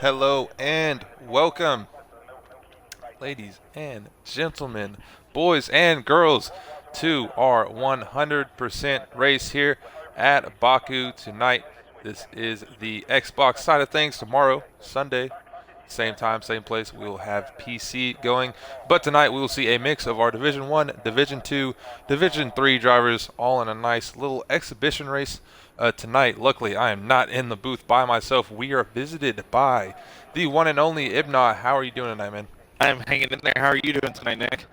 Hello and welcome, ladies and gentlemen, boys and girls, to our 100% race here at Baku tonight. This is the Xbox side of things. Tomorrow, Sunday, same time, same place, we will have PC going. But tonight we will see a mix of our Division 1, Division 2, Division 3 drivers all in a nice little exhibition race tonight. Luckily, I am not in the booth by myself. We are visited by the one and only Ibna. How are you doing tonight, man? I'm hanging in there. How are you doing tonight, Nick?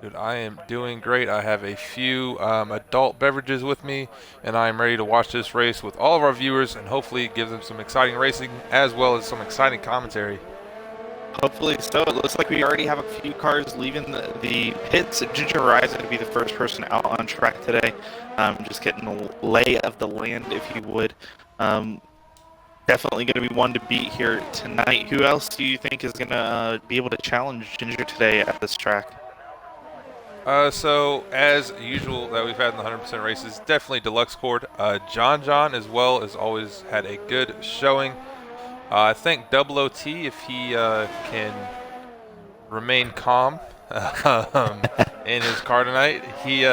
Dude, I am doing great. I have a few adult beverages with me, and I am ready to watch this race with all of our viewers and hopefully give them some exciting racing as well as some exciting commentary. Hopefully so. It looks like we already have a few cars leaving the pits. Ginger Horizon to be the first person out on track today. Just getting the lay of the land, if you would. Definitely going to be one to beat here tonight. Who else do you think is going to be able to challenge Ginger today at this track? So as usual that we've had in the 100% races, definitely Deluxe Cord. John as well has always had a good showing. I think Double OT, if he can remain calm in his car tonight, he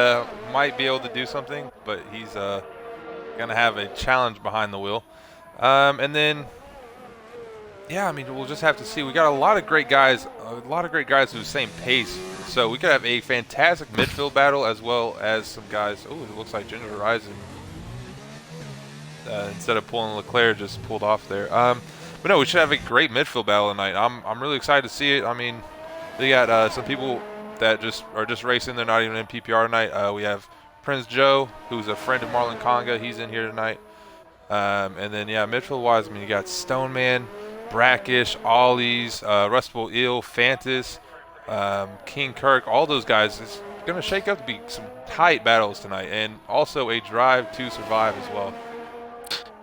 might be able to do something, but he's going to have a challenge behind the wheel. And then, yeah, I mean, we'll just have to see. We got a lot of great guys, with the same pace. So we could have a fantastic midfield battle as well as some guys. Oh, it looks like Ginger Horizon, instead of pulling Leclerc, just pulled off there. But no, we should have a great midfield battle tonight. I'm really excited to see it. I mean, they got some people that are just racing. They're not even in PPR tonight. We have Prince Joe, who's a friend of Marlon Conga. He's in here tonight. And then, yeah, midfield-wise, I mean, you got Stoneman, Brackish, Ollies, Rustful Eel, Fantas, King Kirk. All those guys. It's going to shake up to be some tight battles tonight, and also a drive to survive as well.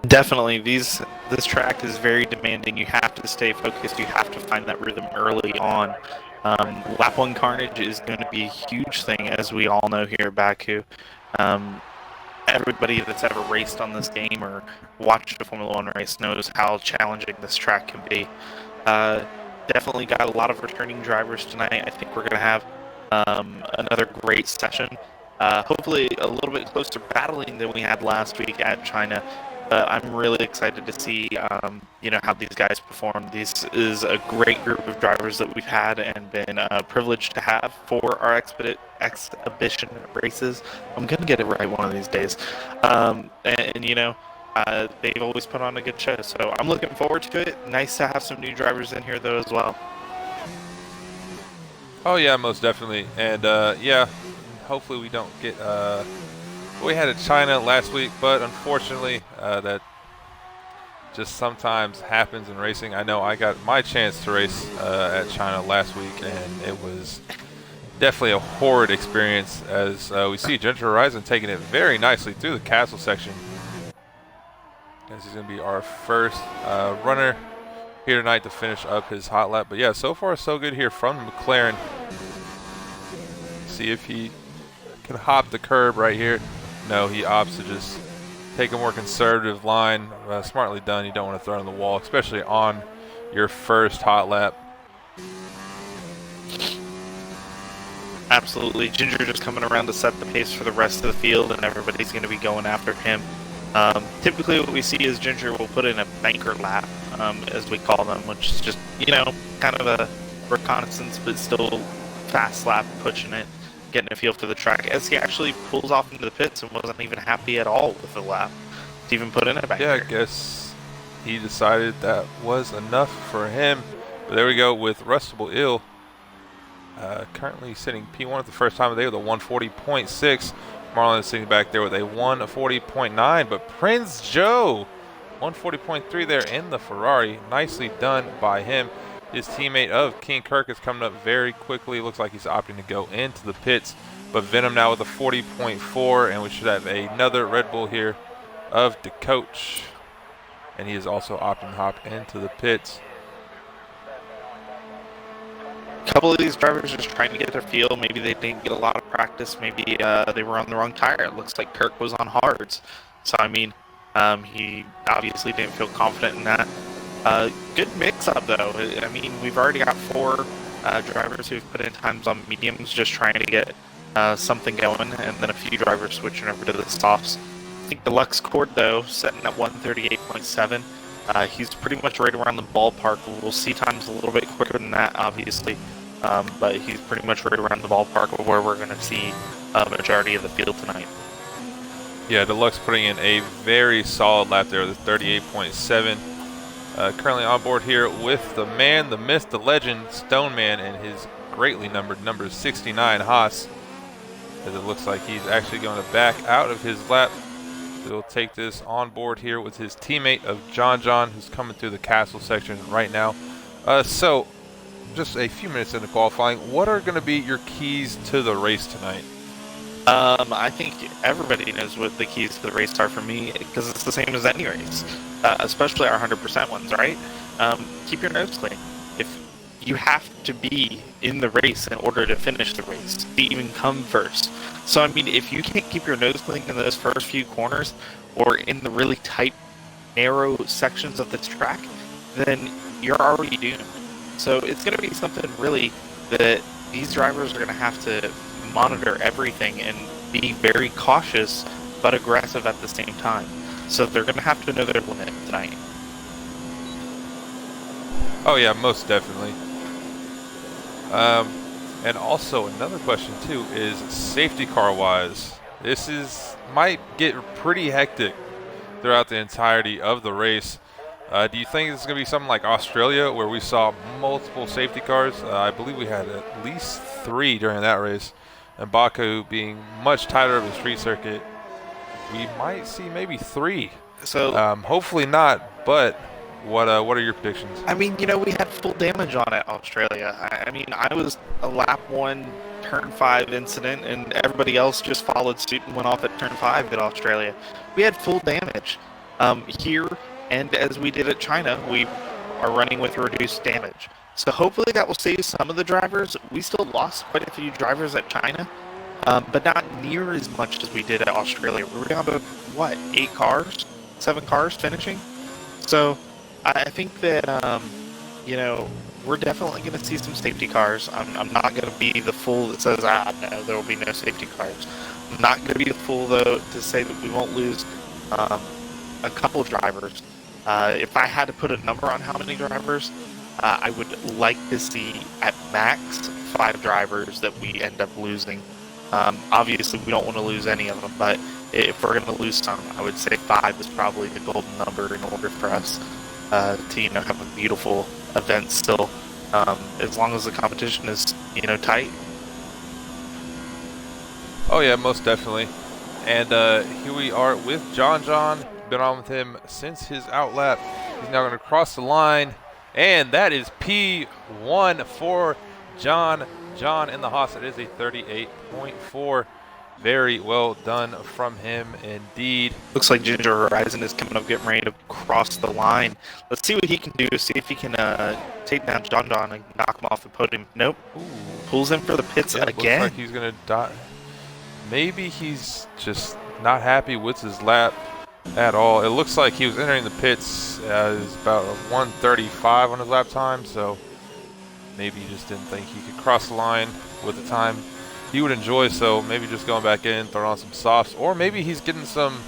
Definitely. This track is very demanding. You have to stay focused. You have to find that rhythm early on. Lap 1 carnage is going to be a huge thing, as we all know here at Baku. Everybody that's ever raced on this game or watched a Formula 1 race knows how challenging this track can be. Definitely got a lot of returning drivers tonight. I think we're going to have another great session. Hopefully a little bit closer battling than we had last week at China. But I'm really excited to see, how these guys perform. This is a great group of drivers that we've had and been privileged to have for our exhibition races. I'm gonna get it right one of these days. They've always put on a good show, so I'm looking forward to it. Nice to have some new drivers in here though as well. Oh, yeah, most definitely. And, yeah, hopefully we don't get we had a China last week, but unfortunately that just sometimes happens in racing. I know I got my chance to race at China last week, and it was definitely a horrid experience as we see Ginger Horizon taking it very nicely through the castle section. As he's going to be our first runner here tonight to finish up his hot lap. But yeah, so far so good here from McLaren. See if he can hop the curb right here. No, he opts to just take a more conservative line. Smartly done. You don't want to throw it on the wall, especially on your first hot lap. Absolutely. Ginger just coming around to set the pace for the rest of the field, and everybody's going to be going after him. Typically what we see is Ginger will put in a banker lap, as we call them, which is just, kind of a reconnaissance, but still fast lap, pushing it, getting a feel for the track, as he actually pulls off into the pits and wasn't even happy at all with the lap to even put in a banker. Yeah, I guess he decided that was enough for him. But there we go with Rustable Ill. Currently sitting P1 at the first time of the day with a 140.6. Marlon is sitting back there with a 140.9. But Prince Joe, 140.3 there in the Ferrari. Nicely done by him. His teammate of King Kirk is coming up very quickly. Looks like he's opting to go into the pits. But Venom now with a 40.4. And we should have another Red Bull here of the coach. And he is also opting to hop into the pits. A couple of these drivers are just trying to get their feel. Maybe they didn't get a lot of practice. Maybe they were on the wrong tire. It looks like Kirk was on hards. So, I mean, he obviously didn't feel confident in that. Good mix-up, though. I mean, we've already got 4 drivers who've put in times on mediums, just trying to get something going, and then a few drivers switching over to the softs. I think the Lux Cord, though, setting at 138.7. He's pretty much right around the ballpark. We'll see times a little bit quicker than that, obviously, but he's pretty much right around the ballpark of where we're going to see a majority of the field tonight. Yeah, Deluxe putting in a very solid lap there with 38.7. Currently on board here with the man, the myth, the legend, Stoneman, and his greatly numbered number 69 Haas. As it looks like he's actually going to back out of his lap. He'll take this on board here with his teammate of John, who's coming through the castle section right now. So, just a few minutes into qualifying, what are going to be your keys to the race tonight? I think everybody knows what the keys to the race are for me, because it's the same as any race, especially our 100% ones, right? Keep your nose clean. If you have to be in the race in order to finish the race, to even come first. So, I mean, if you can't keep your nose clean in those first few corners, or in the really tight, narrow sections of this track, then you're already doomed. So it's going to be something really that these drivers are going to have to monitor everything and be very cautious but aggressive at the same time. So they're going to have to know their limit tonight. Oh yeah, most definitely. And also another question too is safety car wise. This might get pretty hectic throughout the entirety of the race. Do you think it's going to be something like Australia where we saw multiple safety cars? I believe we had at least 3 during that race. And Baku being much tighter of a street circuit, we might see maybe 3. So hopefully not, but what are your predictions? I mean, you know, we had full damage on it, Australia. I mean, I was a lap 1, turn 5 incident, and everybody else just followed suit and went off at turn 5 at Australia. We had full damage here, and as we did at China, we are running with reduced damage. So hopefully that will save some of the drivers. We still lost quite a few drivers at China, but not near as much as we did at Australia. We were down to, what, 8 cars? 7 cars finishing? So I think that, you know, we're definitely going to see some safety cars. I'm not going to be the fool that says, no, there will be no safety cars. I'm not going to be the fool, though, to say that we won't lose a couple drivers. If I had to put a number on how many drivers, I would like to see at max 5 drivers that we end up losing. Obviously, we don't want to lose any of them, but if we're going to lose some, I would say 5 is probably the golden number in order for us to, you know, have a beautiful event still, as long as the competition is, you know, tight. Oh yeah, most definitely. And here we are with John. Been on with him since his outlap. He's now going to cross the line, and that is P1 for John in the Haas. It is a 38.4. Very well done from him indeed. Looks like Ginger Horizon is coming up, getting ready to cross the line. Let's see what he can do. See if he can take down John and knock him off the podium. Nope. Ooh. Pulls in for the pits again. Looks like he's going to die. Maybe he's just not happy with his lap at all. It looks like he was entering the pits as about a 1:35 on his lap time, so maybe he just didn't think he could cross the line with the time he would enjoy, so maybe just going back in, throwing on some softs, or maybe he's getting some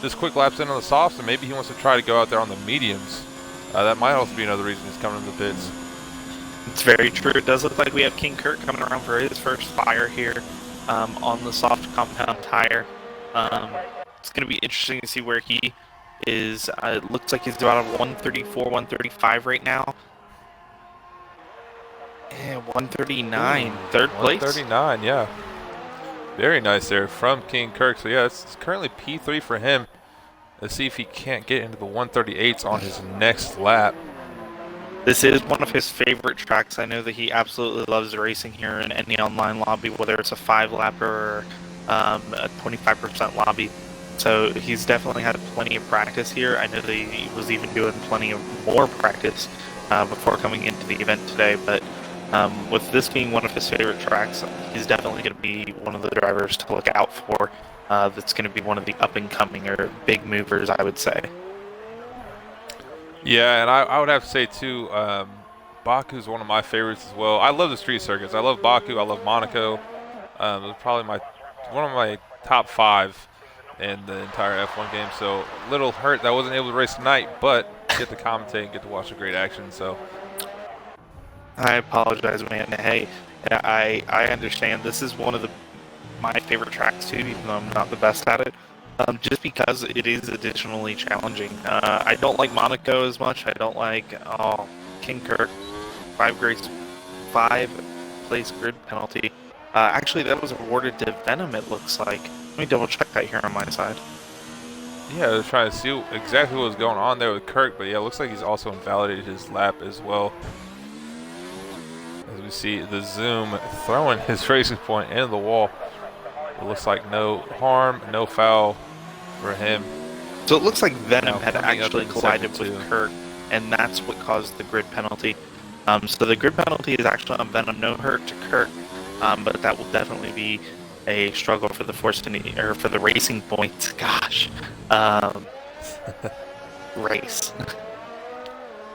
just quick laps in on the softs, and maybe he wants to try to go out there on the mediums. That might also be another reason he's coming to the pits. It's very true. It does look like we have King Kirk coming around for his first fire here on the soft compound tire. It's going to be interesting to see where he is. It looks like he's about a 134, 135 right now. Yeah, 139, third place. 139, yeah. Very nice there from King Kirk. So yeah, it's currently P3 for him. Let's see if he can't get into the 138s on his next lap. This is one of his favorite tracks. I know that he absolutely loves racing here in any online lobby, whether it's a 5-lapper or a 25% lobby. So he's definitely had plenty of practice here. I know that he was even doing plenty of more practice before coming into the event today, but with this being one of his favorite tracks, he's definitely going to be one of the drivers to look out for. That's going to be one of the up-and-coming or big movers, I would say. Yeah, and I would have to say too, Baku's one of my favorites as well. I love the street circuits. I love Baku. I love Monaco. It's probably one of my top five in the entire F1 game. So little hurt that I wasn't able to race tonight, but get to commentate and get to watch the great action. So I apologize, man. Hey, I understand. This is one of my favorite tracks too, even though I'm not the best at it. Just because it is additionally challenging. I don't like Monaco as much. I don't like King Kirk, five place grid penalty. Actually, that was awarded to Venom. It looks like. Let me double check that here on my side. yeah, I was trying to see exactly what was going on there with Kirk, but yeah, it looks like he's also invalidated his lap as well. As we see the zoom throwing his racing point into the wall. It looks like no harm, no foul for him. So it looks like Venom Now had actually collided with Kirk, and that's what caused the grid penalty. So the grid penalty is actually on Venom, no hurt to Kirk, but that will definitely be a struggle for the for the racing points. Gosh, race.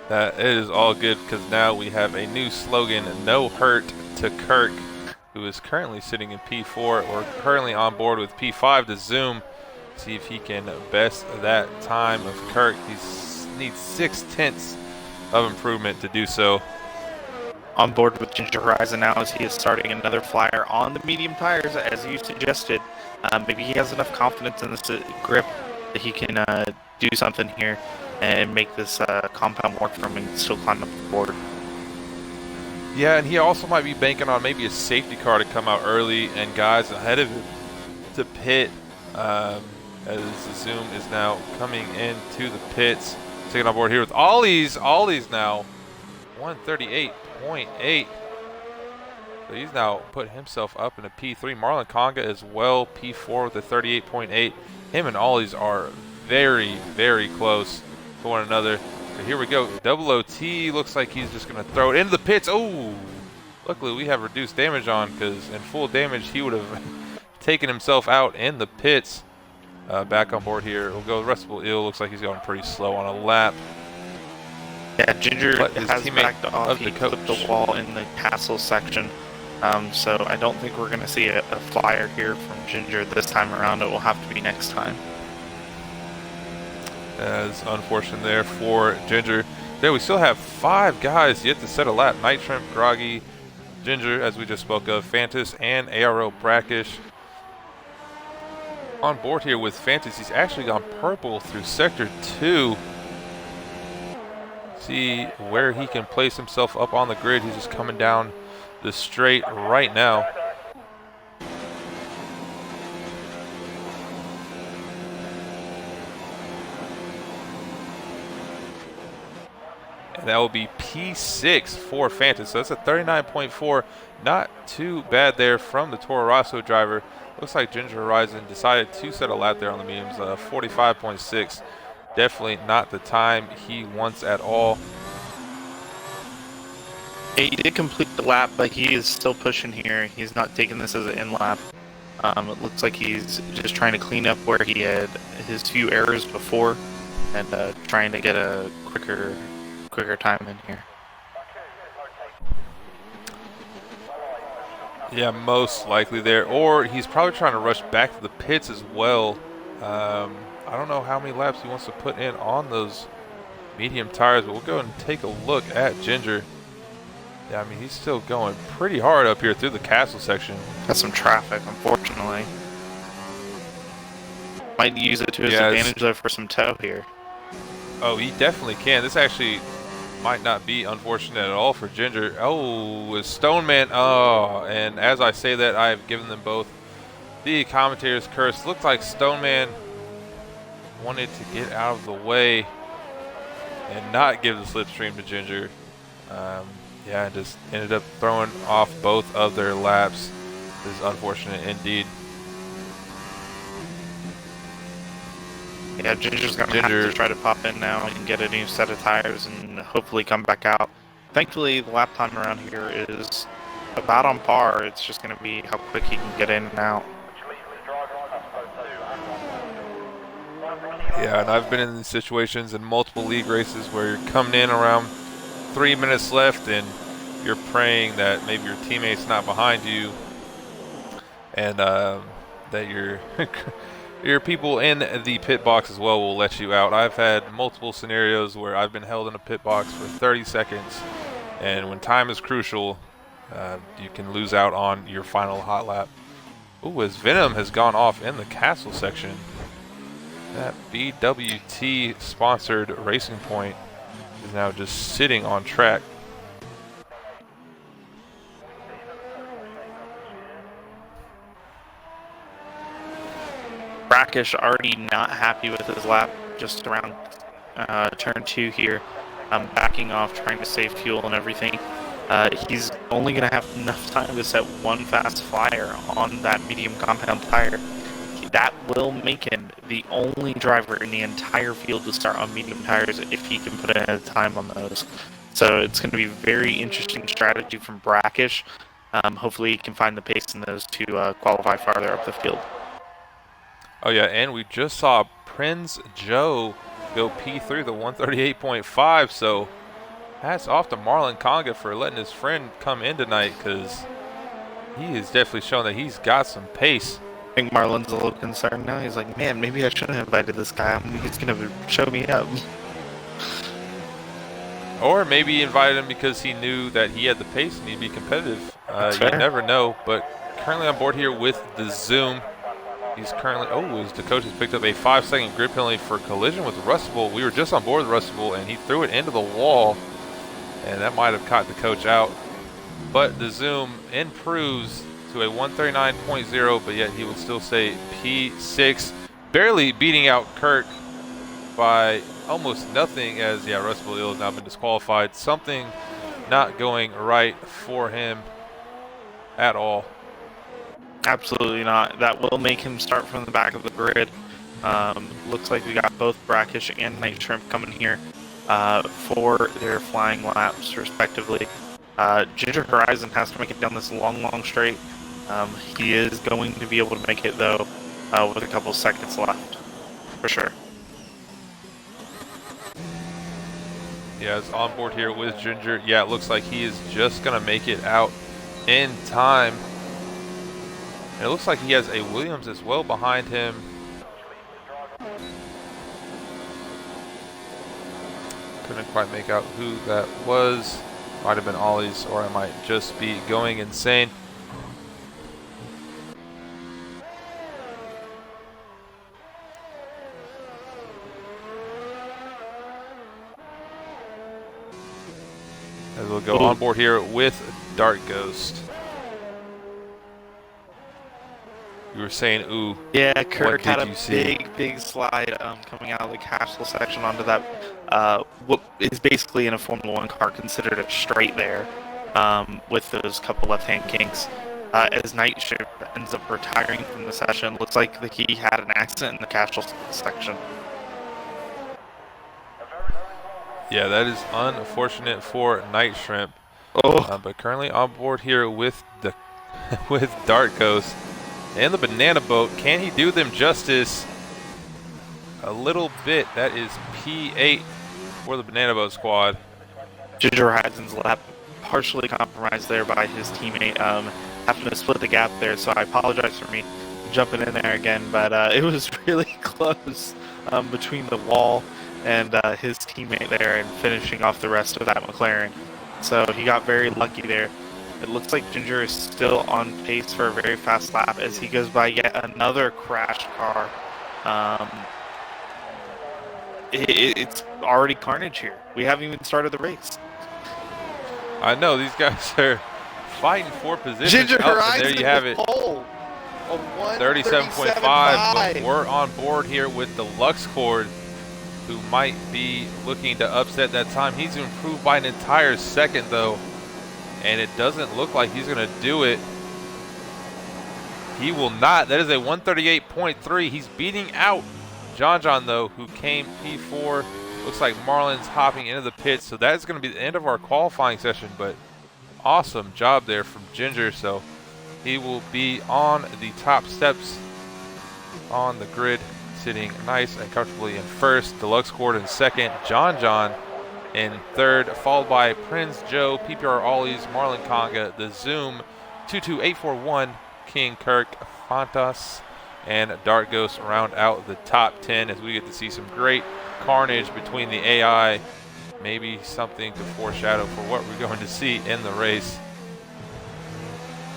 That is all good because now we have a new slogan: "No hurt to Kirk," who is currently sitting in P4. We're currently on board with P5 to zoom, see if he can best that time of Kirk. He needs 6/10 of improvement to do so. On board with Ginger Horizon now as he is starting another flyer on the medium tires, as you suggested. Maybe he has enough confidence in this grip that he can do something here and make this compound work for him and still climb up the board. Yeah, and he also might be banking on maybe a safety car to come out early and guys ahead of him to pit, as the zoom is now coming into the pits. Taking on board here with Ollie's now 138.8. So he's now put himself up in a P3. Marlon Conga as well, P4 with a 38.8. Him and Ollie's are very, very close to one another. But here we go. Double OT looks like he's just going to throw it into the pits. Oh, luckily we have reduced damage on because in full damage he would have taken himself out in the pits. Back on board here. We'll go Restful Ill. Looks like he's going pretty slow on a lap. Yeah, Ginger has backed off. He clipped the wall in the castle section. So I don't think we're going to see a flyer here from Ginger this time around. It will have to be next time. As unfortunate there for Ginger. There we still have 5 guys yet to set a lap. Night Shrimp, Groggy, Ginger, as we just spoke of, Fantas, and ARO Brackish. On board here with Fantas, he's actually gone purple through Sector 2. See where he can place himself up on the grid. He's just coming down the straight right now. And that will be P6 for Fantas. So that's a 39.4. Not too bad there from the Toro Rosso driver. Looks like Ginger Horizon decided to set a lap there on the mediums. 45.6. Definitely not the time he wants at all. He did complete the lap, but he is still pushing here. He's not taking this as an in lap. It looks like he's just trying to clean up where he had his few errors before and trying to get a quicker time in here. Yeah, most likely there. Or he's probably trying to rush back to the pits as well. I don't know how many laps he wants to put in on those medium tires, but we'll go and take a look at Ginger. Yeah, I mean, he's still going pretty hard up here through the castle section. Got some traffic, unfortunately. Might use it to his advantage, though, for some tow here. Oh, he definitely can. This actually might not be unfortunate at all for Ginger. Oh, Stoneman. Oh, and as I say that, I've given them both the commentator's curse. Looked like Stoneman wanted to get out of the way and not give the slipstream to Ginger. Yeah, just ended up throwing off both of their laps. This is unfortunate indeed. Yeah, Ginger's going to have to try to pop in now and get a new set of tires and hopefully come back out. Thankfully, the lap time around here is about on par. It's just going to be how quick he can get in and out. Yeah, and I've been in these situations in multiple league races where you're coming in around 3 minutes left and you're praying that maybe your teammate's not behind you and that your people in the pit box as well will let you out. I've had multiple scenarios where I've been held in a pit box for 30 seconds, and when time is crucial, you can lose out on your final hot lap. Ooh, as Venom has gone off in the castle section. That BWT sponsored Racing Point is now just sitting on track. Brackish already not happy with his lap just around turn 2 here. Backing off, trying to save fuel and everything. He's only going to have enough time to set one fast flyer on that medium compound tire. That will make him the only driver in the entire field to start on medium tires if he can put in a time on those. So it's going to be a very interesting strategy from Brackish. Hopefully he can find the pace in those to qualify farther up the field. Oh yeah, and we just saw Prince Joe go P3 the 138.5, so hats off to Marlon Conga for letting his friend come in tonight, because he has definitely shown that he's got some pace. I think Marlon's a little concerned now. He's like, man, maybe I shouldn't have invited this guy. He's going to show me up. Or maybe he invited him because he knew that he had the pace and he'd be competitive. You never know, but currently on board here with the Zoom. He's currently, as the coach has picked up a 5-second grid penalty for collision with Rustable. We were just on board with Rustable, and he threw it into the wall, and that might have caught the coach out. But the Zoom improves to a 139.0, but yet he would still say P6, barely beating out Kirk by almost nothing, as Rustable Ill has now been disqualified. Something not going right for him at all. Absolutely not. That will make him start from the back of the grid. Looks like we got both Brackish and Night Shrimp coming here for their flying laps, respectively. Ginger Horizon has to make it down this long straight. He is going to be able to make it, though, with a couple seconds left, for sure. Yeah, it's on board here with Ginger. Yeah, it looks like he is just going to make it out in time. And it looks like he has a Williams as well behind him. Couldn't quite make out who that was. Might have been Ollie's, or I might just be going insane. As we'll go on board here with Dark Ghost. You were saying, ooh. Yeah, Kirk had a big slide coming out of the castle section onto that, what is basically in a Formula 1 car considered a straight there, with those couple left-hand kinks. As Night Shrimp ends up retiring from the session, looks like he had an accident in the castle section. Yeah, that is unfortunate for Night Shrimp. But currently on board here with the with Dark Ghost and the Banana Boat. Can he do them justice? A little bit. That is P8 for the Banana Boat squad. Ginger Horizon's lap partially compromised there by his teammate having to split the gap there, so I apologize for me jumping in there again, but it was really close between the wall and his teammate there and finishing off the rest of that McLaren. So he got very lucky there. It looks like Ginger is still on pace for a very fast lap as he goes by yet another crash car. It's already carnage here. We haven't even started the race. I know, these guys are fighting for position. Ginger Horizon, there you have it. 37.5. But we're on board here with the Lux Cord, who might be looking to upset that time. He's improved by an entire second, though, and it doesn't look like he's going to do it. He will not. That is a 138.3. He's beating out John, though, who came P4. Looks like Marlon's hopping into the pits, so that is going to be the end of our qualifying session, but awesome job there from Ginger. So he will be on the top steps on the grid, sitting nice and comfortably in first. Deluxe Cord in second. John in third, followed by Prince Joe, PPR Ollies, Marlon Conga, The Zoom, 22841, King Kirk, Fantas, and Dark Ghost round out the top 10 as we get to see some great carnage between the AI. Maybe something to foreshadow for what we're going to see in the race.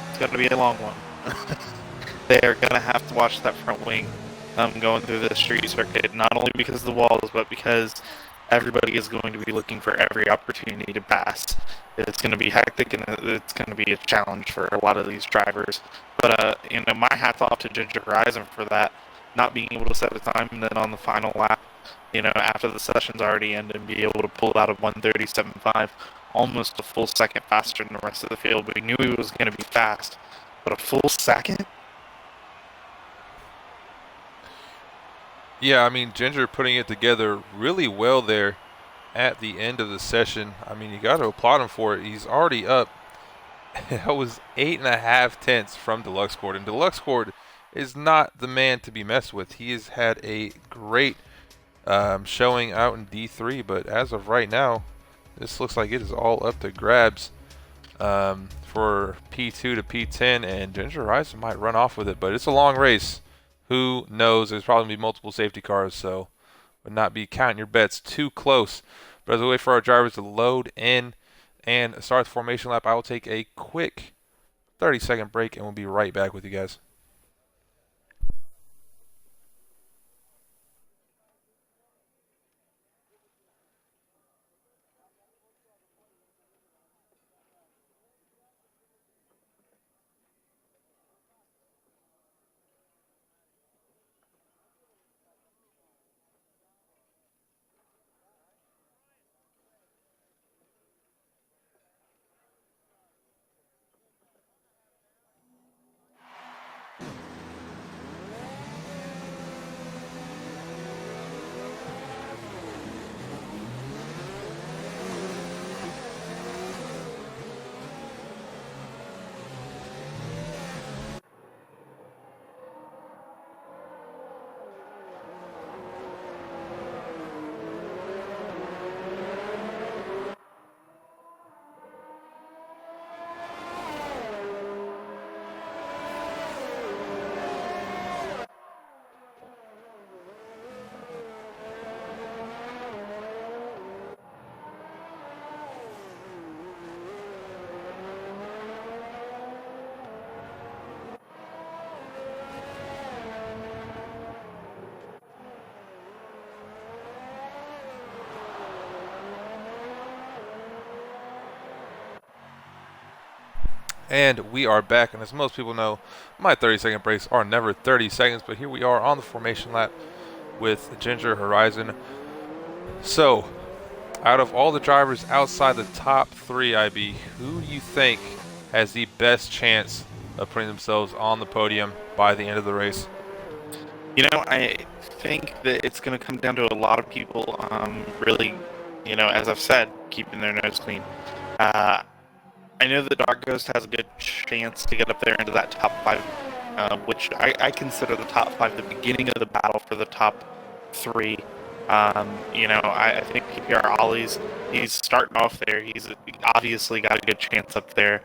It's going to be a long one. They're going to have to watch that front wing going through the street circuit, not only because of the walls, but because everybody is going to be looking for every opportunity to pass. It's going to be hectic, and it's going to be a challenge for a lot of these drivers. But, my hat's off to Ginger Horizon for that, not being able to set a time, and then on the final lap, after the session's already ended, and be able to pull out a 1:37.5, almost a full second faster than the rest of the field. We knew he was going to be fast, but a full second? Yeah, I mean, Ginger putting it together really well there at the end of the session. I mean, you got to applaud him for it. He's already up. That was 8.5 tenths from Deluxe Cord. And Deluxe Cord is not the man to be messed with. He has had a great showing out in D3, but as of right now, this looks like it is all up to grabs for P2 to P10, and Ginger Horizon might run off with it, but it's a long race. Who knows? There's probably going to be multiple safety cars, so would not be counting your bets too close. But as we wait for our drivers to load in and start the formation lap, I will take a quick 30-second break, and we'll be right back with you guys. And we are back, and as most people know, my 30-second breaks are never 30 seconds, but here we are on the formation lap with Ginger Horizon. So, out of all the drivers outside the top 3, IB, who do you think has the best chance of putting themselves on the podium by the end of the race? I think that it's going to come down to a lot of people really, as I've said, keeping their nose clean. I know the Dark Ghost has a good chance to get up there into that top 5, which I consider the top 5 the beginning of the battle for the top 3. I think PPR Ollie's, he's starting off there. He's obviously got a good chance up there.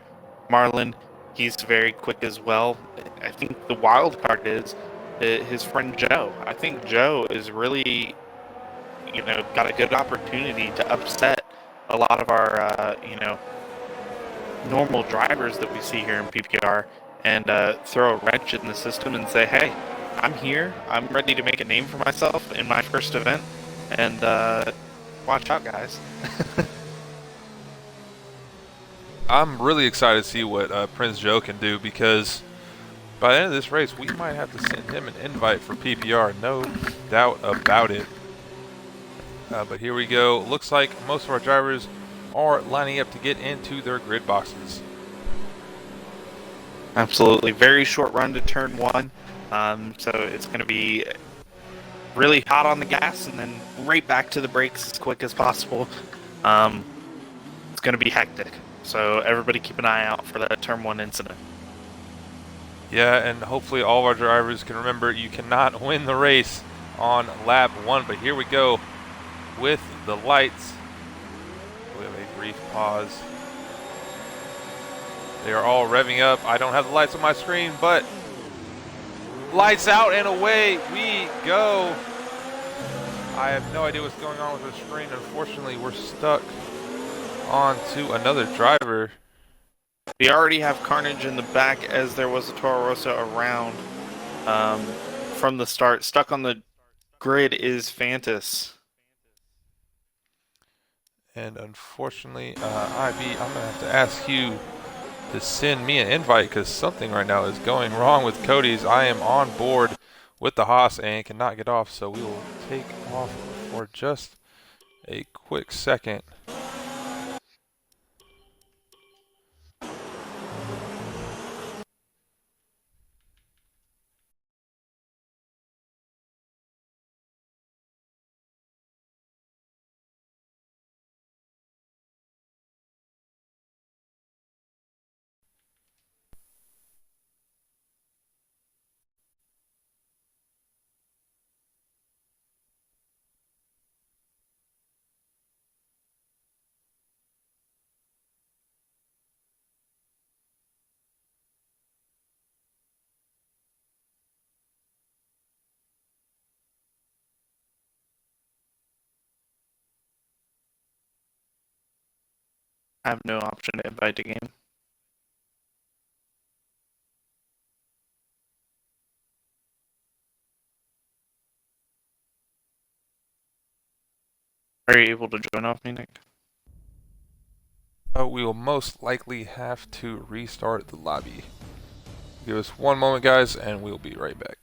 Marlon, he's very quick as well. I think the wild card is his friend Joe. I think Joe is really, got a good opportunity to upset a lot of our, normal drivers that we see here in PPR and throw a wrench in the system and say, hey, I'm here. I'm ready to make a name for myself in my first event, and watch out, guys. I'm really excited to see what Prince Joe can do, because by the end of this race, we might have to send him an invite for PPR, no doubt about it. But here we go. Looks like most of our drivers are lining up to get into their grid boxes. Absolutely. Very short run to turn 1. So it's going to be really hot on the gas and then right back to the brakes as quick as possible. It's going to be hectic. So everybody keep an eye out for that turn 1 incident. Yeah, and hopefully all of our drivers can remember you cannot win the race on lap 1. But here we go with the lights. We have a brief pause. They are all revving up. I don't have the lights on my screen, but lights out and away we go. I have no idea what's going on with the screen. Unfortunately, we're stuck on to another driver. We already have carnage in the back as there was a Toro Rosso around from the start. Stuck on the grid is Fantas. And unfortunately, I'm going to have to ask you to send me an invite because something right now is going wrong with Cody's. I am on board with the Haas and cannot get off, so we will take off for just a quick second. I have no option to invite the game. Are you able to join off me, Nick? We will most likely have to restart the lobby. Give us one moment, guys, and we'll be right back.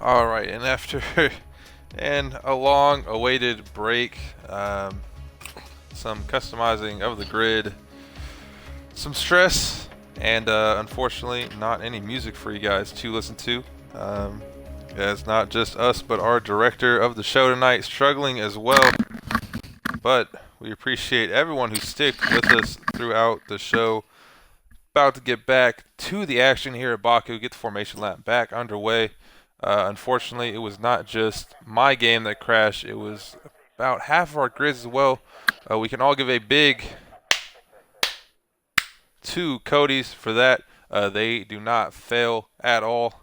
All right, and after a long-awaited break, some customizing of the grid, some stress, and unfortunately, not any music for you guys to listen to. It's not just us, but our director of the show tonight struggling as well. But we appreciate everyone who sticked with us throughout the show. About to get back to the action here at Baku, get the formation lap back underway. Unfortunately, it was not just my game that crashed. It was about half of our grids as well. We can all give a big to Cody's for that. They do not fail at all.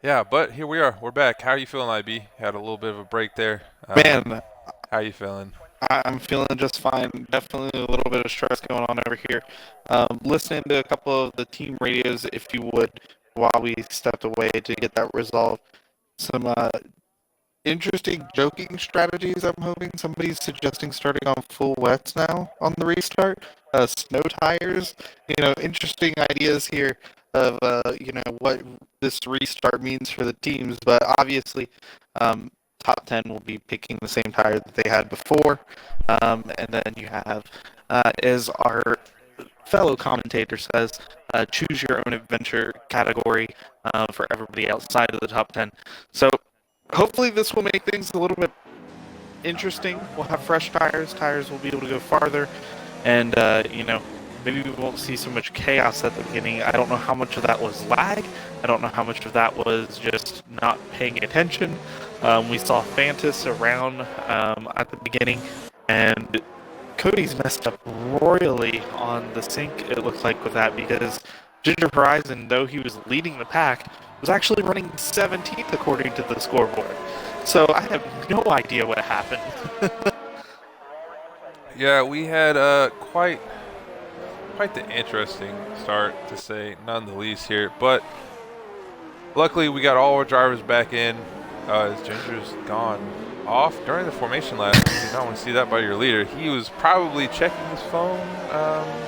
Yeah, but here we are. We're back. How are you feeling, IB? Had a little bit of a break there. Man, How are you feeling? I'm feeling just fine. Definitely a little bit of stress going on over here. Listening to a couple of the team radios, if you would, while we stepped away to get that resolved. Some interesting joking strategies. I'm hoping somebody's suggesting starting on full wets now on the restart. Snow tires. Interesting ideas here of what this restart means for the teams. But obviously, top 10 will be picking the same tire that they had before. And then you have, as our fellow commentator says, choose your own adventure category for everybody outside of the top 10. So hopefully this will make things a little bit interesting. We'll have fresh tires. Tires will be able to go farther. And, maybe we won't see so much chaos at the beginning. I don't know how much of that was lag. I don't know how much of that was just not paying attention. We saw Fantas around at the beginning, and Cody's messed up royally on the sync, it looked like, with that, because Ginger Horizon, though he was leading the pack, was actually running 17th according to the scoreboard. So I have no idea what happened. Yeah, we had quite the interesting start, to say none the least here. But luckily, we got all our drivers back in. As Ginger's gone off during the formation lap. You did not want to see that by your leader. He was probably checking his phone,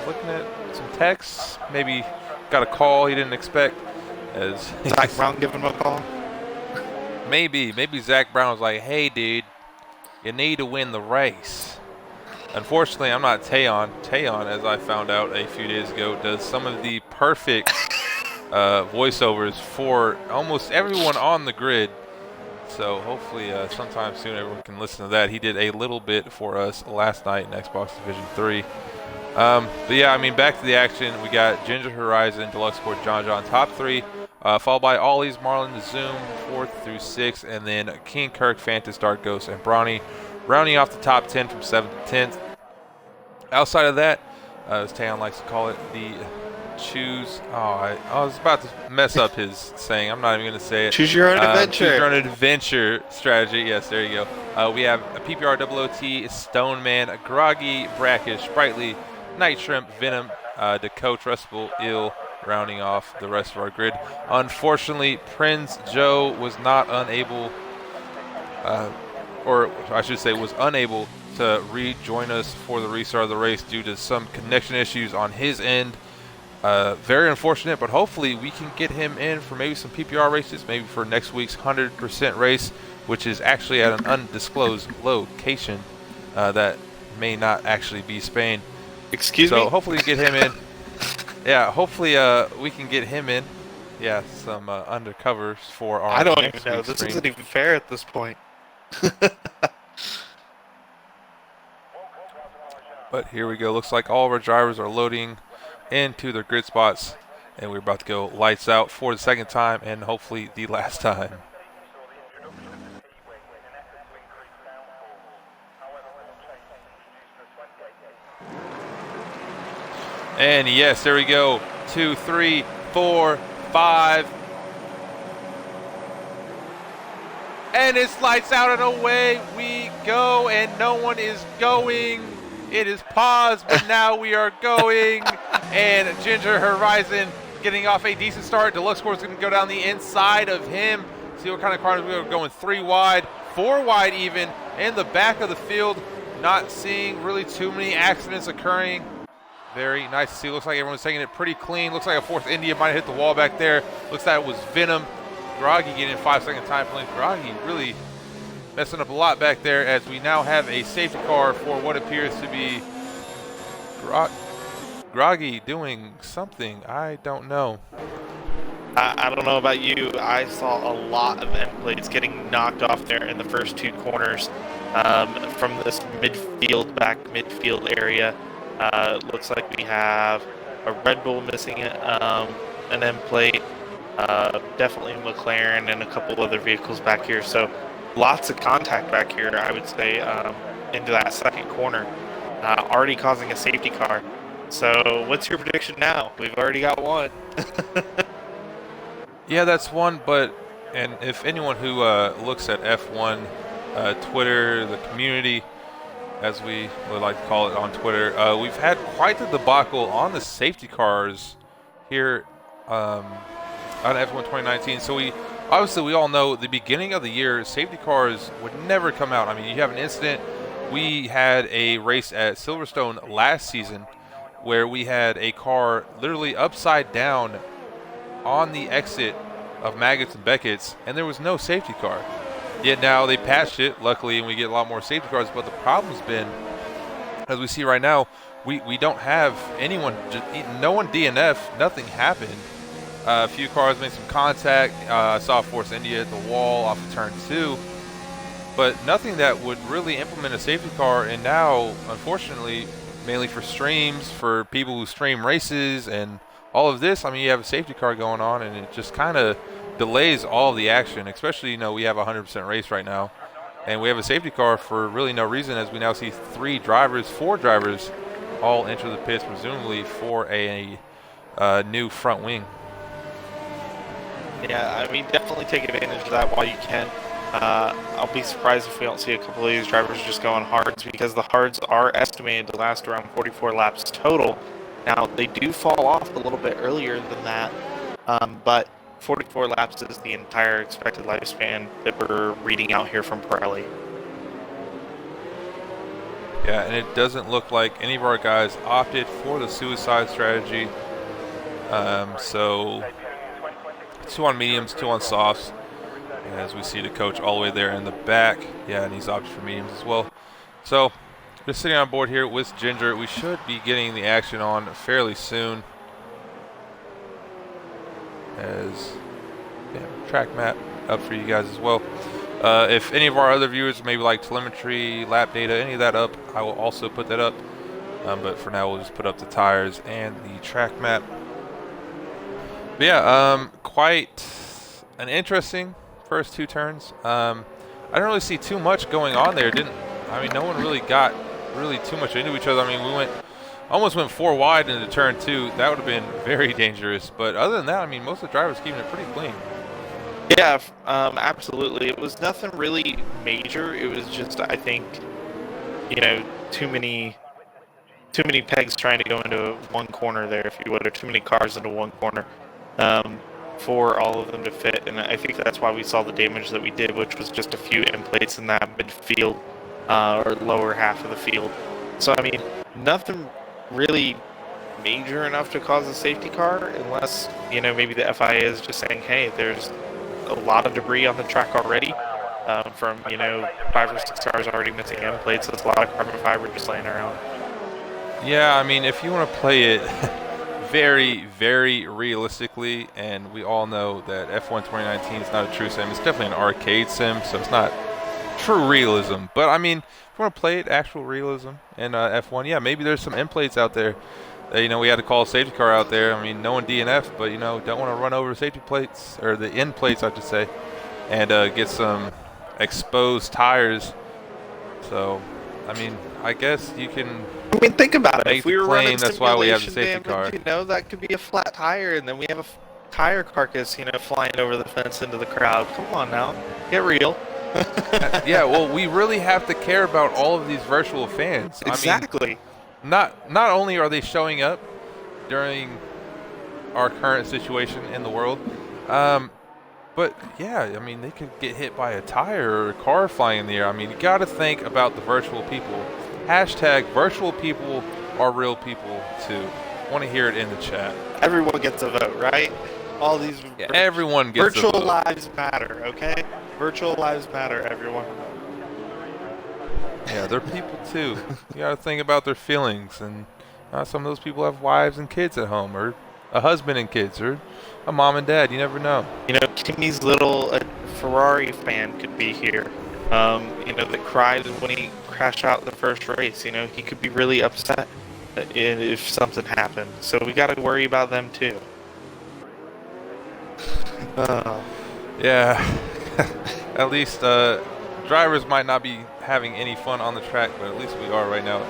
looking at some texts. Maybe got a call he didn't expect. As Zach Brown giving him a call? Maybe Zach Brown was like, "Hey, dude, you need to win the race." Unfortunately, I'm not Tayon. Tayon, as I found out a few days ago, does some of the perfect voiceovers for almost everyone on the grid. So hopefully sometime soon everyone can listen to that. He did a little bit for us last night in Xbox Division 3. But yeah, I mean, back to the action. We got Ginger Horizon, Deluxe Sport, John top 3, followed by Ollie's, Marlon the Zoom, 4th through 6th, and then King Kirk, Fantas, Dark Ghost, and Brawny rounding off the top 10 from 7th to 10th. Outside of that, as Tayon likes to call it, the choose. I was about to mess up his saying. I'm not even going to say it. Choose your own adventure. Choose your own adventure strategy. Yes, there you go. We have a PPR OOT, Stoneman, Groggy, Brackish, Sprightly, Night Shrimp, Venom, Deco, Trustable, Ill, rounding off the rest of our grid. Unfortunately, Prince Joe was not unable, or I should say was unable to rejoin us for the restart of the race due to some connection issues on his end. Very unfortunate, but hopefully we can get him in for maybe some PPR races, maybe for next week's 100% race, which is actually at an undisclosed location that may not actually be Spain. Excuse me? So hopefully we get him in. Yeah, hopefully we can get him in. Yeah, some undercovers for our I don't next even know. week's This stream. isn't even fair at this point. But here we go. Looks like all of our drivers are loading into their grid spots, and we're about to go lights out for the second time and hopefully the last time. And yes, there we go. 2, 3, 4, 5. And it's lights out and away we go, and no one is going. It is paused, but now we are going. And Ginger Horizon getting off a decent start. Deluxe Sport is going to go down the inside of him. See what kind of cars we're going. 3 wide, 4 wide even. In the back of the field, not seeing really too many accidents occurring. Very nice to see. Looks like everyone's taking it pretty clean. Looks like a fourth India might have hit the wall back there. Looks like it was Venom. Groggy getting 5-second time penalty. Groggy really messing up a lot back there as we now have a safety car for what appears to be Groggy doing something. I don't know. I don't know about you. I saw a lot of end plates getting knocked off there in the first two corners from this back midfield area. Looks like we have a Red Bull missing an end plate, definitely a McLaren and a couple other vehicles back here. So lots of contact back here, I would say, into that second corner, already causing a safety car. So what's your prediction now? We've already got one. Yeah, that's one, and if anyone who looks at F1 Twitter, the community, as we would like to call it on Twitter, we've had quite the debacle on the safety cars here on F1 2019. So we all know the beginning of the year, safety cars would never come out. I mean, you have an incident. We had a race at Silverstone last season where we had a car literally upside down on the exit of Maggots and Beckett's, and there was no safety car. Yet now they patched it, luckily, and we get a lot more safety cars. But the problem's been, as we see right now, we don't have anyone, no one DNF, nothing happened. A few cars made some contact. I saw Force India at the wall off of turn 2, but nothing that would really implement a safety car. And now, unfortunately, mainly for streams, for people who stream races and all of this, I mean, you have a safety car going on, and it just kind of delays all of the action, especially, we have a 100% race right now, and we have a safety car for really no reason, as we now see four drivers all enter the pits, presumably for a new front wing. Yeah, I mean, definitely take advantage of that while you can. I'll be surprised if we don't see a couple of these drivers just go on hards, because the hards are estimated to last around 44 laps total. Now, they do fall off a little bit earlier than that, but 44 laps is the entire expected lifespan that we're reading out here from Pirelli. Yeah, and it doesn't look like any of our guys opted for the suicide strategy. So 2 on mediums, 2 on softs. And as we see the coach all the way there in the back. Yeah, and he's opted for mediums as well. So just sitting on board here with Ginger. We should be getting the action on fairly soon. As track map up for you guys as well. If any of our other viewers maybe like telemetry, lap data, any of that up, I will also put that up. But for now, we'll just put up the tires and the track map. But yeah, quite an interesting first 2 turns. I don't really see too much going on there. No one really got too much into each other. I mean, we almost went 4 wide into turn 2. That would have been very dangerous. But other than that, I mean, most of the drivers keeping it pretty clean. Yeah, absolutely. It was nothing really major. It was just, I think, too many pegs trying to go into one corner there, if you would, or too many cars into one corner for all of them to fit. And I think that's why we saw the damage that we did, which was just a few end plates in that midfield or lower half of the field. So, I mean, nothing really major enough to cause a safety car, unless, maybe the FIA is just saying, hey, there's a lot of debris on the track already from, 5 or 6 cars already missing end plates. So it's a lot of carbon fiber just laying around. Yeah, I mean, if you want to play it very, very realistically, and we all know that F1 2019 is not a true sim. It's definitely an arcade sim, so it's not true realism. But, I mean, if you want to play it actual realism in F1, yeah, maybe there's some end plates out there. We had to call a safety car out there. I mean, no one DNF, but, don't want to run over safety plates, or the end plates, I should say, and get some exposed tires. So, I mean, I guess you can. I mean, think about it. If we were running that's why we have the safety car. That could be a flat tire, and then we have a tire carcass, flying over the fence into the crowd. Come on now, get real. Yeah, well, we really have to care about all of these virtual fans. Exactly. I mean, not only are they showing up during our current situation in the world, but yeah, I mean, they could get hit by a tire or a car flying in the air. I mean, you got to think about the virtual people. Hashtag virtual people are real people too. Want to hear it in the chat. Everyone gets a vote, right? All these Everyone gets a virtual vote. lives matter, okay? Virtual lives matter, everyone. Yeah, they're people too. You gotta think about their feelings, and some of those people have wives and kids at home, or a husband and kids, or a mom and dad. You never know. You know, Kimmy's little Ferrari fan could be here. You know, that cried when he crashed out the first race. You know, he could be really upset if something happened. So we got to worry about them too. Yeah. At least drivers might not be having any fun on the track, but at least we are right now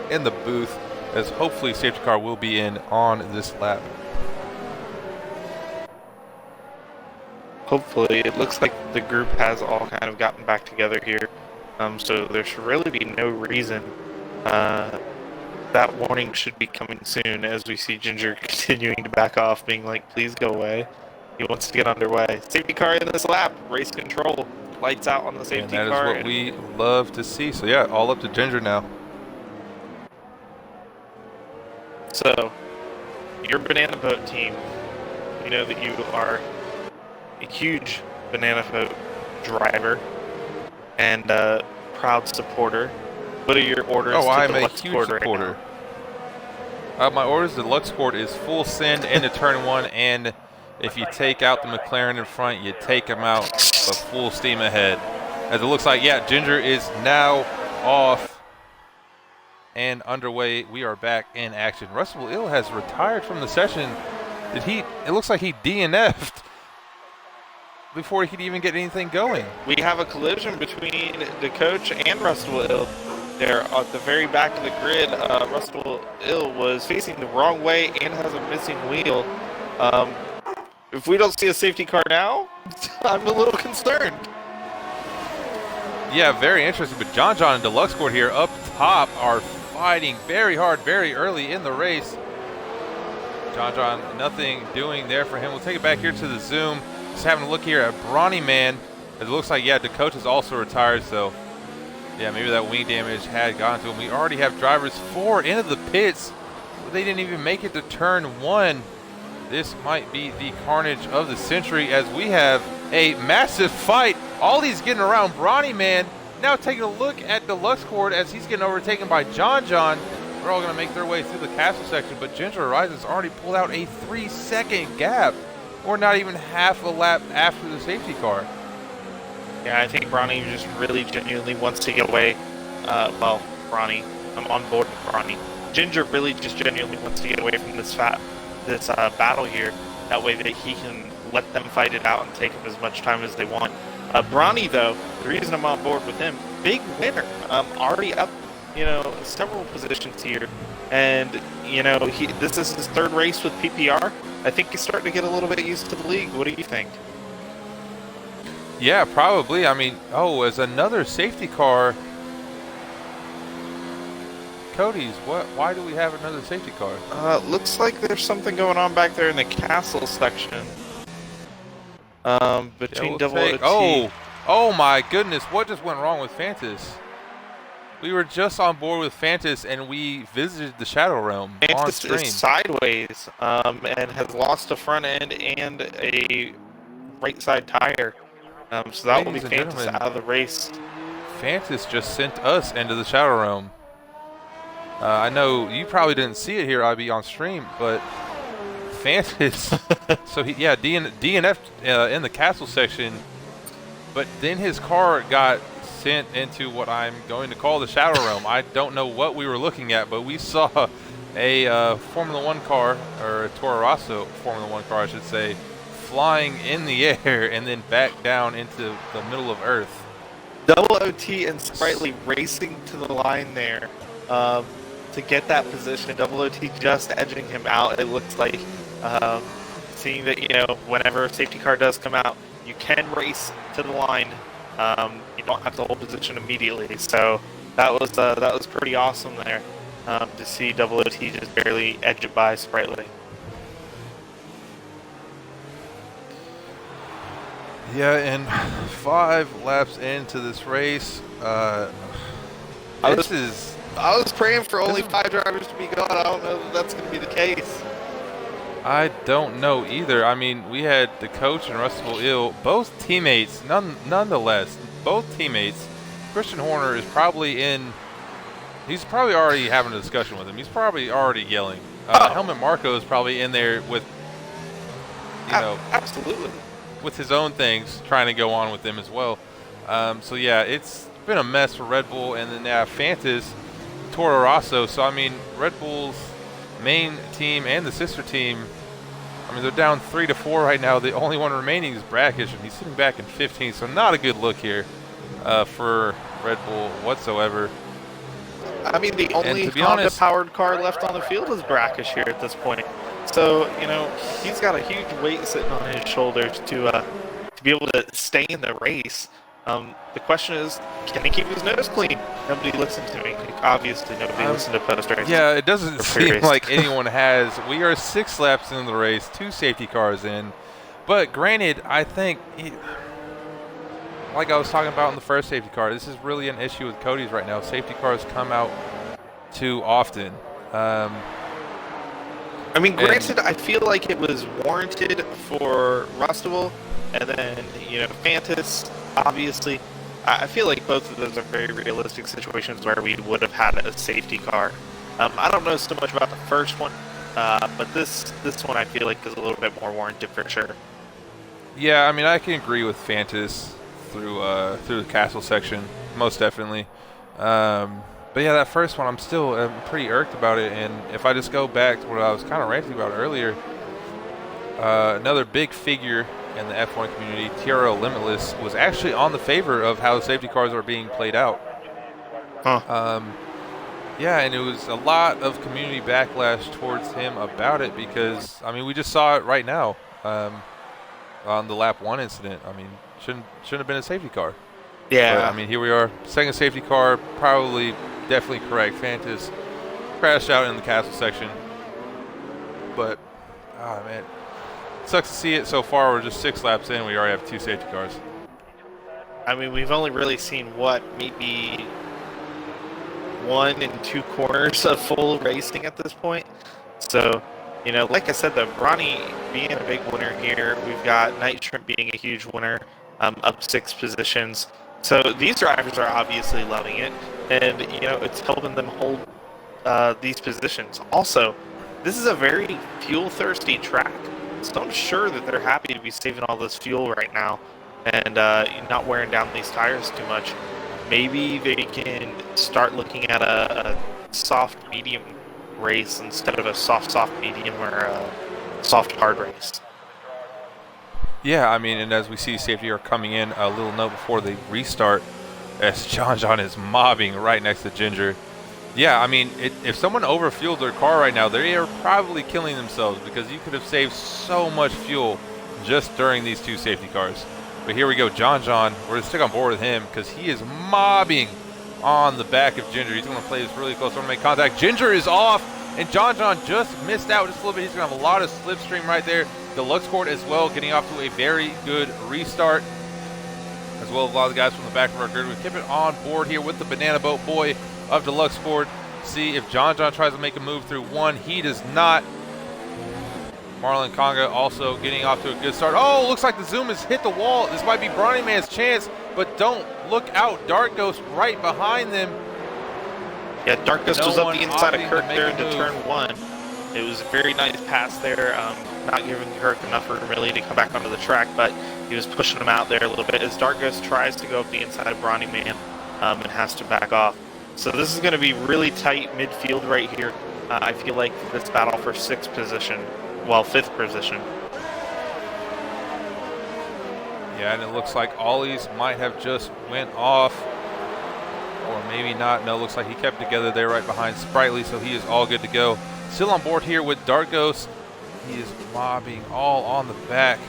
in the booth, as hopefully safety car will be in on this lap. Hopefully. It looks like the group has all kind of gotten back together here. So there should really be no reason. That warning should be coming soon, as we see Ginger continuing to back off, being like, please go away. He wants to get underway. Safety car in this lap. Race control. Lights out on the safety car. And that is what we love to see. So yeah, all up to Ginger now. So, your banana boat team, you know that you are a huge banana boat driver and proud supporter. What are your orders to I'm the a Lux huge Court supporter. right now? My orders to the Lux Court is full send into turn 1, and if you take out the McLaren in front, you take him out, but full steam ahead. As it looks like, yeah, Ginger is now off and underway. We are back in action. Russell Ill has retired from the session. It looks like he DNF'd before he could even get anything going. We have a collision between the coach and Russell Ill. There at the very back of the grid, Russell Ill was facing the wrong way and has a missing wheel. If we don't see a safety car now, I'm a little concerned. Yeah, very interesting. But John and Deluxe Court here up top are fighting very hard, very early in the race. John, nothing doing there for him. We'll take it back here to the Zoom. Just having a look here at Brawny Man. It looks like, yeah, Dakota is also retired, so yeah, maybe that wing damage had gotten to him. We already have drivers 4 into the pits. They didn't even make it to turn 1. This might be the carnage of the century, as we have a massive fight. Ollie's getting around Brawny Man. Now taking a look at Deluxe Court as he's getting overtaken by John. They're all going to make their way through the castle section, but Ginger Horizons already pulled out a 3-second gap. We're not even half a lap after the safety car. Yeah, I think Brawny just really genuinely wants to get away. Well, Brawny, I'm on board with Brawny. Ginger really just genuinely wants to get away from this battle here. That way that he can let them fight it out and take up as much time as they want. Brawny, though, the reason I'm on board with him, big winner. Already up, you know, several positions here. And, you know, this is his 3rd race with PPR. I think he's starting to get a little bit used to the league. What do you think? Yeah, probably. I mean, as another safety car. Cody's, why do we have another safety car? Looks like there's something going on back there in the castle section. Between Double OT. Oh my goodness, what just went wrong with Fantas? We were just on board with Fantas and we visited the Shadow Realm on stream. Fantas is sideways and has lost a front end and a right side tire. So that will be Fantas out of the race. Fantas just sent us into the Shadow Realm. I know you probably didn't see it here, IB, on stream, but Fantas, so he, yeah, DNF'd in the castle section, but then his car got sent into what I'm going to call the Shadow Realm. I don't know what we were looking at, but we saw a Formula One car, or a Toro Rosso Formula One car, I should say, flying in the air and then back down into the middle of Earth. Double OT and Sprightly racing to the line there to get that position. Double OT just edging him out. It looks like, seeing that, you know, whenever a safety car does come out, you can race to the line. You don't have to hold position immediately. So that was pretty awesome there to see Double OT just barely edge it by Sprightly. Yeah, and 5 laps into this race, I was praying for only 5 drivers to be gone. I don't know that that's going to be the case. I don't know either. I mean, we had the coach and Russell Ill, both teammates, nonetheless, both teammates. Christian Horner is probably in, he's probably already having a discussion with him. He's probably already yelling. Helmut Marko is probably in there with, absolutely, with his own things, trying to go on with them as well. So yeah, it's been a mess for Red Bull, and then Fantas, Toro Rosso. So I mean, Red Bull's main team and the sister team, I mean, they're down 3-4 right now. The only one remaining is Brackish, and he's sitting back in 15th. So not a good look here for Red Bull whatsoever. I mean, the only Honda-powered car left on the field is Brackish here at this point. So, he's got a huge weight sitting on his shoulders to be able to stay in the race. The question is, can he keep his nose clean? Nobody listened to me. Obviously, nobody listened to post-race. Yeah, it doesn't seem like anyone has. We are 6 laps into the race, 2 safety cars in. But granted, I think, like I was talking about in the first safety car, this is really an issue with Cody's right now. Safety cars come out too often. I mean, granted, I feel like it was warranted for Rustable, and then, Fantas, obviously. I feel like both of those are very realistic situations where we would have had a safety car. I don't know so much about the first one, but this one I feel like is a little bit more warranted for sure. Yeah, I mean, I can agree with Fantas through the castle section, most definitely. But yeah, that first one, I'm pretty irked about it. And if I just go back to what I was kind of ranting about earlier, another big figure in the F1 community, TRL Limitless, was actually on the favor of how the safety cars are being played out. Huh. Yeah, and it was a lot of community backlash towards him about it because, I mean, we just saw it right now on the lap 1 incident. I mean, shouldn't have been a safety car. Yeah. But, I mean, here we are, second safety car, probably definitely correct. Fantas crashed out in the castle section. But, oh, man. Sucks to see it so far. We're just 6 laps in. We already have 2 safety cars. I mean, we've only really seen, maybe 1 and 2 corners of full racing at this point. So, like I said, the Ronnie being a big winner here. We've got Night Shrimp being a huge winner, up 6 positions. So these drivers are obviously loving it, and it's helping them hold these positions. Also, this is a very fuel-thirsty track, so I'm sure that they're happy to be saving all this fuel right now and not wearing down these tires too much. Maybe they can start looking at a soft-medium race instead of a soft-medium or a soft-hard race. Yeah, I mean, and as we see safety car coming in, a little note before they restart, as John is mobbing right next to Ginger. Yeah, I mean, if someone overfueled their car right now, they are probably killing themselves because you could have saved so much fuel just during these 2 safety cars. But here we go, John. We're going to stick on board with him because he is mobbing on the back of Ginger. He's going to play this really close. Want to make contact. Ginger is off, and John just missed out just a little bit. He's going to have a lot of slipstream right there. Deluxe Court as well, getting off to a very good restart, as well as a lot of the guys from the back of our grid. We keep it on board here with the Banana Boat Boy of Deluxe Court. See if John tries to make a move through 1. He does not. Marlon Conga also getting off to a good start. Oh, looks like the Zoom has hit the wall. This might be Bronny Man's chance, but don't look out. Dark Ghost right behind them. Yeah, Dark Ghost was up the inside of Kirk there into turn 1. It was a very nice pass there, not giving Kirk enough room really to come back onto the track, but he was pushing him out there a little bit as Dark Ghost tries to go up the inside of Bronny Man and has to back off. So this is going to be really tight midfield right here. I feel like this battle for 5th position. Yeah, and it looks like Ollie's might have just went off, or maybe not. No, looks like he kept together there right behind Sprightly, so he is all good to go. Still on board here with Dark Ghost. He is mobbing all on the back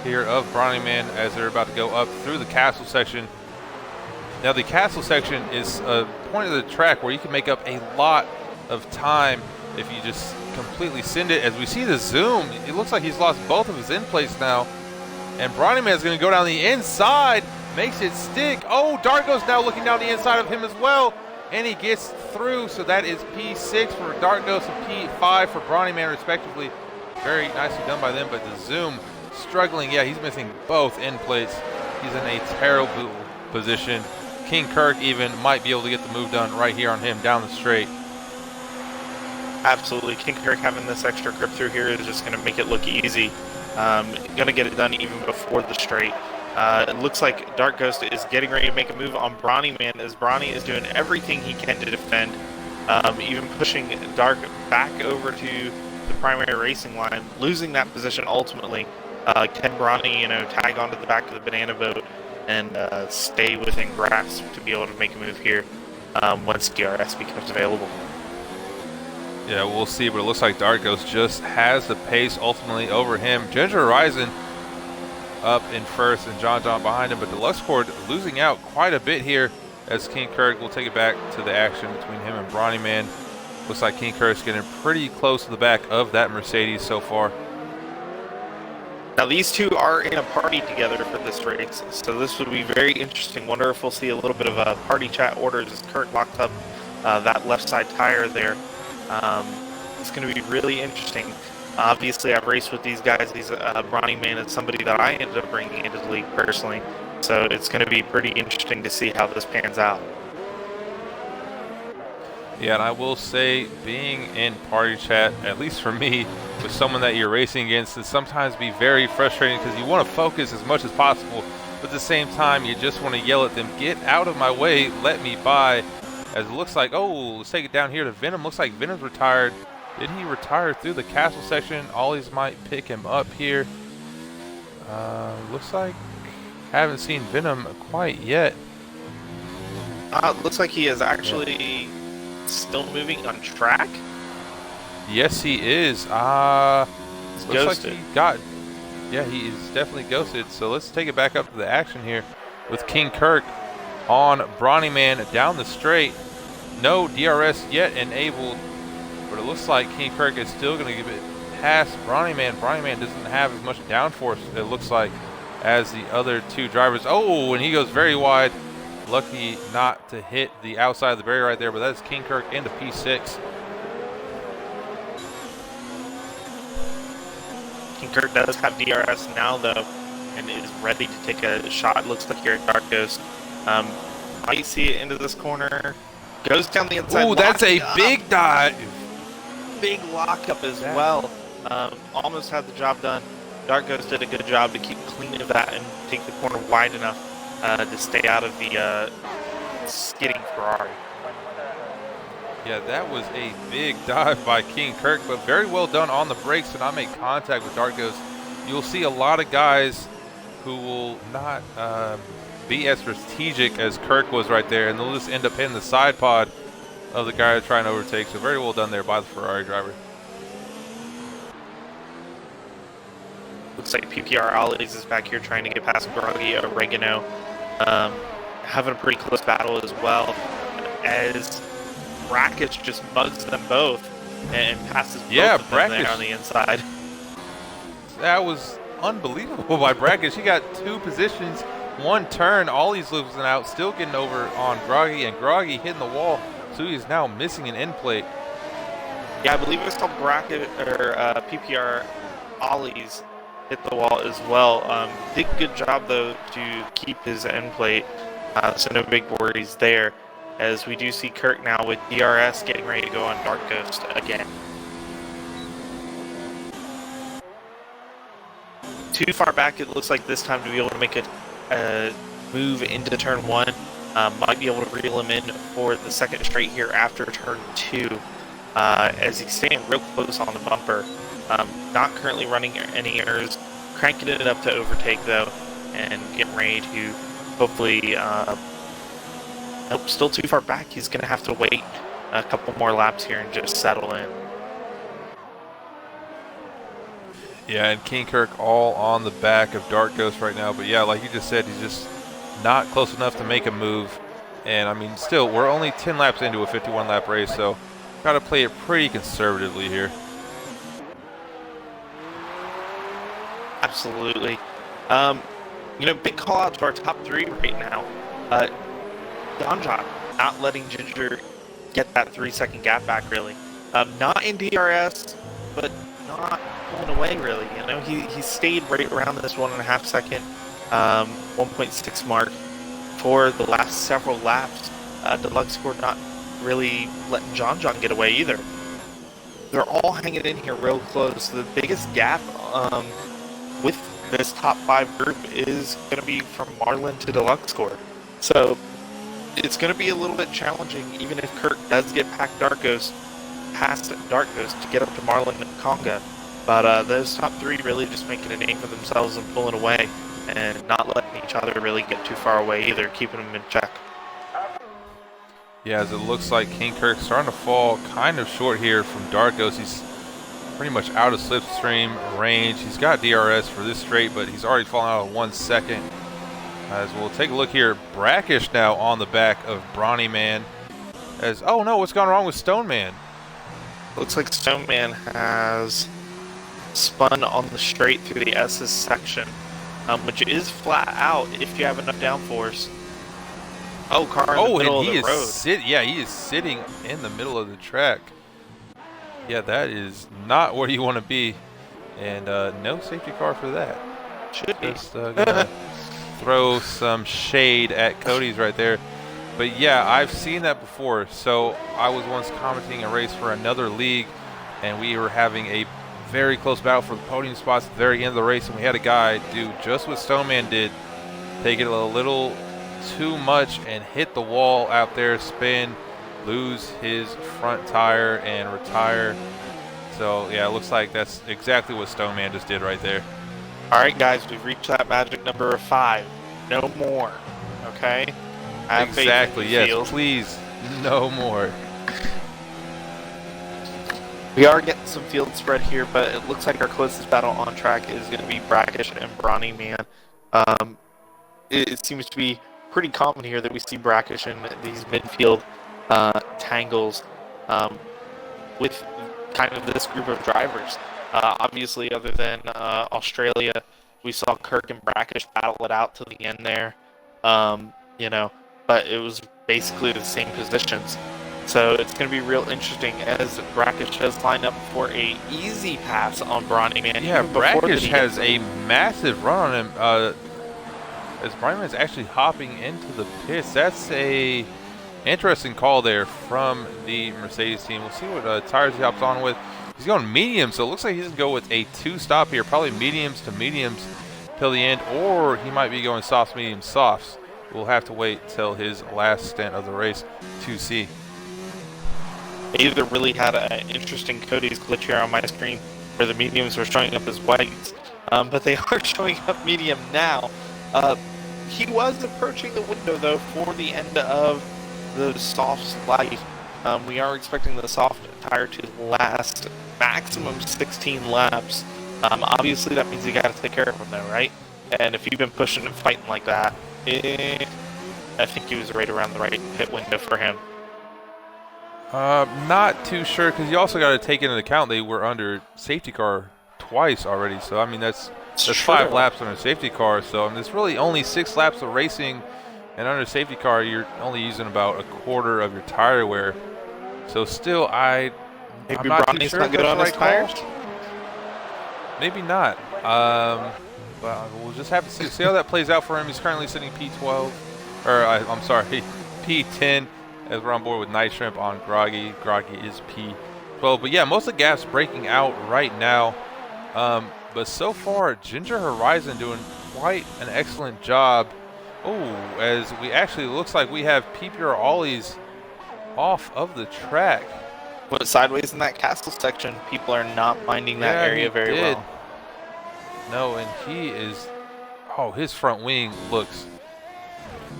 here of Bronny Man as they're about to go up through the castle section. Now the castle section is a point of the track where you can make up a lot of time if you just completely send it. As we see the zoom, it looks like he's lost both of his in place now. And Bronny Man is going to go down the inside, makes it stick. Oh, Dargo's now looking down the inside of him as well. and he gets through. So that is P6 for Dark Ghost and P5 for Brawny Man, respectively. Very nicely done by them, but the Zoom struggling. Yeah, he's missing both end plates. He's in a terrible position. King Kirk even might be able to get the move done right here on him down the straight. Absolutely. King Kirk having this extra grip through here is just going to make it look easy. Going to get it done even before the straight. It looks like Dark Ghost is getting ready to make a move on Brawny Man, as Brawny is doing everything he can to defend, even pushing Dark back over to the primary racing line, losing that position ultimately. Can Brawny, tag onto the back of the banana boat and stay within grasp to be able to make a move here once DRS becomes available? Yeah, we'll see, but it looks like Dark Ghost just has the pace ultimately over him. Ginger Horizon up in first and John behind him, but Deluxe Cord losing out quite a bit here as King Kirk will take it back to the action between him and Brawny Man. Looks like King Kirk's getting pretty close to the back of that Mercedes so far. Now these two are in a party together for this race, so this would be very interesting. Wonder if we'll see a little bit of a party chat orders as Kirk locked up that left side tire there. It's going to be really interesting. Obviously, I've raced with these guys. Brawny Man is somebody that I ended up bringing into the league personally, so it's going to be pretty interesting to see how this pans out. Yeah, and I will say, being in party chat, at least for me, with someone that you're racing against, can sometimes be very frustrating because you want to focus as much as possible, but at the same time, you just want to yell at them, "Get out of my way, let me by." As it looks like, oh, let's take it down here to Venom. Looks like Venom's retired. Did he retire through the castle section? Ollies might pick him up here. Looks like haven't seen Venom quite yet. Looks like he is actually still moving on track. Yes, he is. He's Looks ghosted. like he is definitely ghosted. So let's take it back up to the action here with King Kirk on Brawny Man down the straight. No DRS yet enabled, but it looks like King Kirk is still going to give it past Brawny Man. Brawny Man doesn't have as much downforce, it looks like, as the other two drivers. Oh, and he goes very wide. Lucky not to hit the outside of the barrier right there, but that's King Kirk into P6. King Kirk does have DRS now, though, and is ready to take a shot. Looks like here at Dark Ghost. Might see it into this corner. Goes down the inside. Oh, that's a big dive. Big lockup as well. Almost had the job done. Dark Ghost did a good job to keep clean of that and take the corner wide enough to stay out of the skidding Ferrari. Yeah, that was a big dive by King Kirk, but very well done on the brakes to not make contact with Dark Ghost. You'll see a lot of guys who will not be as strategic as Kirk was right there, and they'll just end up hitting the side pod of the guy trying to overtake. So very well done there by the Ferrari driver. Looks like PPR Ollies is back here trying to get past Groggy Oregano. Having a pretty close battle as well, as Brackich just bugs them both and passes both of them there on the inside. That was unbelievable by Brackich. He got two positions, one turn, all he's losing out, still getting over on Groggy, and Groggy hitting the wall, so he's now missing an end plate. Yeah, I believe it's called PPR Ollies hit the wall as well. Did a good job, though, to keep his end plate, so no big worries there, as we do see Kirk now with DRS getting ready to go on Dark Ghost again. Too far back, it looks like this time to be able to make a move into turn one. Might be able to reel him in for the second straight here after turn two, as he's staying real close on the bumper. Not currently running any errors, cranking it up to overtake though, and getting ready to hopefully, nope, still too far back. He's going to have to wait a couple more laps here and just settle in. Yeah, and King Kirk all on the back of Dark Ghost right now. But yeah, like you just said, he's just not close enough to make a move. And I mean, still, we're only 10 laps into a 51-lap race, so got to play it pretty conservatively here. Absolutely. Big call out to our top three right now. Donjon not letting Ginger get that 3-second gap back, really. Not in DRS, but not pulling away, really. You know, he stayed right around this 1.5 second, 1.6 mark for the last several laps. Deluxe scored not really letting John get away either. They're all hanging in here real close. The biggest gap with this top 5 group is going to be from Marlin to Deluxe score. So it's going to be a little bit challenging, even if Kirk does get past Dark Ghost to get up to Marlin and Conga. But those top 3 really just making a name for themselves and pulling away and not letting each other really get too far away either, keeping them in check. Yeah, as it looks like King Kirk's starting to fall kind of short here from Dark Ghost. He's pretty much out of slipstream range. He's got DRS for this straight, but he's already fallen out of 1 second. As we'll take a look here, Brackish now on the back of Brawny Man. As, oh no, what's gone wrong with Stone Man? Looks like Stone Man has spun on the straight through the S's section, which is flat out if you have enough downforce. Oh, car in the middle of the road. Yeah, he is sitting in the middle of the track. Yeah, that is not where you want to be. And no safety car for that. Should be. Just gonna throw some shade at Cody's right there. But yeah, I've seen that before. So I was once commenting a race for another league, and we were having a very close battle for the podium spots at the very end of the race, and we had a guy do just what Stoneman did, take it a little too much and hit the wall out there, spin, lose his front tire, and retire. So yeah, it looks like that's exactly what Stoneman just did right there. All right, guys, we've reached that magic number of 5. No more. Okay. Exactly. Yes. Please, no more. We are getting some field spread here, but it looks like our closest battle on track is going to be Brackish and Brawny Man. It seems to be pretty common here that we see Brackish in these midfield tangles with kind of this group of drivers. Obviously, other than Australia, we saw Kirk and Brackish battle it out to the end there. You know, but it was basically the same positions. So it's going to be real interesting as Brackish has lined up for a easy pass on Brawny Man. Yeah, Brackish has a massive run on him. As Brawny Man's actually hopping into the pits. That's a interesting call there from the Mercedes team. We'll see what tires he hops on with. He's going medium, so it looks like he's going to go with a 2-stop here. Probably mediums to mediums till the end, or he might be going softs, mediums, softs. We'll have to wait till his last stint of the race to see. Either really had an interesting Cody's glitch here on my screen where the mediums were showing up as whites, but they are showing up medium now. He was approaching the window, though, for the end of the soft's life. We are expecting the soft tire to last maximum 16 laps. Obviously, that means you got to take care of him, though, right? And if you've been pushing and fighting like that, I think he was right around the right pit window for him. Not too sure, because you also got to take into account they were under safety car twice already. So I mean that's 5 laps under safety car. So I mean, it's really only 6 laps of racing, and under safety car you're only using about a quarter of your tire wear. So still, I'm not too sure not good on his tires. Maybe not. But we'll just have to see how that plays out for him. He's currently sitting P12, or I'm sorry, P10. As we're on board with Night Shrimp on Groggy. Groggy is P12. But yeah, most of the gaps breaking out right now. But so far, Ginger Horizon doing quite an excellent job. Oh, as we actually looks like we have PPR Ollies off of the track. Went sideways in that castle section. People are not minding that area very well. No, and he is. Oh, his front wing looks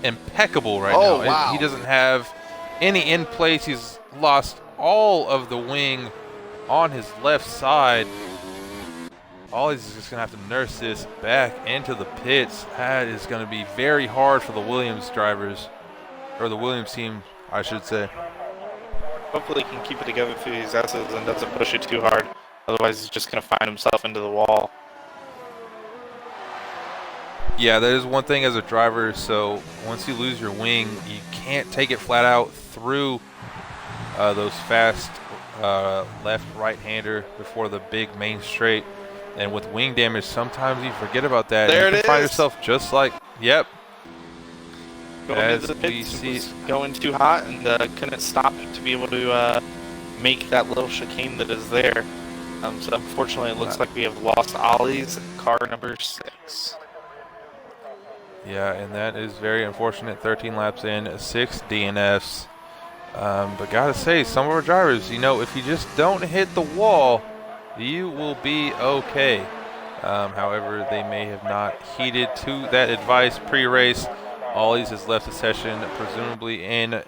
impeccable right now. Wow. He doesn't have any in place. He's lost all of the wing on his left side. Ollies is just going to have to nurse this back into the pits. That is going to be very hard for the Williams drivers, or the Williams team, I should say. Hopefully he can keep it together through these S's and doesn't push it too hard. Otherwise he's just going to find himself into the wall. Yeah, that is one thing as a driver. So once you lose your wing, you can't take it flat out through those fast left right-hander before the big main straight. And with wing damage, sometimes you forget about that. There You can it find is. yourself just like, yep. Going As into the we pits, see, was going too hot and couldn't stop to be able to make that little chicane that is there. So unfortunately, it looks like we have lost Ollie's car number 6. yeah, and that is very unfortunate. 13 laps in, 6 DNFs. But gotta say, some of our drivers, if you just don't hit the wall, you will be okay. However, they may have not heeded to that advice pre-race. Ollie's has left the session, presumably in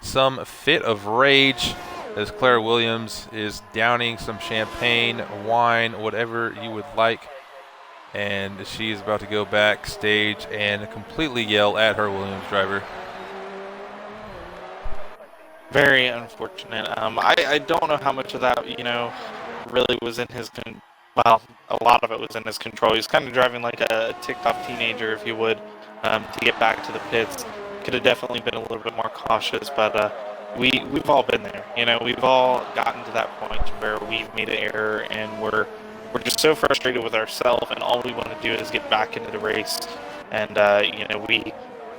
some fit of rage, as Claire Williams is downing some champagne, wine, whatever you would like. And she is about to go backstage and completely yell at her Williams driver. Very unfortunate. I don't know how much of that, really was in his well, a lot of it was in his control. He's kind of driving like a ticked-off teenager, if you would, to get back to the pits. Could have definitely been a little bit more cautious, but we've all been there. We've all gotten to that point where we've made an error and we're just so frustrated with ourselves, and all we want to do is get back into the race. And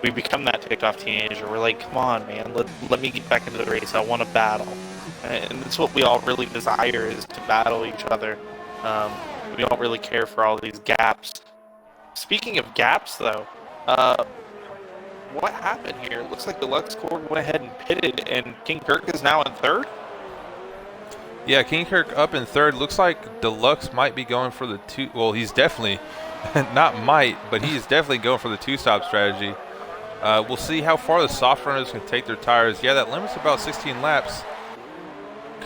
we become that ticked-off teenager. We're like, come on, man, let me get back into the race. I want to battle. And it's what we all really desire, is to battle each other. We don't really care for all these gaps. Speaking of gaps, though, what happened here? It looks like the Lux Cord went ahead and pitted, and King Kirk is now in third? Yeah, King Kirk up in third. Looks like Deluxe might be going for the two. Well, he's definitely, not might, but he is definitely going for the two-stop strategy. We'll see how far the soft runners can take their tires. Yeah, that limit's about 16 laps.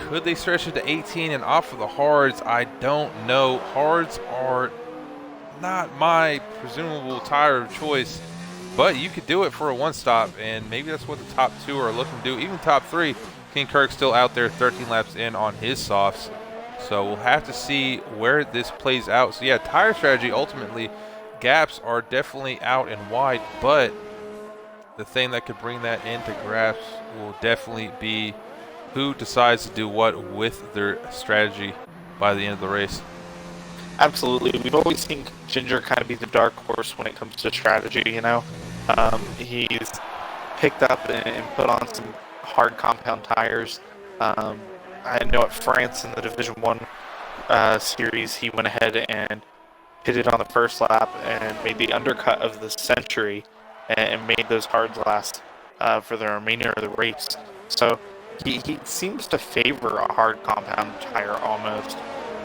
Could they stretch it to 18 and opt for the hards? I don't know. Hards are not my presumable tire of choice, but you could do it for a one-stop, and maybe that's what the top two are looking to do. Even top three, King Kirk's still out there 13 laps in on his softs. So we'll have to see where this plays out. So yeah, tire strategy ultimately, gaps are definitely out and wide, but the thing that could bring that into grasp will definitely be who decides to do what with their strategy by the end of the race. Absolutely. We've always seen Ginger kind of be the dark horse when it comes to strategy, He's picked up and put on some hard compound tires. I know at France in the Division 1 series, he went ahead and pitted on the first lap and made the undercut of the century and made those hards last for the remainder of the race. So he seems to favor a hard compound tire almost.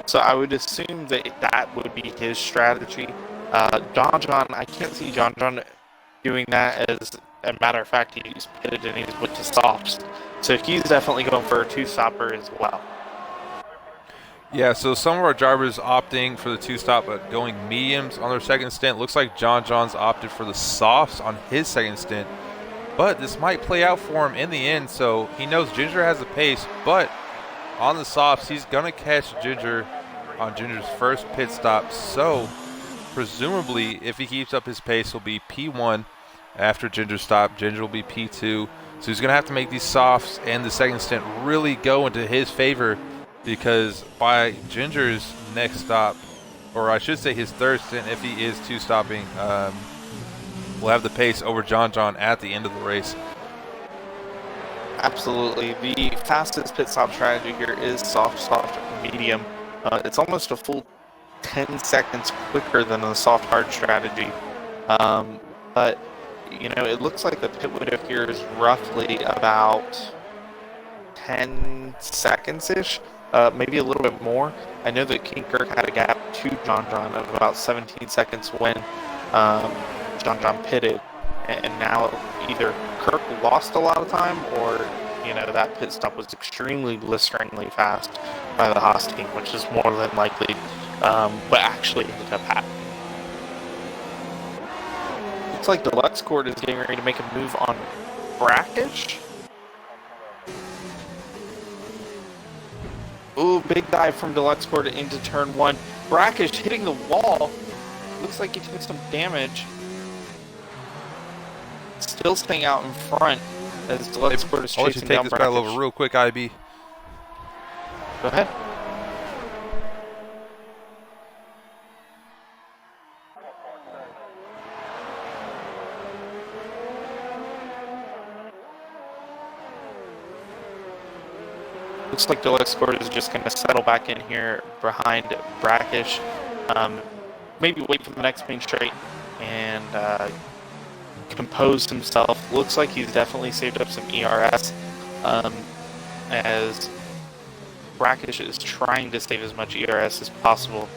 So I would assume that would be his strategy. John, I can't see John doing that. As a matter of fact, he's pitted and he's with the softs. So he's definitely going for a two-stopper as well. Yeah, so some of our drivers opting for the two-stop but going mediums on their second stint. Looks like John's opted for the softs on his second stint. But this might play out for him in the end, so he knows Ginger has the pace, but on the softs, he's going to catch Ginger on Ginger's first pit stop. So presumably, if he keeps up his pace, he'll be P1 after Ginger's stop. Ginger will be P2. So he's going to have to make these softs and the second stint really go into his favor, because by Ginger's next stop, or I should say his third stint, if he is two-stopping, we'll have the pace over John at the end of the race. Absolutely. The fastest pit stop strategy here is soft, medium. It's almost a full 10 seconds quicker than the soft, hard strategy. But, it looks like the pit window here is roughly about 10 seconds-ish, maybe a little bit more. I know that King Kirk had a gap to John of about 17 seconds when John pitted, and now either Kirk lost a lot of time, or that pit stop was extremely blisteringly fast by the Haas team, which is more than likely what actually ended up happening. Looks like the Lux Cord is getting ready to make a move on Brackish. Ooh, big dive from Deluxe Cord into turn 1. Brackish hitting the wall. Looks like he took some damage. Still staying out in front as Luxport is I'll let you chasing take down this battle Brackish. over real quick, IB. Go ahead. Looks like Deluxe Court is just going to settle back in here behind Brackish. Maybe wait for the next main straight and compose himself. Looks like he's definitely saved up some ERS as Brackish is trying to save as much ERS as possible.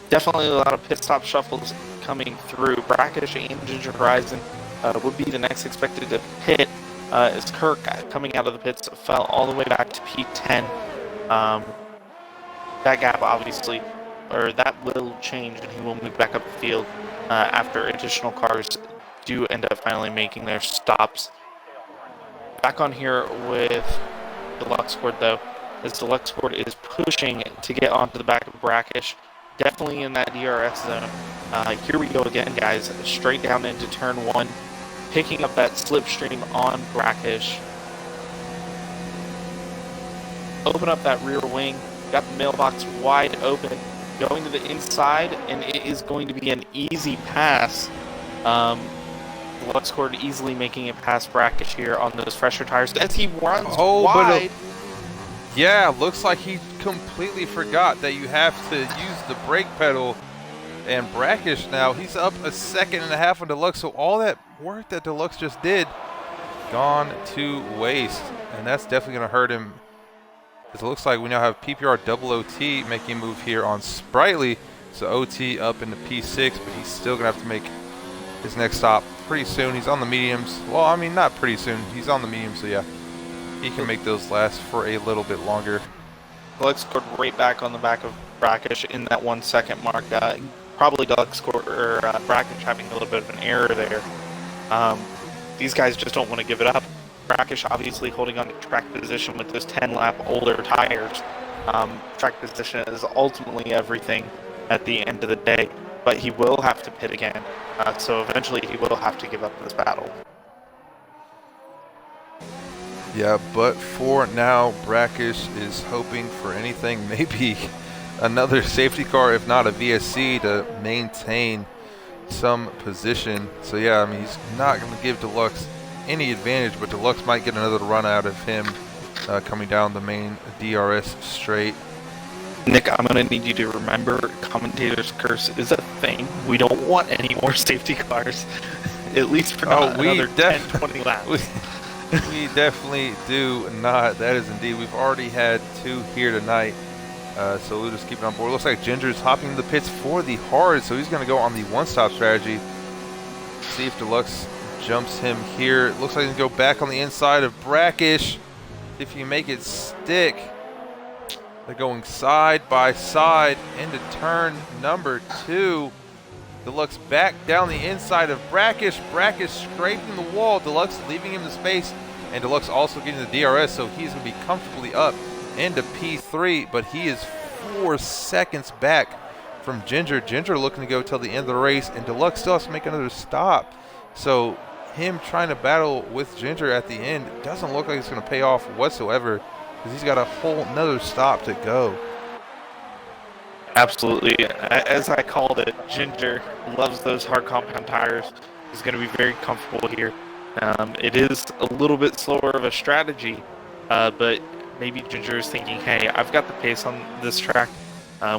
Definitely a lot of pit stop shuffles coming through. Brackish and Ginger Horizon would be the next expected to pit as Kirk coming out of the pits fell all the way back to P10. That gap obviously, or that will change and he will move back up the field after additional cars do end up finally making their stops. Back on here with Deluxe Court though, as Deluxe Court is pushing to get onto the back of Brackish. Definitely in that DRS zone. Here we go again, guys. Straight down into turn one. Picking up that slipstream on Brackish. Open up that rear wing. Got the mailbox wide open. Going to the inside, and it is going to be an easy pass. Luxcord easily making it past Brackish here on those fresher tires as he runs wide. Yeah, looks like he completely forgot that you have to use the brake pedal. And Brackish now, he's up a second and a half on Deluxe. So all that work that Deluxe just did, gone to waste. And that's definitely going to hurt him. Because it looks like we now have PPR double OT making a move here on Sprightly. So OT up into P6, but he's still going to have to make his next stop pretty soon. He's on the mediums. Well, I mean, not pretty soon. He's on the mediums, so yeah. He can make those last for a little bit longer. Deluxe scored right back on the back of Brackish in that 1 second mark. Probably Deluxe scored, or Brackish having a little bit of an error there. These guys just don't want to give it up. Brackish obviously holding on to track position with those 10-lap older tires. Track position is ultimately everything at the end of the day, but he will have to pit again. So eventually he will have to give up this battle. Yeah, but for now, Brackish is hoping for anything, maybe another safety car, if not a VSC, to maintain some position. So yeah, I mean, he's not going to give Deluxe any advantage, but Deluxe might get another run out of him coming down the main DRS straight. Nick, I'm going to need you to remember commentator's curse is a thing. We don't want any more safety cars, at least for another 10, 20 laps. We definitely do not. That is indeed. We've already had 2 here tonight, so we'll just keep it on board. Looks like Ginger's hopping in the pits for the hard, so he's going to go on the one-stop strategy. See if Deluxe jumps him here. Looks like he's going to go back on the inside of Brackish. If you make it stick, they're going side by side into turn number 2. Deluxe back down the inside of Brackish. Brackish scraping the wall. Deluxe leaving him the space. And Deluxe also getting the DRS, so he's going to be comfortably up into P3. But he is 4 seconds back from Ginger. Ginger looking to go till the end of the race. And Deluxe still has to make another stop. So him trying to battle with Ginger at the end doesn't look like it's going to pay off whatsoever, because he's got a whole nother stop to go. Absolutely. As I called it, Ginger loves those hard compound tires. He's going to be very comfortable here. It is a little bit slower of a strategy, but maybe Ginger is thinking, hey, I've got the pace on this track.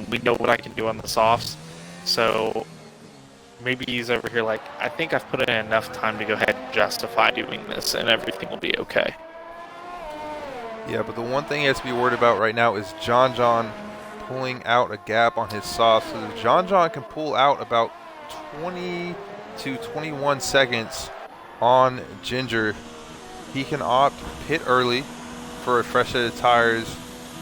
We know what I can do on the softs. So maybe he's over here like, I think I've put in enough time to go ahead and justify doing this, and everything will be okay. Yeah, but the one thing he has to be worried about right now is John pulling out a gap on his soft. So if John can pull out about 20 to 21 seconds on Ginger, he can opt pit early for a fresh set of tires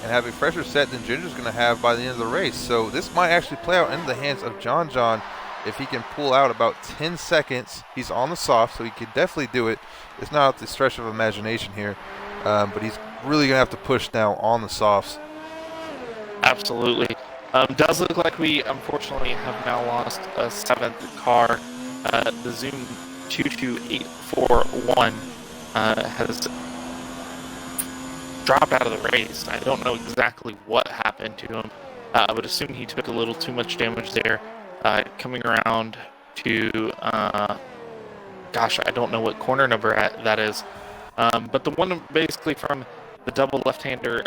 and have a fresher set than Ginger's going to have by the end of the race. So this might actually play out into the hands of John if he can pull out about 10 seconds. He's on the soft, so he can definitely do it. It's not the stretch of imagination here, but he's really going to have to push now on the softs. Absolutely. Does look like we unfortunately have now lost a 7th car. The Zoom 22841 has dropped out of the race. I don't know exactly what happened to him. I would assume he took a little too much damage there. Coming around to, gosh, I don't know what corner number that is. But the one basically from the double left-hander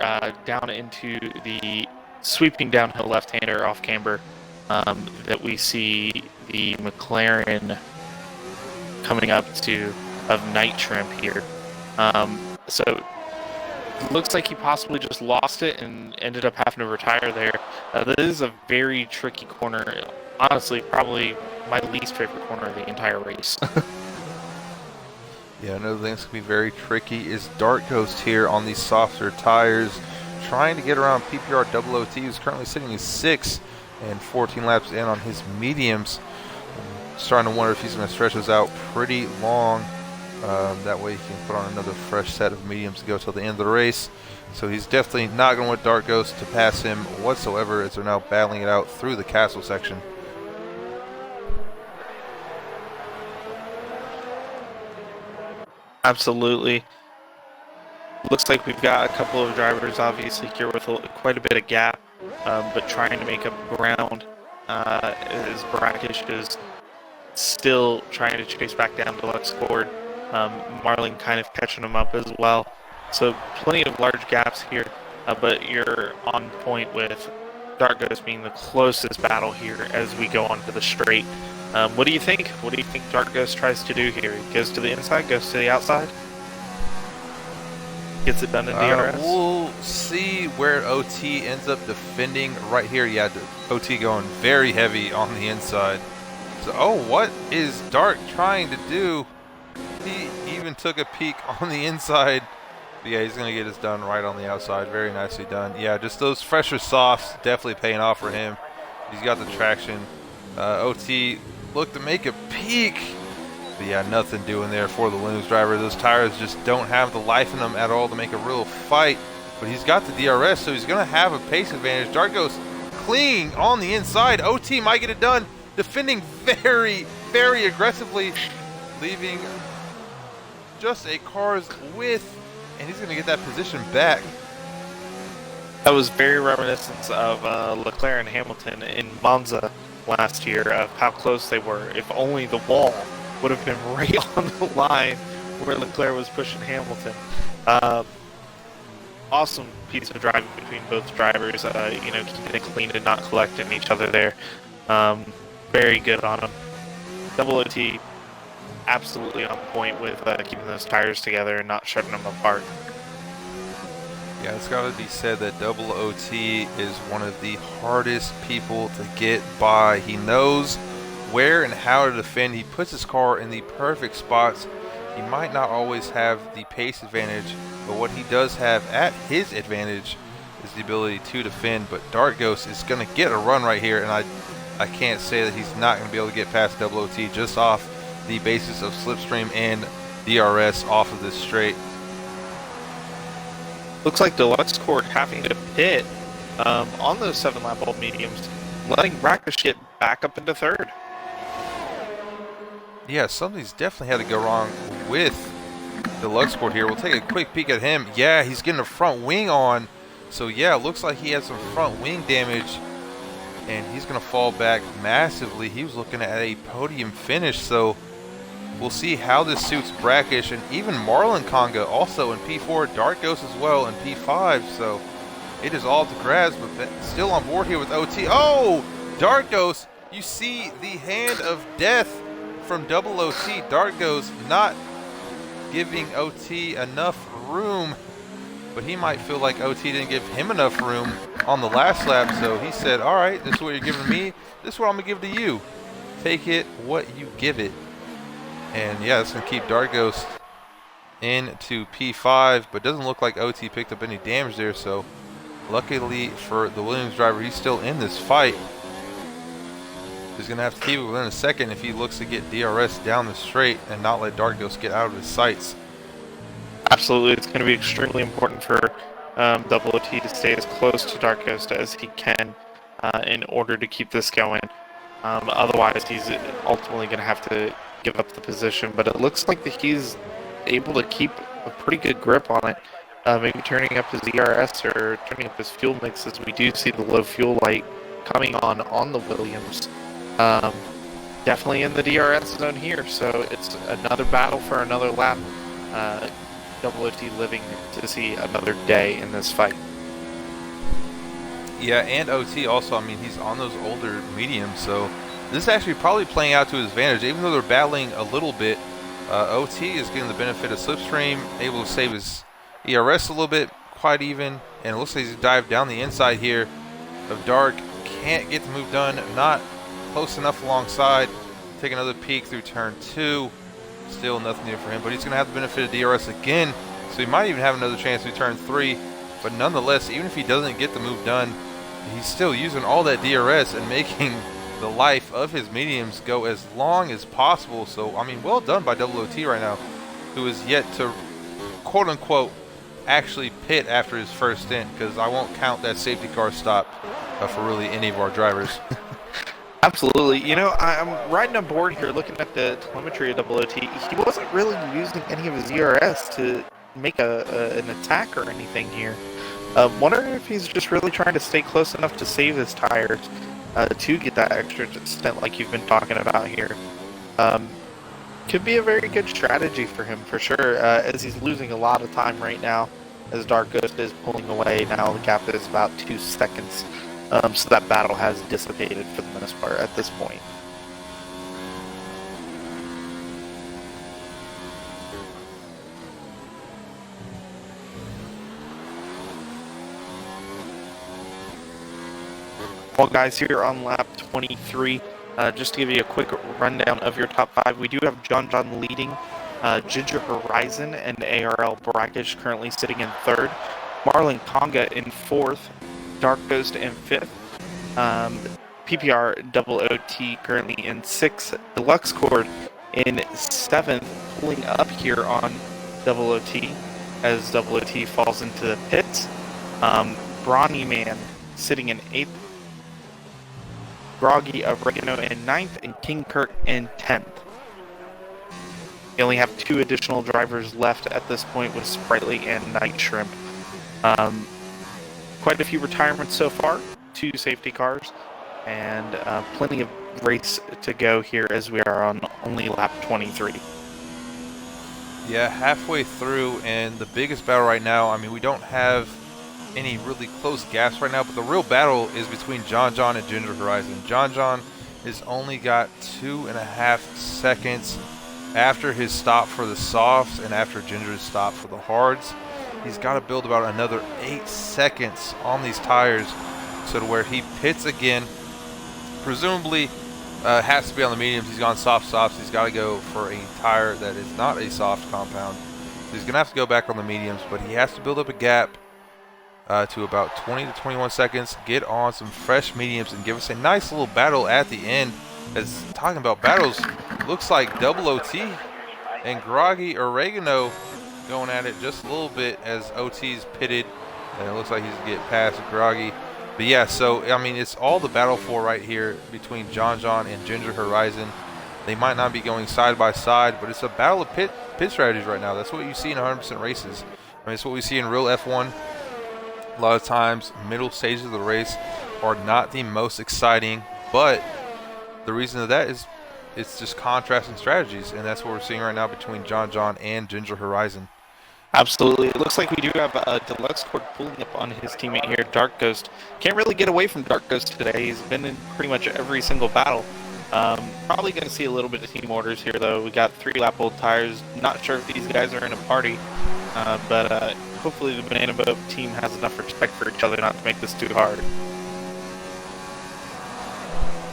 down into the sweeping downhill left-hander off camber that we see the McLaren coming up to of Night Shrimp here. So it looks like he possibly just lost it and ended up having to retire there. This is a very tricky corner. Honestly, probably my least favorite corner of the entire race. Yeah, another thing that's going to be very tricky is Dark Ghost here on these softer tires, trying to get around PPR OOT, who's currently sitting at 6 and 14 laps in on his mediums. Starting to wonder if he's going to stretch those out pretty long. That way he can put on another fresh set of mediums to go till the end of the race. So he's definitely not going to want Dark Ghost to pass him whatsoever, as they're now battling it out through the castle section. Absolutely. Looks like we've got a couple of drivers obviously here with quite a bit of gap, but trying to make up ground as Brackish is still trying to chase back down Deluxe Ford. Marlin kind of catching him up as well. So plenty of large gaps here, but you're on point with Dark Ghost being the closest battle here as we go onto the straight. What do you think? What do you think Dark Ghost tries to do here? He goes to the inside, goes to the outside? Gets it done in DRS? We'll see where OT ends up defending right here. Yeah, OT going very heavy on the inside. So, oh, what is Dark trying to do? He even took a peek on the inside. But yeah, he's going to get this done right on the outside. Very nicely done. Yeah, just those fresher softs definitely paying off for him. He's got the traction. OT looked to make a peek. But yeah, nothing doing there for the Williams driver. Those tires just don't have the life in them at all to make a real fight. But he's got the DRS, so he's going to have a pace advantage. Dark Ghost clinging on the inside. OT might get it done. Defending very, very aggressively. Leaving just a car's width. And he's going to get that position back. That was very reminiscent of Leclerc and Hamilton in Monza last year, of how close they were. If only the wall would have been right on the line where Leclerc was pushing Hamilton. Awesome piece of driving between both drivers, you know, keeping it clean and not collecting each other there. Very good on them. Double OT, absolutely on point with keeping those tires together and not shredding them apart. Yeah, it's got to be said that Double OT is one of the hardest people to get by. He knows where and how to defend. He puts his car in the perfect spots. He might not always have the pace advantage, but what he does have at his advantage is the ability to defend. But Dark Ghost is going to get a run right here, and I can't say that he's not going to be able to get past Double OT just off the basis of slipstream and DRS off of this straight. Looks like Deluxe Court having to pit on those 7-lap old mediums, letting Brackish get back up into third. Yeah, something's definitely had to go wrong with Deluxe Court here. We'll take a quick peek at him. Yeah, he's getting a front wing on. So yeah, it looks like he has some front wing damage, and he's going to fall back massively. He was looking at a podium finish, so we'll see how this suits Brackish, and even Marlon Conga also in P4, Dark Ghost as well in P5, so it is all to grasp, but still on board here with OT. Oh, Dark Ghost, you see the hand of death from Double OT. Dark Ghost not giving OT enough room, but he might feel like OT didn't give him enough room on the last lap, so he said, all right, this is what you're giving me, this is what I'm going to give to you. Take it what you give it. And yeah, it's going to keep Dark Ghost into P5, but doesn't look like OT picked up any damage there, so luckily for the Williams driver, he's still in this fight. He's going to have to keep it within a second if he looks to get DRS down the straight and not let Dark Ghost get out of his sights. Absolutely, it's going to be extremely important for Double OT to stay as close to Dark Ghost as he can in order to keep this going. Otherwise, he's ultimately going to have to give up the position. But it looks like that he's able to keep a pretty good grip on it. Maybe turning up his ERS or turning up his fuel mix, as we do see the low fuel light coming on the Williams. Definitely in the DRS zone here, so it's another battle for another lap. Double OT living to see another day in this fight. Yeah, and OT also, I mean, he's on those older mediums, so this is actually probably playing out to his advantage. Even though they're battling a little bit, OT is getting the benefit of slipstream, able to save his ERS a little bit, quite even, and it looks like he's dived down the inside here of Dark. Can't get the move done, not close enough alongside. Take another peek through turn 2. Still nothing new for him, but he's going to have the benefit of DRS again, so he might even have another chance to turn 3. But nonetheless, even if he doesn't get the move done, he's still using all that DRS and making the life of his mediums go as long as possible. So, I mean, well done by Double OT right now, who is yet to, quote-unquote, actually pit after his first stint, because I won't count that safety car stop for really any of our drivers. Absolutely. You know, I'm riding on board here looking at the telemetry of Double OT. He wasn't really using any of his ERS to make an attack or anything here. Wondering if he's just really trying to stay close enough to save his tires to get that extra stint like you've been talking about here. Could be a very good strategy for him, for sure, as he's losing a lot of time right now, as Dark Ghost is pulling away. Now the gap is about 2 seconds. So that battle has dissipated for the most part at this point. Well, guys, here on lap 23, just to give you a quick rundown of your top 5, we do have John Leading, Ginger Horizon and ARL Brackish currently sitting in 3rd, Marlon Conga in 4th, Dark Ghost in 5th, PPR Double OT currently in 6th, Deluxe Cord in 7th, pulling up here on Double OT as Double OT falls into the pits. Brawny Man sitting in 8th, Groggy Oregano in 9th, and King Kirk in 10th. We only have 2 additional drivers left at this point with Sprightly and Night Shrimp. Quite a few retirements so far, 2 safety cars, and plenty of race to go here as we are on only lap 23. Yeah, halfway through, and the biggest battle right now, I mean, we don't have any really close gaps right now, but the real battle is between John and Ginger Horizon. John has only got 2.5 seconds after his stop for the softs and after Ginger's stop for the hards. He's got to build about another 8 seconds on these tires, so to where he pits again. Presumably has to be on the mediums. He's gone softs. He's got to go for a tire that is not a soft compound. So he's going to have to go back on the mediums, but he has to build up a gap to about 20 to 21 seconds, get on some fresh mediums, and give us a nice little battle at the end. As talking about battles, looks like Double OT and Groggy Oregano going at it just a little bit as OT's pitted, and it looks like he's going to get past Groggy. But yeah, so I mean, it's all the battle for right here between John and Ginger Horizon. They might not be going side by side, but it's a battle of pit strategies right now. That's what you see in 100% races. I mean, it's what we see in real F1. A lot of times, middle stages of the race are not the most exciting, but the reason of that is it's just contrasting strategies, and that's what we're seeing right now between John and Ginger Horizon. Absolutely. It looks like we do have a Deluxe Cord pulling up on his teammate here, Dark Ghost. Can't really get away from Dark Ghost today. He's been in pretty much every single battle. Probably going to see a little bit of team orders here, though. We got 3 lap old tires. Not sure if these guys are in a party, but hopefully the Banana Boat team has enough respect for each other not to make this too hard.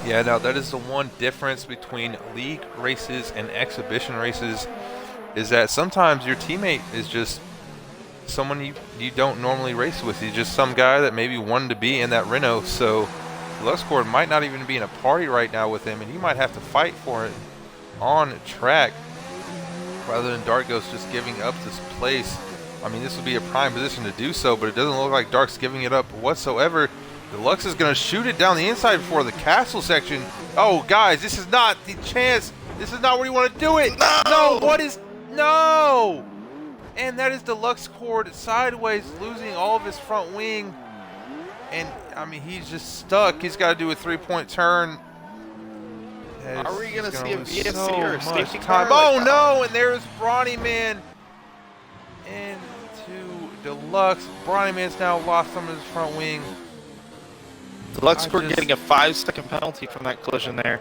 Yeah, now that is the one difference between league races and exhibition races, is that sometimes your teammate is just someone you don't normally race with. He's just some guy that maybe wanted to be in that Renault, so Luxcord might not even be in a party right now with him, and he might have to fight for it on track. rather than Darkos just giving up this place. I mean, this would be a prime position to do so, but it doesn't look like Dark's giving it up whatsoever. Deluxe is going to shoot it down the inside for the castle section. Oh, guys, this is not the chance. This is not where you want to do it. No, what is... No! And that is Deluxe cord sideways, losing all of his front wing. And, I mean, he's just stuck. He's got to do a three-point turn. Are we going to see a VSC so or a safety car? Oh, no, and there's Bronny Man into Deluxe. Bronny Man's now lost some of his front wing. Deluxe cord getting a 5-second penalty from that collision there.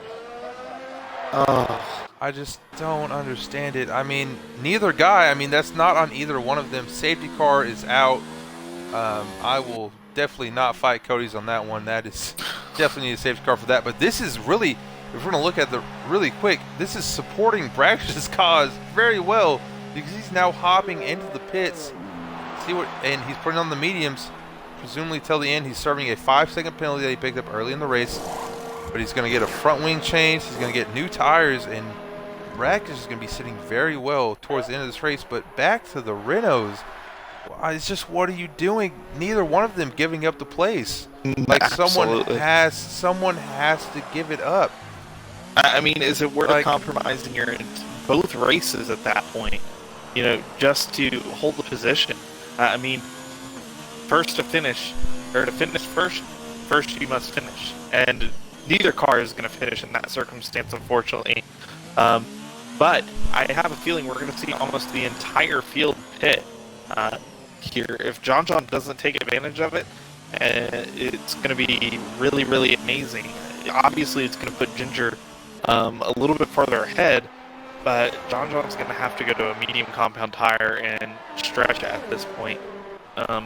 Oh. I just don't understand it. I mean, neither guy, I mean, that's not on either one of them. Safety car is out. I will definitely not fight Cody's on that one. That is definitely need a safety car for that. But this is really, if we're going to look at the really quick, this is supporting Brax's cause very well because he's now hopping into the pits. See what, and he's putting on the mediums, presumably till the end. He's serving a 5-second penalty that he picked up early in the race. But he's going to get a front wing change. He's going to get new tires, and Brax is going to be sitting very well towards the end of this race. But back to the Renaults. It's just, what are you doing? Neither one of them giving up the place. Like, Absolutely. someone has to give it up. I mean, is it worth compromising your both races at that point? You know, just to hold the position. I mean, first to finish, or to finish first you must finish, and neither car is going to finish in that circumstance, unfortunately. But I have a feeling we're going to see almost the entire field pit here. If John doesn't take advantage of it, it's going to be really, really amazing. Obviously, it's going to put Ginger a little bit farther ahead, but John's going to have to go to a medium compound tire and stretch at this point.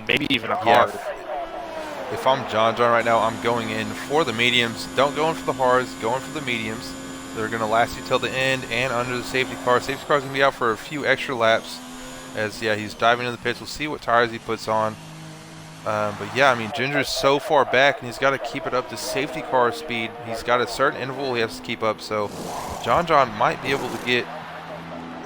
Maybe even a hard. Yeah, if I'm John right now, I'm going in for the mediums. Don't go in for the hards, go in for the mediums. They're going to last you till the end and under the safety car. Safety car's going to be out for a few extra laps as, yeah, he's diving into the pits. We'll see what tires he puts on. But, yeah, I mean, Ginger's so far back, and he's got to keep it up to safety car speed. He's got a certain interval he has to keep up. So John might be able to get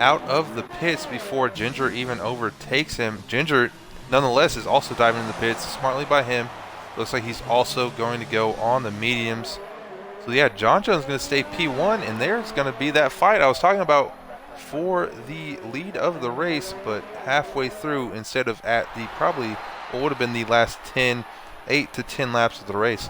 out of the pits before Ginger even overtakes him. Ginger, nonetheless, is also diving in the pits, smartly by him. Looks like he's also going to go on the mediums. So, yeah, John's going to stay P1, and there's going to be that fight I was talking about for the lead of the race, but halfway through instead of at the probably what would have been the last 8 to 10 laps of the race.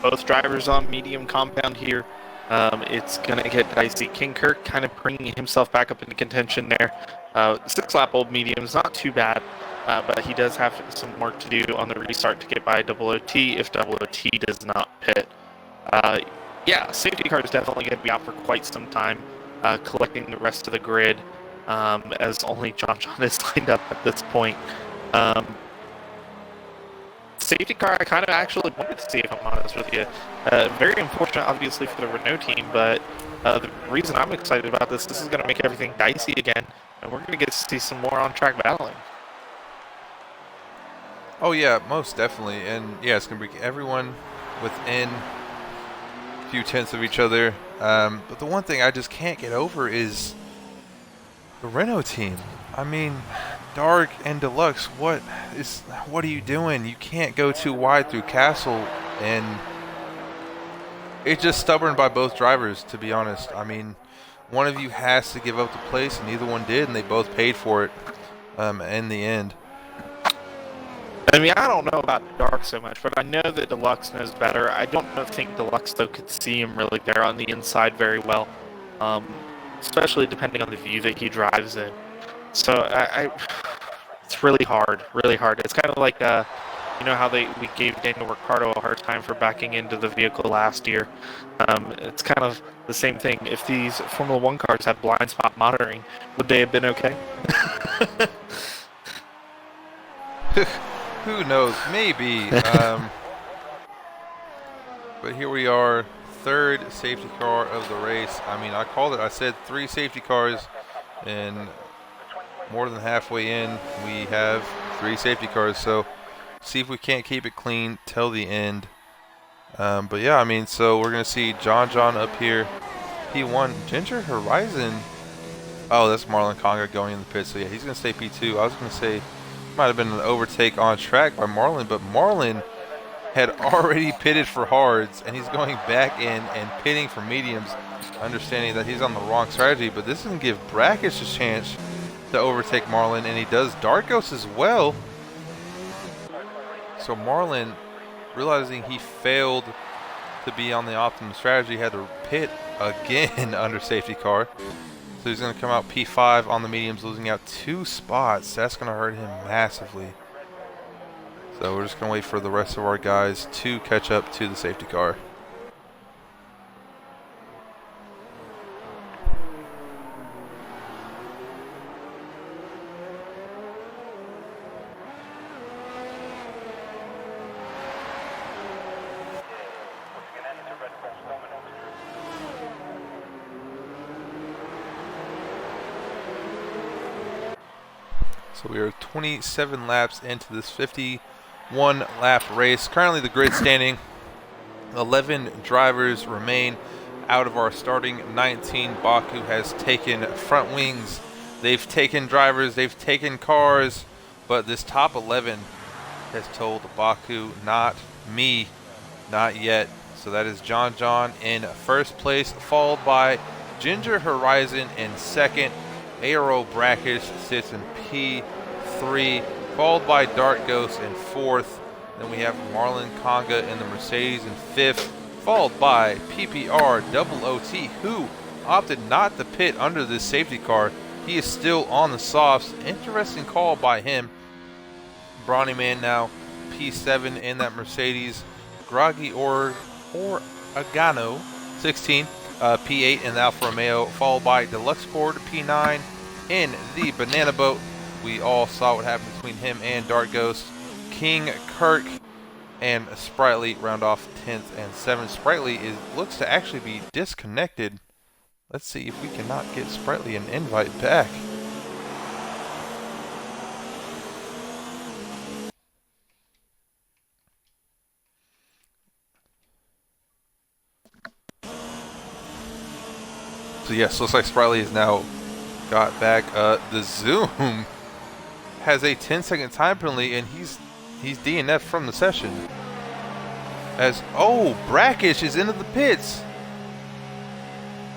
Both drivers on medium compound here. It's going to get dicey. King Kirk kind of bringing himself back up into contention there. 6-lap old medium is not too bad. But he does have some work to do on the restart to get by OOT if OOT does not pit. Yeah, safety car is definitely going to be out for quite some time, collecting the rest of the grid, as only John is lined up at this point. Safety car, I kind of actually wanted to see, if I'm honest with you. Very unfortunate, obviously, for the Renault team, but the reason I'm excited about this is going to make everything dicey again, and we're going to get to see some more on-track battling. Oh, yeah, most definitely. And, yeah, it's going to bring everyone within a few tenths of each other. But the one thing I just can't get over is the Renault team. I mean, Dark and Deluxe, what are you doing? You can't go too wide through Castle, and it's just stubborn by both drivers, to be honest. I mean, one of you has to give up the place, and neither one did, and they both paid for it in the end. I mean, I don't know about Dark so much, but I know that Deluxe knows better. I don't think Deluxe, though, could see him really there on the inside very well, especially depending on the view that he drives in. So it's really hard, really hard. It's kind of like, you know how we gave Daniel Ricciardo a hard time for backing into the vehicle last year. It's kind of the same thing. If these Formula 1 cars had blind spot monitoring, would they have been okay? Who knows? Maybe. But here we are, third safety car of the race. I mean, I called it. I said 3 safety cars, and more than halfway in, we have 3 safety cars. So, see if we can't keep it clean till the end. But yeah, I mean, so we're gonna see John up here, P1. Ginger Horizon Oh, that's Marlon Conga going in the pit. So yeah, he's going to stay P2. I was going to say might have been an overtake on track by Marlon, but Marlon had already pitted for hards, and he's going back in and pitting for mediums, understanding that he's on the wrong strategy. But this is going to give Brackish a chance to overtake Marlon, and he does Darkos as well. So Marlon, realizing he failed to be on the optimum strategy, had to pit again under safety car. So he's going to come out P5 on the mediums, losing out 2 spots. That's going to hurt him massively. So we're just going to wait for the rest of our guys to catch up to the safety car. So we are 27 laps into this 51 lap race. Currently the grid standing, 11 drivers remain out of our starting 19. Baku has taken front wings, they've taken drivers, they've taken cars, but this top 11 has told Baku, not me, not yet. So that is John in first place, followed by Ginger Horizon in second. Aero Brackish sits in P3, followed by Dark Ghost in fourth. Then we have Marlon Conga in the Mercedes in fifth, followed by PPR Double OT, who opted not to pit under this safety car. He is still on the softs. Interesting call by him. Brawny Man now P7 in that Mercedes. Groggy or Agano 16. P8 in the Alfa Romeo, followed by Deluxe Cord P9 in the Banana Boat. We all saw what happened between him and Dark Ghost. King Kirk and Sprightly round off 10th and 7th. Sprightly looks to actually be disconnected. Let's see if we cannot get Sprightly an invite back. So yes, looks like Sprightly has now got back. The Zoom has a 10-second time penalty, and he's DNF from the session. As Brackish is into the pits.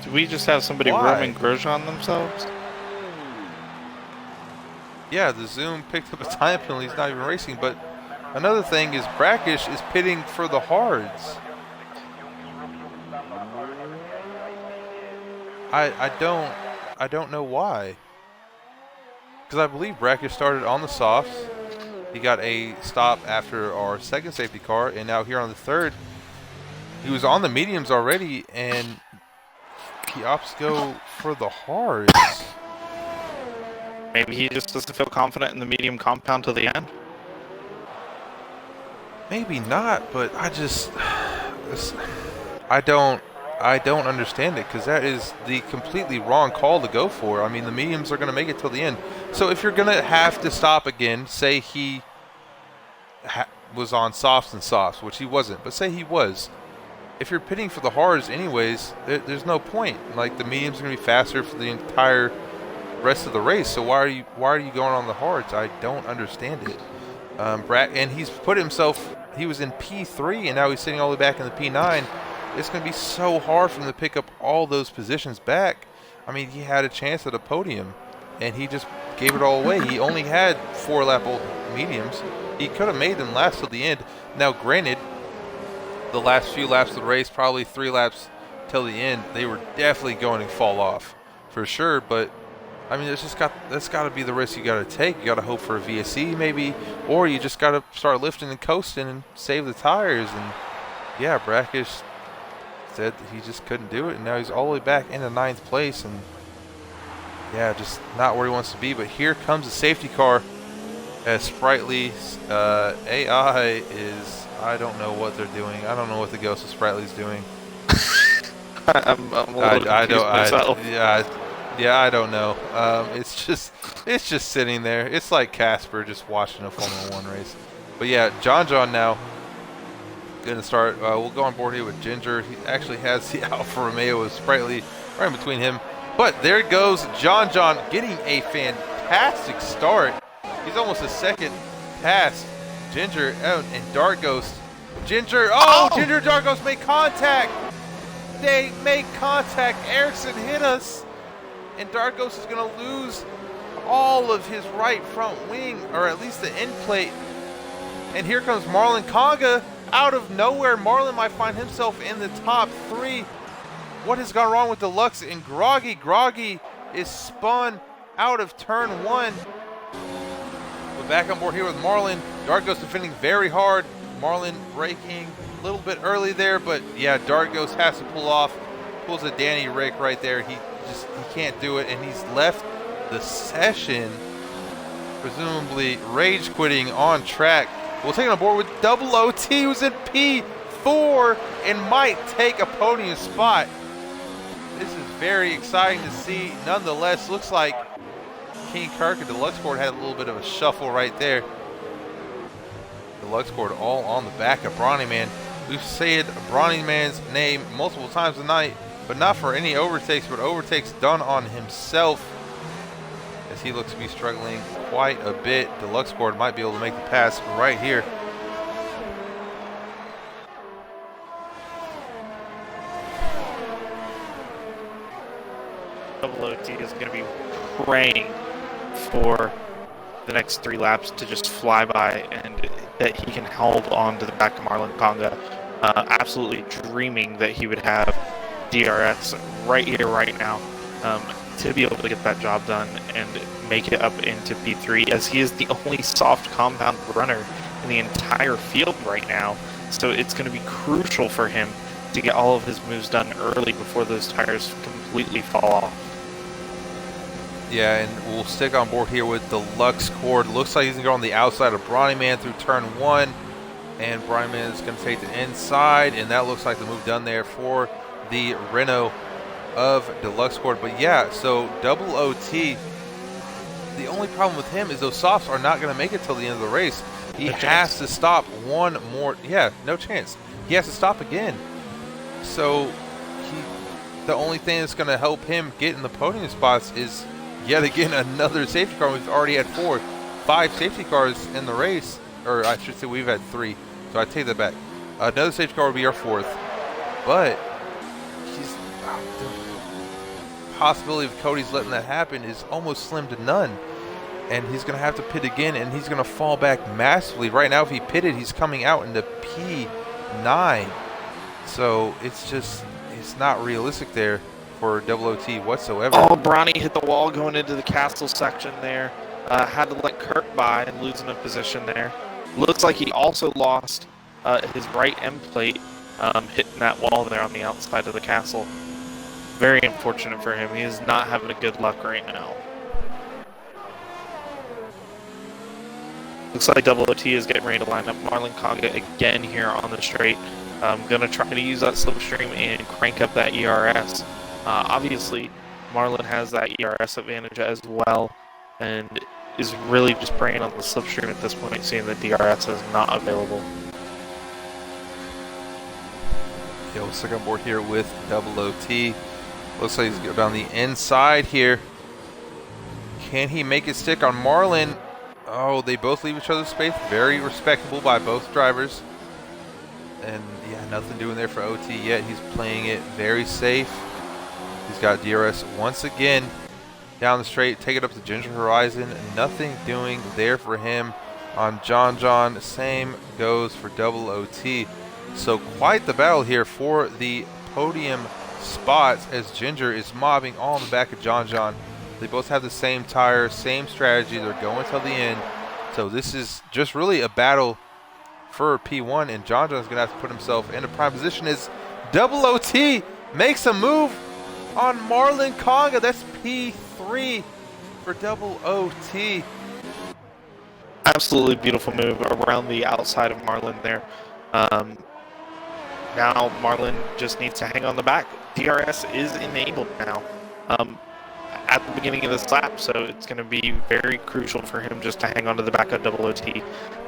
Do we just have somebody roaming Grosjean themselves? Yeah, the Zoom picked up a time penalty. He's not even racing. But another thing is Brackish is pitting for the hards. I don't know why. Because I believe Brackish started on the softs. He got a stop after our second safety car, and now here on the third, he was on the mediums already, and he opts to go for the hards. Maybe he just doesn't feel confident in the medium compound to the end. Maybe not, but I don't understand it, because that is the completely wrong call to go for. I mean, the mediums are going to make it till the end. So if you're going to have to stop again, say he was on softs and softs, which he wasn't, but say he was. If you're pitting for the hards anyways, there's no point. Like, the mediums are going to be faster for the entire rest of the race. So why are you going on the hards? I don't understand it. And he's put himself. He was in P3, and now he's sitting all the way back in the P9. It's going to be so hard for him to pick up all those positions back. I mean, he had a chance at a podium, and he just gave it all away. He only had 4-lap-old mediums. He could have made them last till the end. Now, granted, the last few laps of the race, probably 3 laps till the end, they were definitely going to fall off for sure. But I mean, that's got to be the risk you got to take. You got to hope for a VSC maybe, or you just got to start lifting and coasting and save the tires. And yeah, Brackish said that he just couldn't do it, and now he's all the way back into 9th place, and yeah, just not where he wants to be. But here comes the safety car as Sprightly's AI is, I don't know what they're doing. I don't know what the Ghost of Sprightly's doing. I'm a little confused myself. I don't know. It's just sitting there. It's like Casper just watching a Formula 1 race. But yeah, John now gonna start. We'll go on board here with Ginger. He actually has the Alfa Romeo with Sprightly right in between him But there goes John getting a fantastic start. He's almost a second past Ginger and Dark Ghost. Ginger, Ginger and Dark Ghost make contact. They make contact. Erickson hit us. And Dark Ghost is going to lose all of his right front wing, or at least the end plate. And here comes Marlon Conga out of nowhere. Marlon might find himself in the top 3. What has gone wrong with Deluxe and Groggy? Groggy is spun out of turn 1. We're back on board here with Marlon. Dark Ghost defending very hard. Marlon braking a little bit early there, but yeah, Dark Ghost has to pull off. Pulls a Danny Rick right there. He can't do it, and he's left the session, presumably rage quitting on track. We'll take it on board with Double OT, who's in P4 and might take a podium spot. This is very exciting to see. Nonetheless, looks like King Kirk and Deluxe Cord had a little bit of a shuffle right there. Deluxe Cord all on the back of Brawny Man. We've said Brawny Man's name multiple times tonight, but not for any overtakes, but overtakes done on himself, as he looks to be struggling quite a bit. Deluxe Cord might be able to make the pass right here. Double OT is going to be praying for the next 3 laps to just fly by and that he can hold on to the back of Marlon Conga. Absolutely dreaming that he would have DRS right here, right now, to be able to get that job done and make it up into P3, as he is the only soft compound runner in the entire field right now. So it's going to be crucial for him to get all of his moves done early before those tires completely fall off. Yeah, and we'll stick on board here with Deluxe Cord. Looks like he's going to go on the outside of Brawny Man through turn 1. And Brawny Man is going to take the inside, and that looks like the move done there for the Renault of Deluxe Cord. But yeah, so Double OT, the only problem with him is those softs are not going to make it till the end of the race. He has to stop one more. Yeah, no chance. He has to stop again. So the only thing that's going to help him get in the podium spots is yet again another safety car. We've already had 5 safety cars in the race, or I should say we've had 3. So I take that back. Another safety car will be our 4th, but the possibility of Cody's letting that happen is almost slim to none. And he's going to have to pit again, and he's going to fall back massively. Right now, if he pitted, he's coming out into P9. So it's not realistic there for Double OT whatsoever. Oh, Brawny hit the wall going into the castle section there. Had to let Kirk by and losing a position there. Looks like he also lost his right end plate, hitting that wall there on the outside of the castle. Very unfortunate for him. He is not having a good luck right now. Looks like Double OT is getting ready to line up Marlon Conga again here on the straight. Going to try to use that slipstream and crank up that ERS. Obviously, Marlon has that ERS advantage as well, and is really just preying on the slipstream at this point, seeing that DRS is not available. Yeah, we'll stick on board here with Double OT. Looks like he's going down the inside here. Can he make it stick on Marlon? Oh, they both leave each other's space. Very respectable by both drivers. And yeah, nothing doing there for OT yet. He's playing it very safe. He's got DRS once again down the straight. Take it up to Ginger Horizon. Nothing doing there for him on John. Same goes for Double OT. So quite the battle here for the podium spots, as Ginger is mobbing all in the back of John. They both have the same tire, same strategy. They're going till the end. So this is just really a battle for P1, and John's going to have to put himself in a prime position as Double OT makes a move on Marlon Conga. That's P3 for Double OT. Absolutely beautiful move around the outside of Marlon there. Now Marlon just needs to hang on the back. DRS is enabled now at the beginning of this lap, so it's going to be very crucial for him just to hang on to the back of Double OT.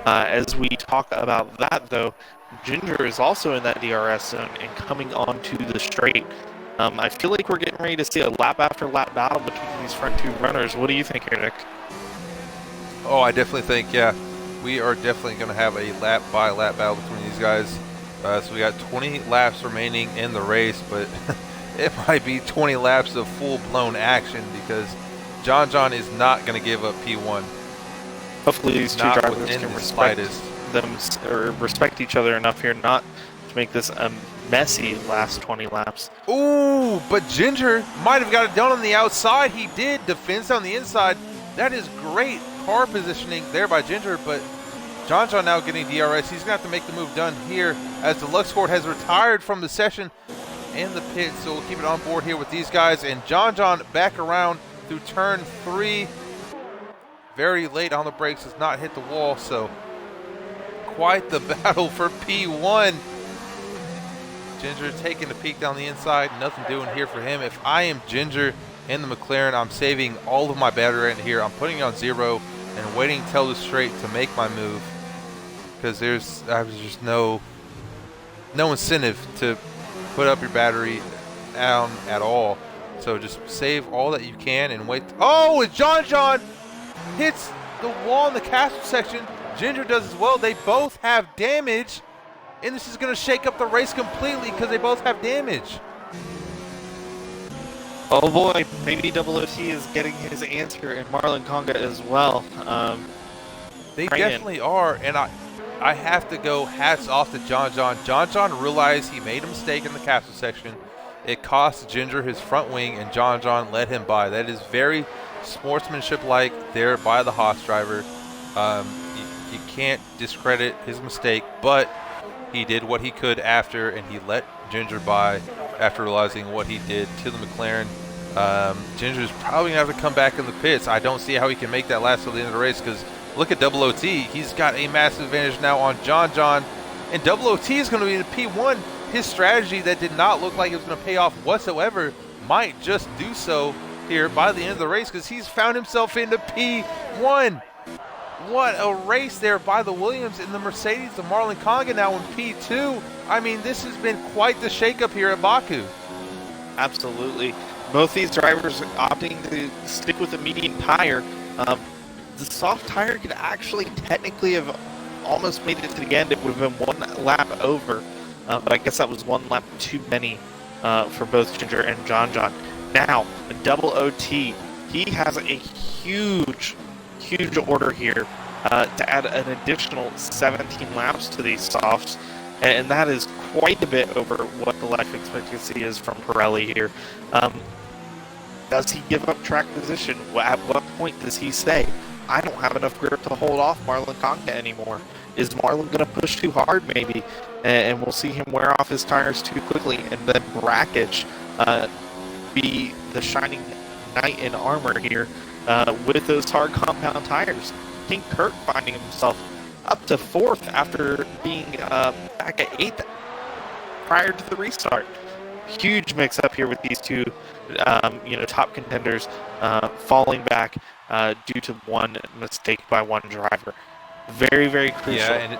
As we talk about that, though, Ginger is also in that DRS zone and coming onto the straight. I feel like we're getting ready to see a lap after lap battle between these front two runners. What do you think here, Nick? Oh, I definitely think, yeah, we are definitely going to have a lap by lap battle between these guys. So we got 20 laps remaining in the race, but it might be 20 laps of full-blown action because John is not going to give up P1. Hopefully these two Not drivers within can the respect slightest. them or respect each other enough here not to make this a messy last 20 laps. Ooh, but Ginger might have got it done on the outside. He did. Defense on the inside. That is great car positioning there by Ginger, but John now getting DRS. He's going to have to make the move done here as the Luxport has retired from the session and the pit, so we'll keep it on board here with these guys. And John back around through turn 3. Very late on the brakes, has not hit the wall, so quite the battle for P1. Ginger taking the peak down the inside. Nothing doing here for him. If I am Ginger in the McLaren, I'm saving all of my battery in here. I'm putting it on 0 and waiting till the straight to make my move, because there's just no incentive to put up your battery down at all. So just save all that you can and wait. Oh, it's John hits the wall in the castle section. Ginger does as well. They both have damage, and this is going to shake up the race completely because they both have damage. Oh boy, maybe Double OT is getting his answer, and Marlon Conga as well. They definitely are, and I have to go hats off to John. John realized he made a mistake in the castle section. It cost Ginger his front wing, and John let him by. That is very sportsmanship-like there by the Haas driver. You can't discredit his mistake, but he did what he could after, and he let Ginger by after realizing what he did to the McLaren. Ginger's probably going to have to come back in the pits. I don't see how he can make that last till the end of the race, because look at Double OT. He's got a massive advantage now on John. And Double OT is going to be in P1. His strategy that did not look like it was going to pay off whatsoever might just do so here by the end of the race, because he's found himself into P1. What a race there by the Williams and the Mercedes, the Marlon Conga now in P2. I mean, this has been quite the shakeup here at Baku. Absolutely. Both these drivers opting to stick with the medium tire. The soft tire could actually technically have almost made it to the end. It would have been one lap over, but I guess that was one lap too many for both Ginger and John. Now, Double OT, he has a huge order here to add an additional 17 laps to these softs, and that is quite a bit over what the life expectancy is from Pirelli here. Does he give up track position? At what point does he say, I don't have enough grip to hold off Marlon Conga anymore? Is Marlon going to push too hard maybe? And we'll see him wear off his tires too quickly, and then Brackage be the shining knight in armor here with those hard compound tires. King Kirk finding himself up to 4th after being back at 8th prior to the restart. Huge mix-up here with these two, top contenders falling back due to one mistake by one driver. Very, very crucial. Yeah,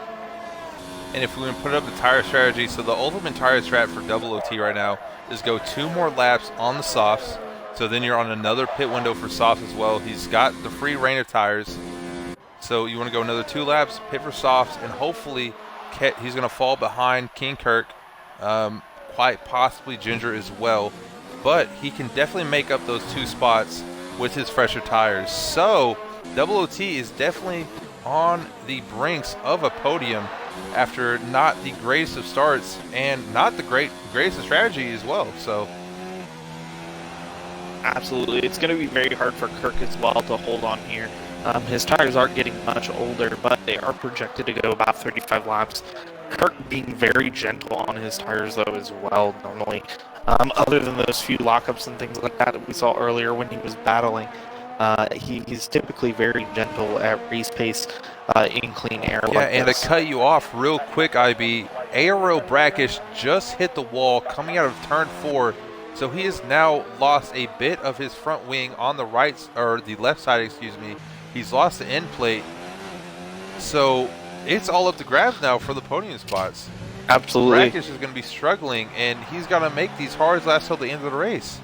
and if we're going to put up the tire strategy, so the ultimate tire strat for Double OT right now is go 2 more laps on the softs. So then you're on another pit window for softs as well. He's got the free reign of tires. So you want to go another 2 laps, pit for softs, and hopefully he's going to fall behind King Kirk, quite possibly Ginger as well. But he can definitely make up those 2 spots with his fresher tires. So Double OT is definitely on the brinks of a podium after not the greatest of starts and not the greatest of strategy as well. So absolutely, it's going to be very hard for Kirk as well to hold on here. His tires aren't getting much older, but they are projected to go about 35 laps. Kirk being very gentle on his tires though as well normally. Other than those few lockups and things like that we saw earlier when he was battling, he's typically very gentle at race pace in clean air. Yeah, and to cut you off real quick, IB, Aero Brackish just hit the wall coming out of turn 4. So he has now lost a bit of his front wing on the right, or the left side, excuse me. He's lost the end plate. So it's all up to grabs now for the podium spots. Absolutely. Brackish is going to be struggling, and he's got to make these hards last till the end of the race.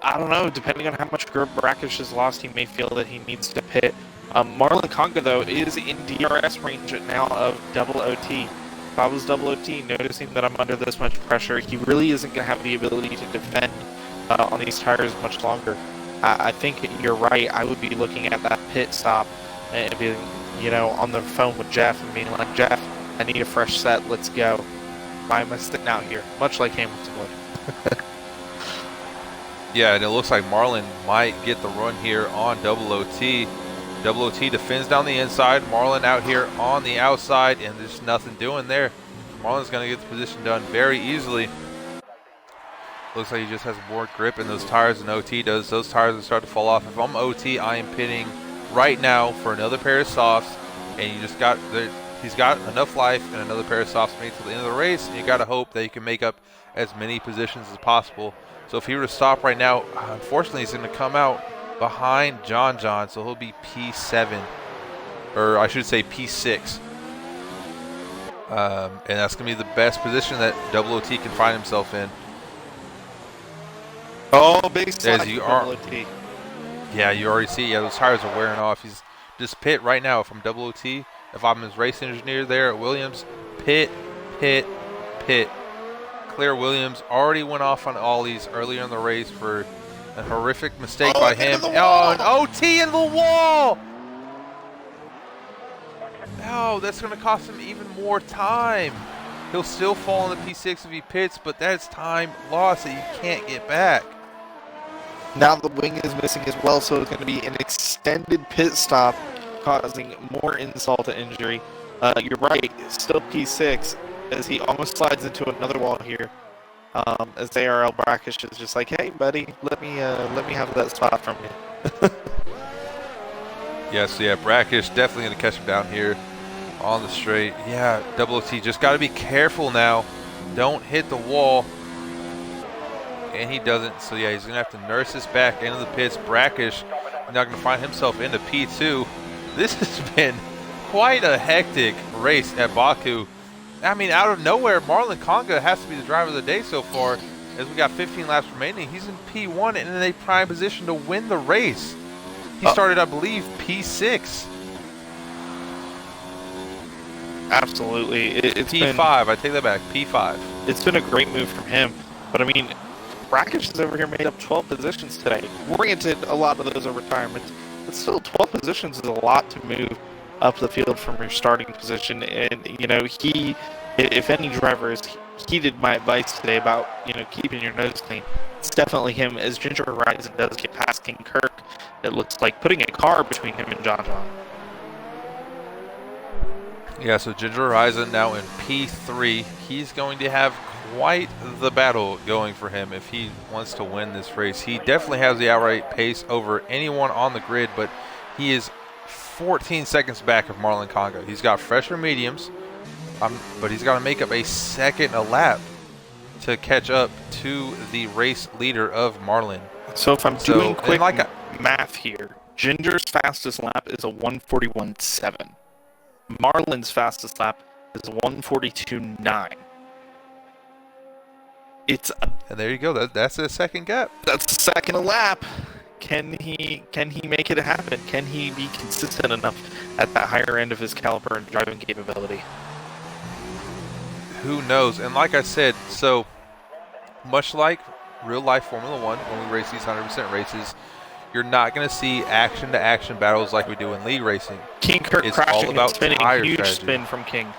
I don't know. Depending on how much grip Brackish has lost, he may feel that he needs to pit. Marlon Conga, though, is in DRS range now of double OT. If I was double OT, noticing that I'm under this much pressure, he really isn't going to have the ability to defend on these tires much longer. I think you're right. I would be looking at that pit stop and being, on the phone with Jeff and being like, Jeff, I need a fresh set. Let's go. Why am I sitting out here? Much like Hamilton would. Yeah, and it looks like Marlon might get the run here on double OT. Double OT defends down the inside. Marlon out here on the outside, and there's nothing doing there. Marlon's going to get the position done very easily. Looks like he just has more grip in those tires than OT does. Those tires will start to fall off. If I'm OT, I am pitting right now for another pair of softs, and he's got enough life and another pair of softs to make it to the end of the race, and you got to hope that you can make up as many positions as possible. So if he were to stop right now, unfortunately, he's going to come out behind John, so he'll be P7, or I should say P6. And that's going to be the best position that double OT can find himself in. Oh, big slide As you for are, double OT. yeah, you already see, yeah, those tires are wearing off. He's just pit right now from double OT. If I'm his race engineer there at Williams, pit. Claire Williams already went off on ollies earlier in the race for a horrific mistake by him. Oh, an OT in the wall! No, that's going to cost him even more time. He'll still fall in the P6 if he pits, but that's time lost that you can't get back. Now the wing is missing as well, so it's going to be an extended pit stop, causing more insult to injury. You're right, still P6, as he almost slides into another wall here. As ARL Brackish is just like, hey buddy, let me have that spot from you. Yes, yeah, Brackish definitely going to catch him down here on the straight. Yeah, double OT just got to be careful now. Don't hit the wall. And he doesn't, so yeah, he's going to have to nurse this back into the pits. Brackish not going to find himself into P2. This has been quite a hectic race at Baku. I mean, out of nowhere, Marlon Conga has to be the driver of the day so far, as we got 15 laps remaining. He's in P1 and in a prime position to win the race. He started, I believe, P6. Absolutely. It's P5, I take that back, P5. It's been a great move from him, but I mean, Brackish is over here made up 12 positions today. Granted, a lot of those are retirements, but still 12 positions is a lot to move up the field from your starting position. And, if any driver is heeded my advice today about, keeping your nose clean, it's definitely him. As Ginger Horizon does get past King Kirk, it looks like putting a car between him and John. Yeah, so Ginger Horizon now in P3. He's going to have quite the battle going for him if he wants to win this race. He definitely has the outright pace over anyone on the grid, but he is 14 seconds back of Marlon Conga. He's got fresher mediums, but he's got to make up a second a lap to catch up to the race leader of Marlon. So if I'm doing quick math here, Ginger's fastest lap is a 1:41.7. Marlon's fastest lap is 1:42.9. And there you go. That's a second gap. That's a second a lap. Can he make it happen? Can he be consistent enough at that higher end of his caliber and driving capability? Who knows? And like I said, so much like real life Formula One, when we race these 100% races, you're not going to see action-to-action battles like we do in league racing. King Kirk it's crashing all about and spinning. tire Huge strategy. spin from King.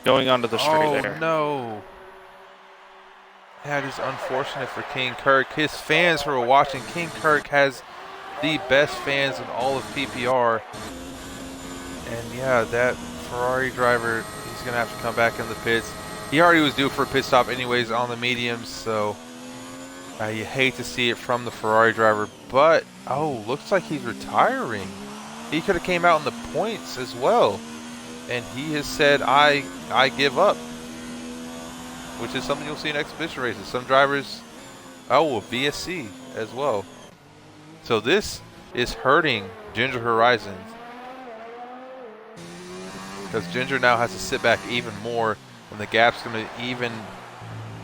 Going onto the straight there. Oh, no. That is unfortunate for King Kirk. His fans who are watching, King Kirk has the best fans in all of PPR. And yeah, that Ferrari driver, he's going to have to come back in the pits. He already was due for a pit stop anyways on the mediums, so you hate to see it from the Ferrari driver. But, looks like he's retiring. He could have came out in the points as well. And he has said, I give up. Which is something you'll see in exhibition races. Some drivers, VSC as well. So this is hurting Ginger Horizon. because Ginger now has to sit back even more, and the gap's going to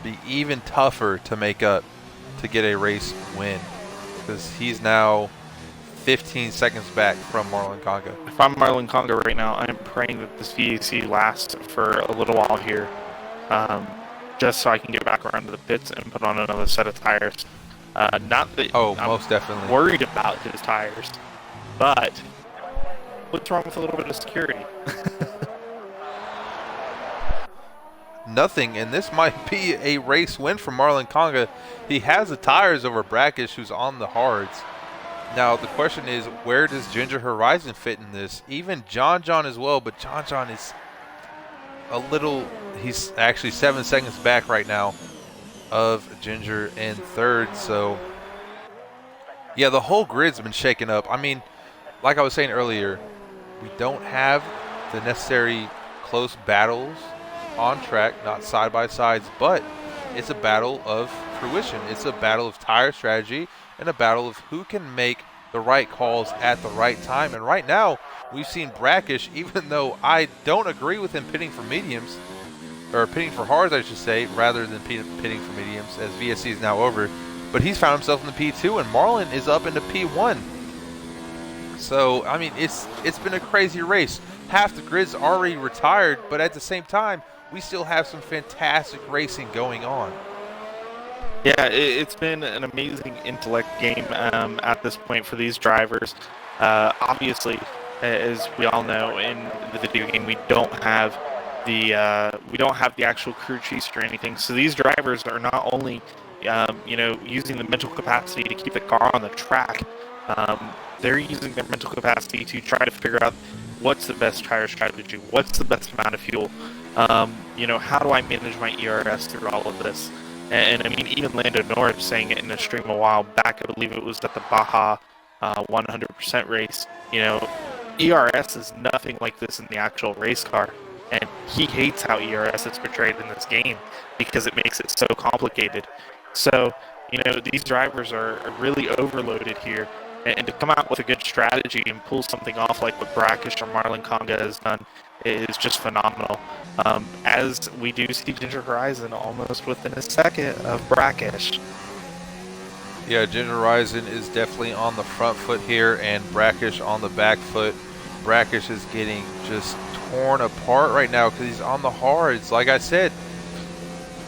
be even tougher to make up to get a race win, because he's now 15 seconds back from Marlon Conga. If I'm Marlon Conga right now, I'm praying that this VAC lasts for a little while here, just so I can get back around to the pits and put on another set of tires. Not that I'm most definitely worried about his tires, but what's wrong with a little bit of security? Nothing, and this might be a race win for Marlon Conga. He has the tires over Brackish, who's on the hards. Now the question is, where does Ginger Horizon fit in this? Even John as well, but John is he's actually 7 seconds back right now of Ginger in third. So yeah, the whole grid's been shaken up. I mean, like I was saying earlier, we don't have the necessary close battles on track, not side by sides, but it's a battle of fruition. It's a battle of tire strategy and a battle of who can make the right calls at the right time. And right now, we've seen Brackish, even though I don't agree with him pitting for mediums, or pitting for hards, I should say, rather than pitting for mediums, as VSC is now over. But he's found himself in the P2, and Marlon is up into P1. So, I mean, it's been a crazy race. Half the grid's already retired, but at the same time, we still have some fantastic racing going on. Yeah, it's been an amazing intellect game at this point for these drivers. Obviously, as we all know, in the video game, we don't have the actual crew chiefs or anything. So these drivers are not only using the mental capacity to keep the car on the track, they're using their mental capacity to try to figure out what's the best tire strategy, what's the best amount of fuel, how do I manage my ERS through all of this. And I mean, even Lando Norris saying it in a stream a while back, I believe it was at the Baja 100% race, ERS is nothing like this in the actual race car. And he hates how ERS is portrayed in this game because it makes it so complicated. So, these drivers are really overloaded here. And to come out with a good strategy and pull something off like what Brackish or Marlon Conga has done is just phenomenal. As we do see Ginger Horizon almost within a second of Brackish. Yeah, Ginger Horizon is definitely on the front foot here, and Brackish on the back foot. Brackish is getting just torn apart right now because he's on the hards. Like I said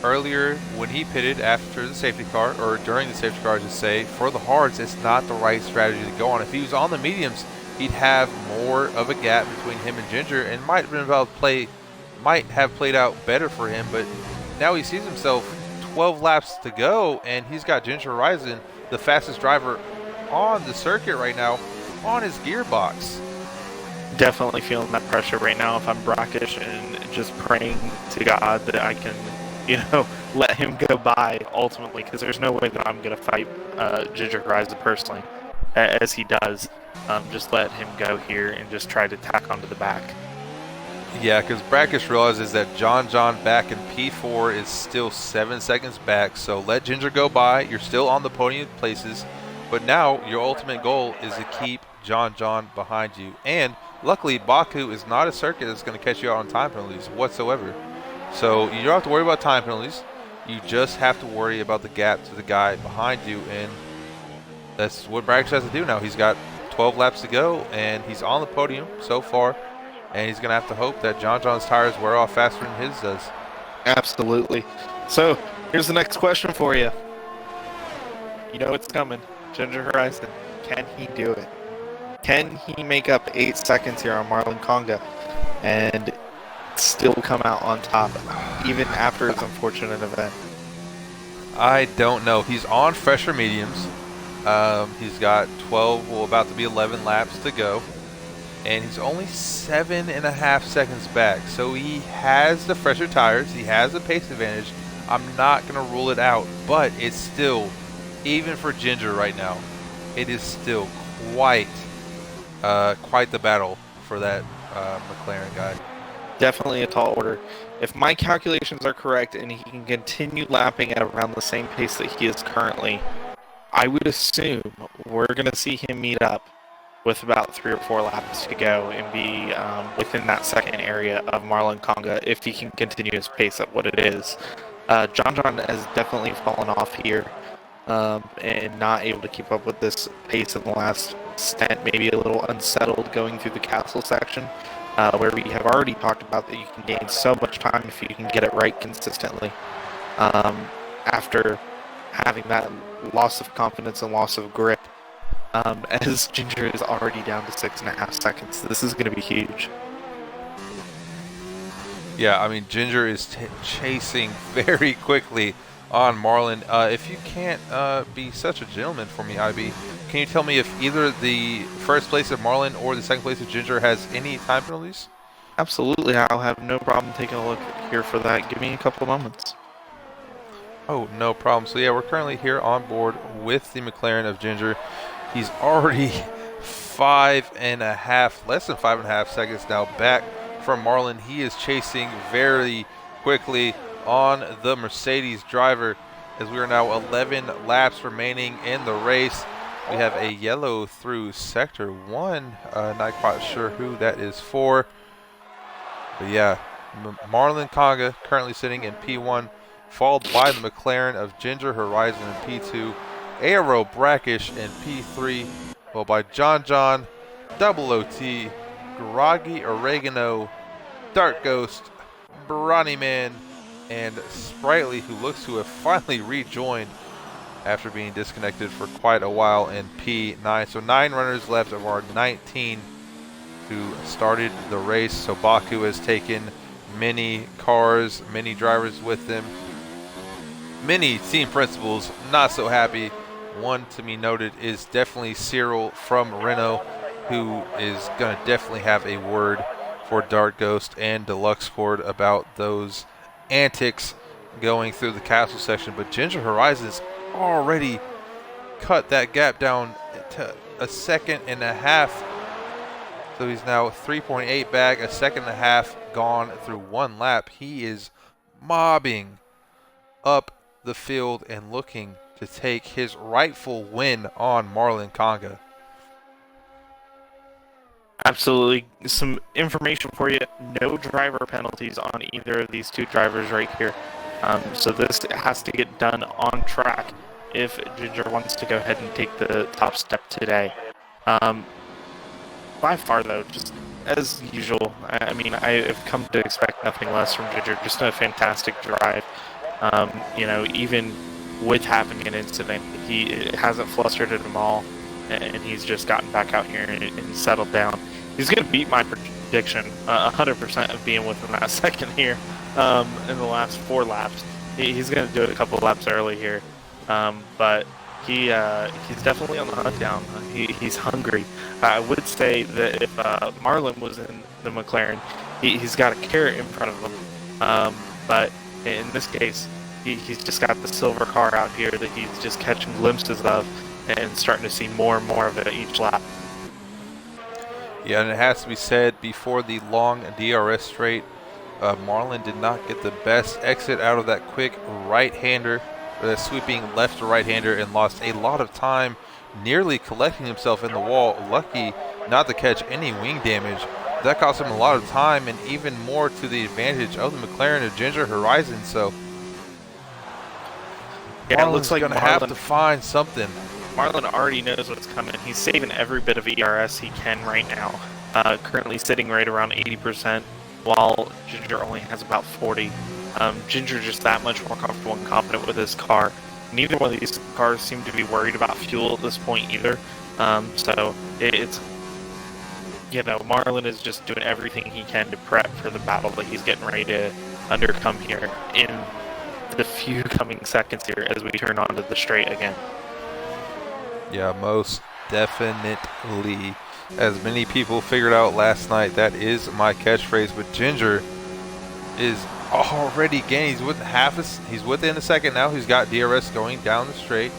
earlier, when he pitted after the safety car, or during the safety car I should say, for the hards, it's not the right strategy to go on. If he was on the mediums, he'd have more of a gap between him and Ginger, and might have played out better for him. But now he sees himself 12 laps to go, and he's got Ginger Horizon, the fastest driver on the circuit right now, on his gearbox. Definitely feeling that pressure right now if I'm Brackish, and just praying to God that I can let him go by ultimately, because there's no way that I'm going to fight Ginger Horizon personally as he does. Just let him go here and just try to tack onto the back. Yeah, because Brackish realizes that John back in P4 is still 7 seconds back, so let Ginger go by. You're still on the podium places, but now your ultimate goal is to keep John behind you. And luckily, Baku is not a circuit that's going to catch you out on time penalties whatsoever. So you don't have to worry about time penalties. You just have to worry about the gap to the guy behind you, and that's what Brackish has to do now. He's got 12 laps to go, and he's on the podium so far, and he's going to have to hope that John's tires wear off faster than his does. Absolutely. So here's the next question for you. You know it's coming. Ginger Horizon, can he do it? Can he make up 8 seconds here on Marlon Conga and still come out on top, even after his unfortunate event? I don't know. He's on fresher mediums. He's got 12, about to be 11 laps to go, and he's only 7.5 seconds back. So he has the fresher tires. He has the pace advantage. I'm not going to rule it out, but it's still, even for Ginger right now, it is still quite the battle for that McLaren guy. Definitely a tall order. If my calculations are correct and he can continue lapping at around the same pace that he is currently, I would assume we're going to see him meet up with about 3 or 4 laps to go and be within that second area of Marlon Conga if he can continue his pace at what it is. John has definitely fallen off here and not able to keep up with this pace in the last stint, maybe a little unsettled going through the castle section, where we have already talked about that you can gain so much time if you can get it right consistently. After having that loss of confidence and loss of grip, as Ginger is already down to 6.5 seconds. This is going to be huge. Yeah, I mean, Ginger is chasing very quickly on Marlon. If you can't be such a gentleman for me, IB, can you tell me if either the first place of Marlon or the second place of Ginger has any time penalties? Absolutely, I'll have no problem taking a look here for that. Give me a couple of moments. Oh, no problem. So yeah, we're currently here on board with the McLaren of Ginger. He's already less than 5.5 seconds now back from Marlon. He is chasing very quickly on the Mercedes driver as we are now 11 laps remaining in the race. We have a yellow through sector 1. Not quite sure who that is for. But yeah, Marlon Conga currently sitting in P1, followed by the McLaren of Ginger Horizon in P2, Aero Brackish in P3, followed by John, Double OT, Groggy Oregano, Dark Ghost, Brawny Man, and Sprightly, who looks to have finally rejoined after being disconnected for quite a while in P9. So 9 runners left of our 19 who started the race. So Baku has taken many cars, many drivers with them. Many team principals not so happy. One to be noted is definitely Cyril from Renault, who is going to definitely have a word for Dark Ghost and Deluxe Cord about those antics going through the castle section. But Ginger Horizons already cut that gap down to 1.5 seconds. So he's now 3.8 back, 1.5 seconds gone through 1 lap. He is mobbing up the field and looking to take his rightful win on Marlon Conga. Absolutely. Some information for you. No driver penalties on either of these 2 drivers right here. So this has to get done on track if Ginger wants to go ahead and take the top step today. By far, though, just as usual, I mean, I have come to expect nothing less from Ginger. Just a fantastic drive. Even with having an incident, he hasn't flustered at him all, and he's just gotten back out here and settled down. He's going to beat my prediction 100% of being within that second here in the last 4 laps. He's going to do it a couple of laps early here, but he's definitely on the hunt down. He's hungry. I would say that if Marlon was in the McLaren, he's got a carrot in front of him, but in this case, he's just got the silver car out here that he's just catching glimpses of and starting to see more and more of it each lap. Yeah, and it has to be said, before the long DRS straight, Marlon did not get the best exit out of that quick right-hander, or that sweeping left to right-hander, and lost a lot of time nearly collecting himself in the wall. Lucky not to catch any wing damage. That cost him a lot of time, and even more to the advantage of the McLaren of Ginger Horizon. So yeah, it looks like going to have to find something. Marlon already knows what's coming. He's saving every bit of ERS he can right now. Currently sitting right around 80%, while Ginger only has about 40. Ginger just that much more comfortable and confident with his car. Neither one of these cars seem to be worried about fuel at this point either. So it's, Marlon is just doing everything he can to prep for the battle that he's getting ready to undercome here in the few coming seconds here as we turn onto the straight again. Yeah, most definitely. As many people figured out last night, that is my catchphrase. But Ginger is already gaining. He's within a second now. He's got DRS going down the straight.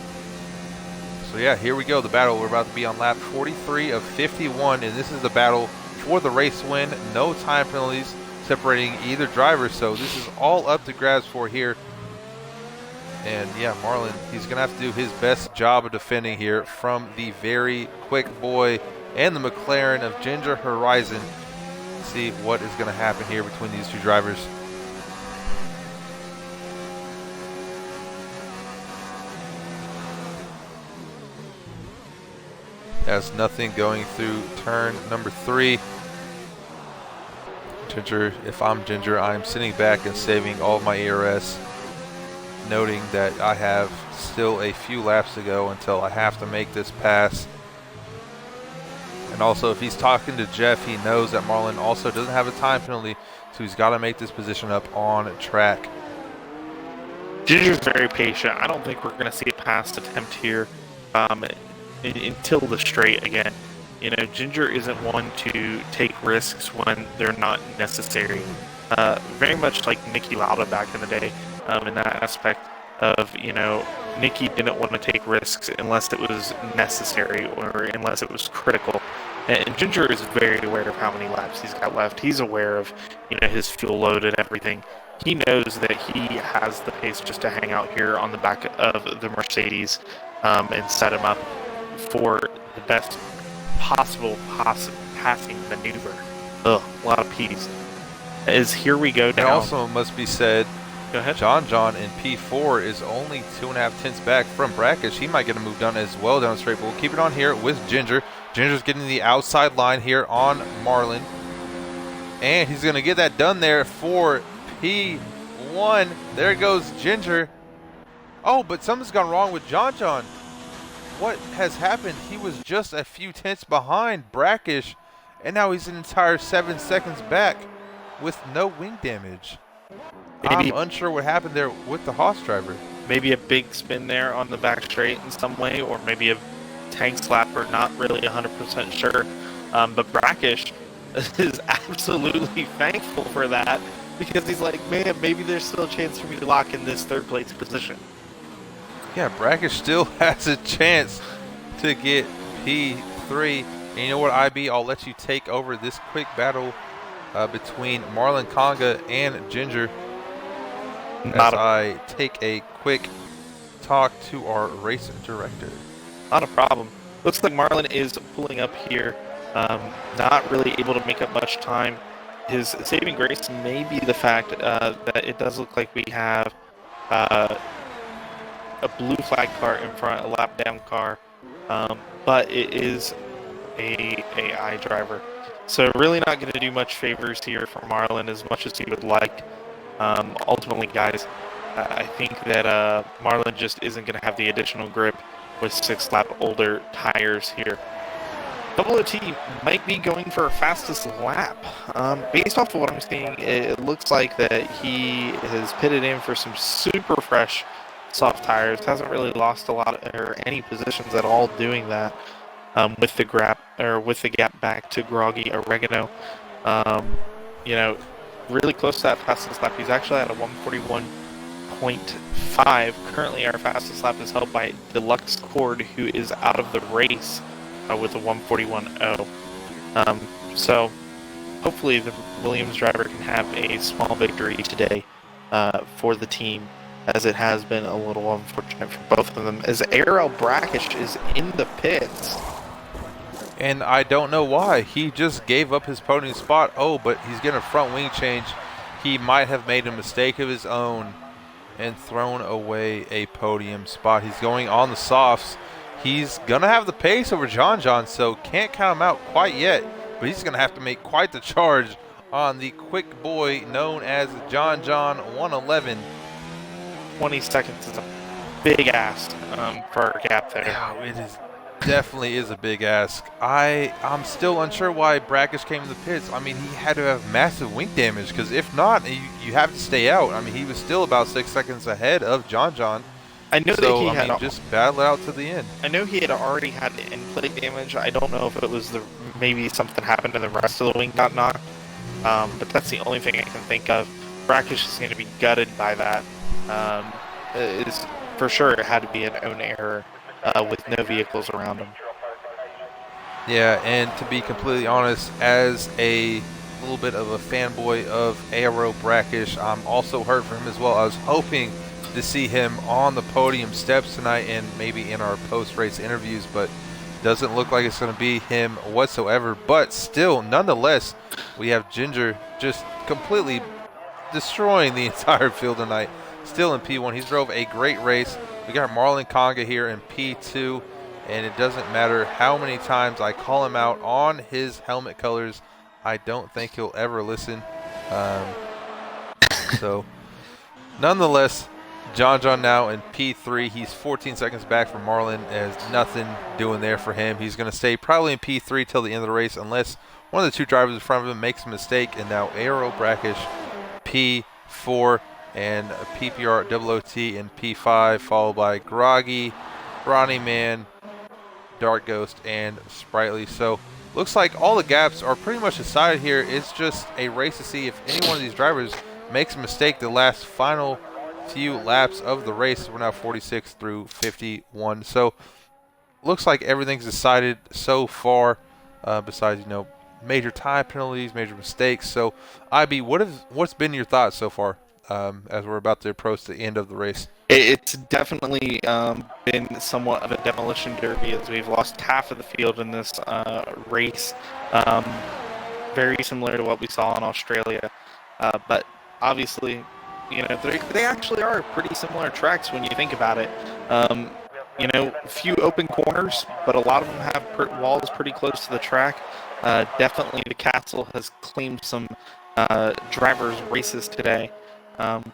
So yeah, here we go. The battle. We're about to be on lap 43 of 51, and this is the battle for the race win. No time penalties separating either driver. So this is all up to grabs for here. And yeah, Marlon, he's going to have to do his best job of defending here from the very quick boy and the McLaren of Ginger Horizon. See what is going to happen here between these two drivers. Has nothing going through turn number 3. Ginger, if I'm Ginger, I'm sitting back and saving all of my ERS, noting that I have still a few laps to go until I have to make this pass. And also, if he's talking to Jeff, he knows that Marlon also doesn't have a time penalty, so he's got to make this position up on track. Ginger's very patient. I don't think we're going to see a pass attempt here until the straight again. You know, Ginger isn't one to take risks when they're not necessary. Very much like Nicky Lauda back in the day, in that aspect of, you know, Nicky didn't want to take risks unless it was necessary or unless it was critical. And Ginger is very aware of how many laps he's got left. He's aware of, you know, his fuel load and everything. He knows that he has the pace just to hang out here on the back of the Mercedes and set him up for the best possible passing maneuver. Ugh, a lot of P's. As here we go down. And also must be said, go ahead. John in P4 is only 2.5 tenths back from Brackish. He might get a move done as well down the straight, but we'll keep it on here with Ginger. Ginger's getting the outside line here on Marlon. And he's going to get that done there for P1. There goes Ginger. Oh, but something's gone wrong with John. What has happened? He was just a few tenths behind Brackish, and now he's an entire 7 seconds back with no wing damage. I'm unsure what happened there with the Haas driver. Maybe a big spin there on the back straight in some way, or maybe a tank slapper, not really 100% sure. But Brackish is absolutely thankful for that, because he's like, man, maybe there's still a chance for me to lock in this third place position. Yeah, Brackish still has a chance to get P3. And you know what, IB? I'll let you take over this quick battle between Marlon Conga and Ginger as I take a quick talk to our race director. Not a problem. Looks like Marlon is pulling up here, not really able to make up much time. His saving grace may be the fact that it does look like we have a blue flag car in front, a lap down car, but it is a AI driver. So really not going to do much favors here for Marlon as much as he would like. Ultimately, guys, I think that Marlon just isn't going to have the additional grip with 6 lap older tires here. Double T might be going for fastest lap. Based off of what I'm seeing, it looks like that he has pitted in for some super fresh soft tires. Hasn't really lost a lot or any positions at all doing that. With the gap back to Groggy Oregano. You know, really close to that fastest lap. He's actually at a 141.5. Currently, our fastest lap is held by Deluxe Cord, who is out of the race with a 141.0. So hopefully the Williams driver can have a small victory today for the team, as it has been a little unfortunate for both of them, as Ariel Brackish is in the pits. And I don't know why. He just gave up his podium spot. Oh, but he's getting a front wing change. He might have made a mistake of his own and thrown away a podium spot. He's going on the softs. He's going to have the pace over John, so can't count him out quite yet. But he's going to have to make quite the charge on the quick boy known as John 111. 20 seconds is a big ask for our gap there. Yeah, it is. Definitely is a big ask. I'm still unsure why Brackish came to the pits. I mean, he had to have massive wing damage, because if not, you have to stay out. I mean, he was still about 6 seconds ahead of John. I know that he had just battle out to the end. I know he had already had end plate damage. I don't know if it was maybe something happened to the rest of the wing got knocked. But that's the only thing I can think of. Brackish is going to be gutted by that. It's for sure it had to be an own error. With no vehicles around him. Yeah, and to be completely honest, as a little bit of a fanboy of Aero Brackish, I'm also hurt for him as well. I was hoping to see him on the podium steps tonight and maybe in our post-race interviews, but Doesn't look like it's going to be him whatsoever, but still, nonetheless, we have Ginger just completely destroying the entire field tonight. Still in P1. He drove a great race. We got Marlon Conga here in P2, and it doesn't matter how many times I call him out on his helmet colors. I don't think he'll ever listen. So, nonetheless, John now in P3. He's 14 seconds back from Marlon. There's nothing doing there for him. He's going to stay probably in P3 till the end of the race unless one of the two drivers in front of him makes a mistake. And now Aero Brackish P4 and PPR OOT in P5, followed by Groggy, Bronny Man, Dark Ghost, and Sprightly. So looks like all the gaps are pretty much decided here. It's just a race to see if any one of these drivers makes a mistake the last final few laps of the race. We're now 46 through 51. So looks like everything's decided so far, besides, major time penalties, major mistakes. So, IB, what's been your thoughts so far as we're about to approach the end of the race? It's definitely been somewhat of a demolition derby as we've lost half of the field in this race. Very similar to what we saw in Australia. But obviously, they actually are pretty similar tracks when you think about it. Few open corners, but a lot of them have walls pretty close to the track. Definitely the Castle has claimed some drivers' races today.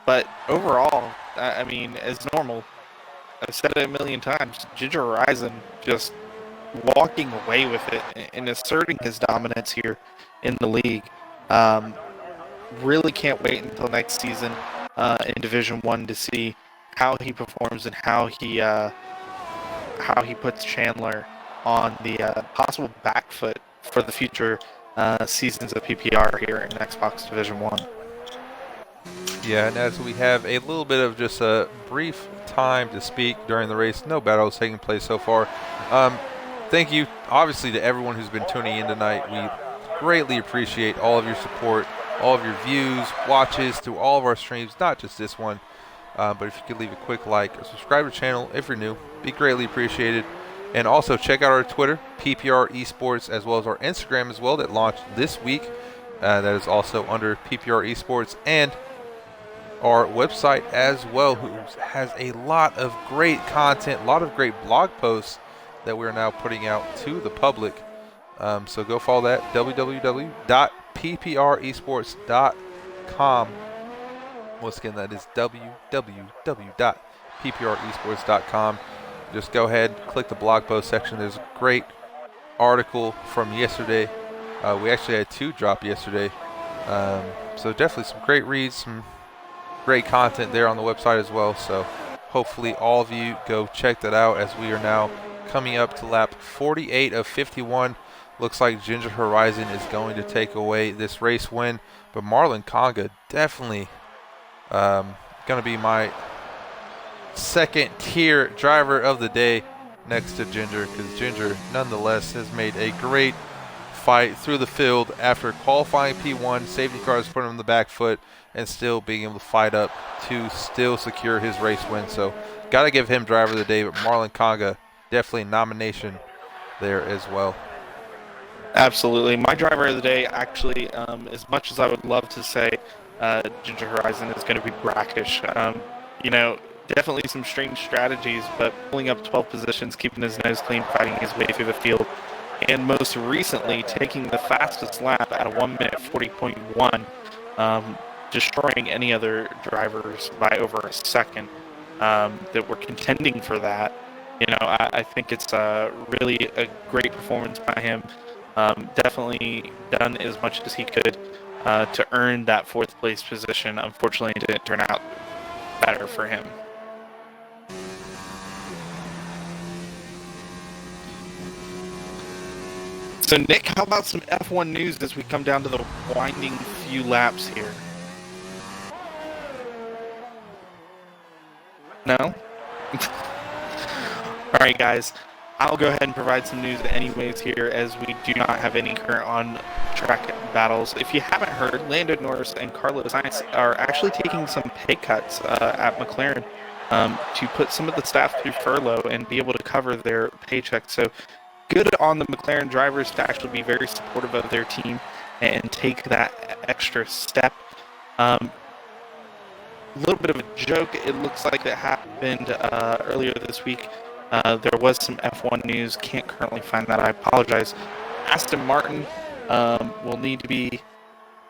But overall, as normal, I've said it a million times, Ginger Horizon just walking away with it and asserting his dominance here in the league. Really can't wait until next season in Division 1 to see how he performs and how he puts Chandler on the possible back foot for the future seasons of PPR here in Xbox Division 1. Yeah, and as we have a little bit of just a brief time to speak during the race, no battles taking place so far. Thank you, obviously, to everyone who's been tuning in tonight. We greatly appreciate all of your support, all of your views, watches to all of our streams, not just this one. But if you could leave a quick like or subscribe to the channel if you're new, be greatly appreciated. And also check out our Twitter, PPR Esports, as well as our Instagram as well that launched this week. That is also under PPR Esports, and our website as well, who has a lot of great content, a lot of great blog posts that we're now putting out to the public. So go follow that, www.ppresports.com. Once again, that is www.ppresports.com. Just go ahead, click the blog post section. There's a great article from yesterday. We actually had 2 drop yesterday. So definitely some great reads, some great content there on the website as well. So hopefully all of you go check that out as we are now coming up to lap 48 of 51. Looks like Ginger Horizon is going to take away this race win. But Marlon Conga definitely going to be my second tier driver of the day next to Ginger, because Ginger nonetheless has made a great fight through the field after qualifying P1, safety cars put him on the back foot, and still being able to fight up to still secure his race win. So got to give him driver of the day, but Marlon Conga definitely nomination there as well. Absolutely. My driver of the day, actually, as much as I would love to say Ginger Horizon is going to be brackish, definitely some strange strategies, but pulling up 12 positions, keeping his nose clean, fighting his way through the field, and most recently taking the fastest lap at a 1:40.1, destroying any other drivers by over a second that were contending for that. I think it's really a great performance by him. Definitely done as much as he could to earn that 4th place position. Unfortunately, it didn't turn out better for him. So, Nick, how about some F1 news as we come down to the winding few laps here? No? All right, guys. I'll go ahead and provide some news anyways here, as we do not have any current on-track battles. If you haven't heard, Lando Norris and Carlos Sainz are actually taking some pay cuts at McLaren to put some of the staff through furlough and be able to cover their paychecks. So good on the McLaren drivers to actually be very supportive of their team and take that extra step. A little bit of a joke. It looks like that happened earlier this week. There was some F1 news. Can't currently find that. I apologize. Aston Martin will need to be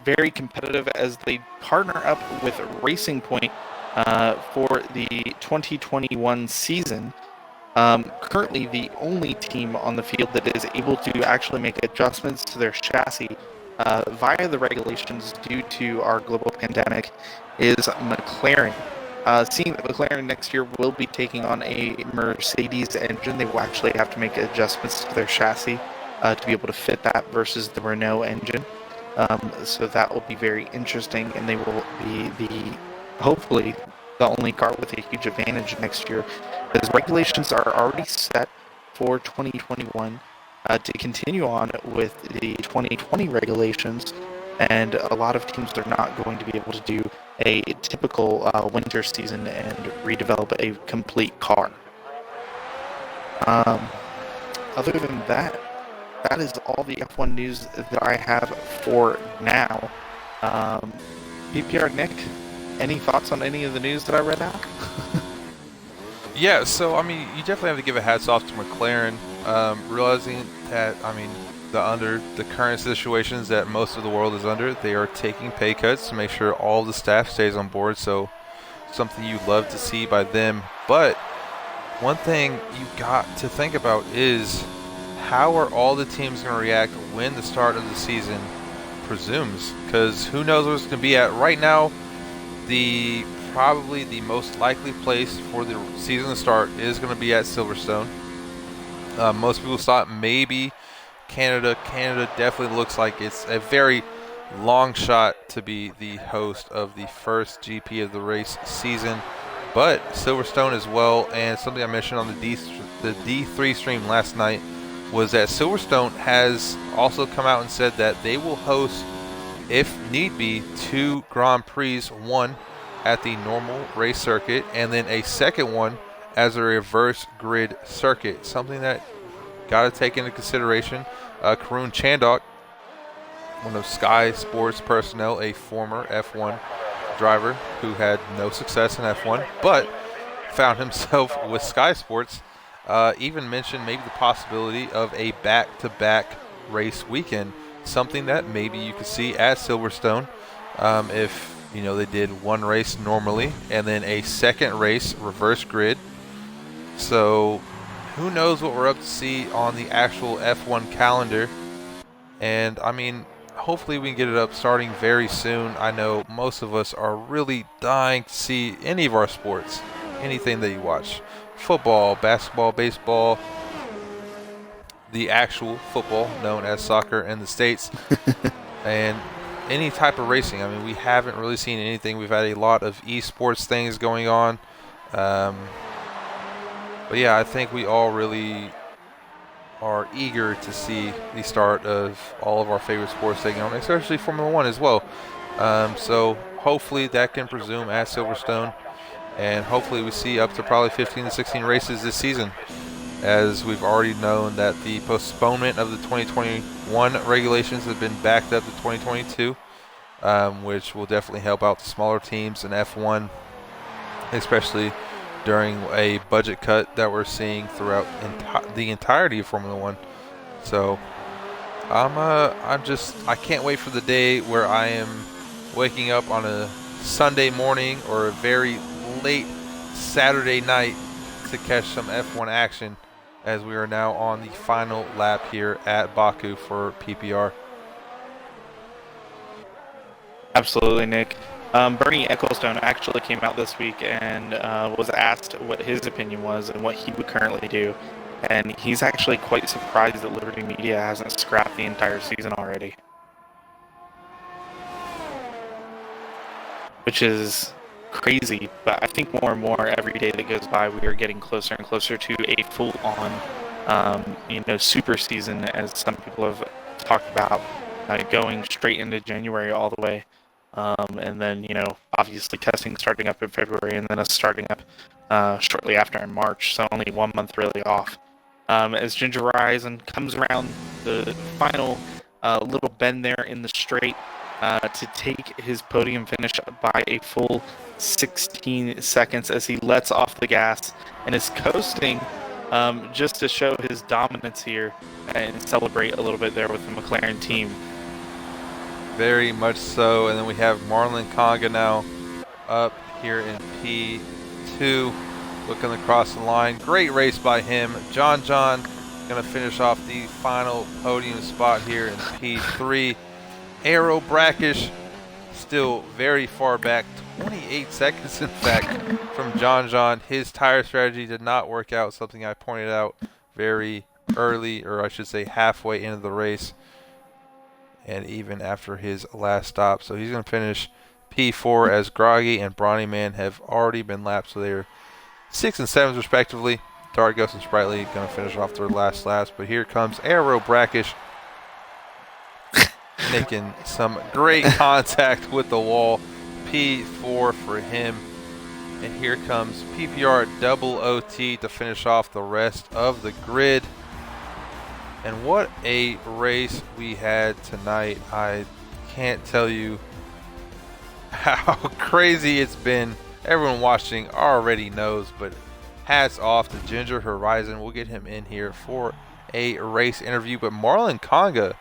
very competitive as they partner up with Racing Point for the 2021 season. Currently, the only team on the field that is able to actually make adjustments to their chassis via the regulations due to our global pandemic is McLaren. Seeing that McLaren next year will be taking on a Mercedes engine, they will actually have to make adjustments to their chassis to be able to fit that versus the Renault engine. So that will be very interesting, and they will be hopefully the only car with a huge advantage next year. As regulations are already set for 2021 to continue on with the 2020 regulations, and a lot of teams are not going to be able to do a typical winter season and redevelop a complete car. Other than that, that is all the F1 news that I have for now. PPR Nick, any thoughts on any of the news that I read out? Yeah, so I mean, you definitely have to give a hats off to McLaren, realizing that under the current situations that most of the world is under, they are taking pay cuts to make sure all the staff stays on board. So something you love to see by them. But one thing you got to think about is how are all the teams going to react when the start of the season presumes? Because who knows where it's going to be at right now. Probably the most likely place for the season to start is going to be at Silverstone. Most people thought maybe Canada. Canada definitely looks like it's a very long shot to be the host of the first GP of the race season. But Silverstone as well, and something I mentioned on the D3 stream last night was that Silverstone has also come out and said that they will host, if need be, 2 Grand Prix, one at the normal race circuit and then a second one as a reverse grid circuit. Something that got to take into consideration. Karun Chandok, one of Sky Sports personnel, a former F1 driver who had no success in F1 but found himself with Sky Sports, even mentioned maybe the possibility of a back-to-back race weekend, something that maybe you could see at Silverstone if they did one race normally and then a second race reverse grid. So who knows what we're up to see on the actual F1 calendar. And I mean, hopefully we can get it up starting very soon. I know most of us are really dying to see any of our sports, anything that you watch. Football, basketball, baseball, the actual football known as soccer in the States, and any type of racing. I mean, we haven't really seen anything. We've had a lot of esports things going on. But yeah, I think we all really are eager to see the start of all of our favorite sports taking on, especially Formula One as well. So hopefully that can presume at Silverstone, and hopefully we see up to probably 15 to 16 races this season, as we've already known that the postponement of the 2021 regulations have been backed up to 2022, which will definitely help out the smaller teams in F1, especially during a budget cut that we're seeing throughout the entirety of Formula One. So I can't wait for the day where I am waking up on a Sunday morning or a very late Saturday night to catch some F1 action, as we are now on the final lap here at Baku for PPR. Absolutely, Nick. Bernie Ecclestone actually came out this week and was asked what his opinion was and what he would currently do. And he's actually quite surprised that Liberty Media hasn't scrapped the entire season already. Which is crazy, but I think more and more every day that goes by, we are getting closer and closer to a full-on, super season, as some people have talked about, going straight into January all the way. And then, obviously testing starting up in February, and then us starting up shortly after in March, so only 1 month really off. as Ginger Horizon comes around the final little bend there in the straight to take his podium finish by a full 16 seconds as he lets off the gas and is coasting just to show his dominance here and celebrate a little bit there with the McLaren team. Very much so. And then we have Marlon Conga now up here in P2, looking across the line. Great race by him. John going to finish off the final podium spot here in P3. Aero Brackish still very far back, 28 seconds in fact from John. His tire strategy did not work out, something I pointed out very early, or I should say halfway into the race, and even after his last stop. So he's going to finish P4 as Groggy and Brawny Man have already been lapped, so they're 6th and 7th respectively. Dark Ghost and Sprightly going to finish off their last laps, but here comes Aero Brackish making some great contact with the wall. P4 for him. And here comes PPR double OT to finish off the rest of the grid. And what a race we had tonight. I can't tell you how crazy it's been. Everyone watching already knows, but hats off to Ginger Horizon. We'll get him in here for a race interview. But Marlon Conga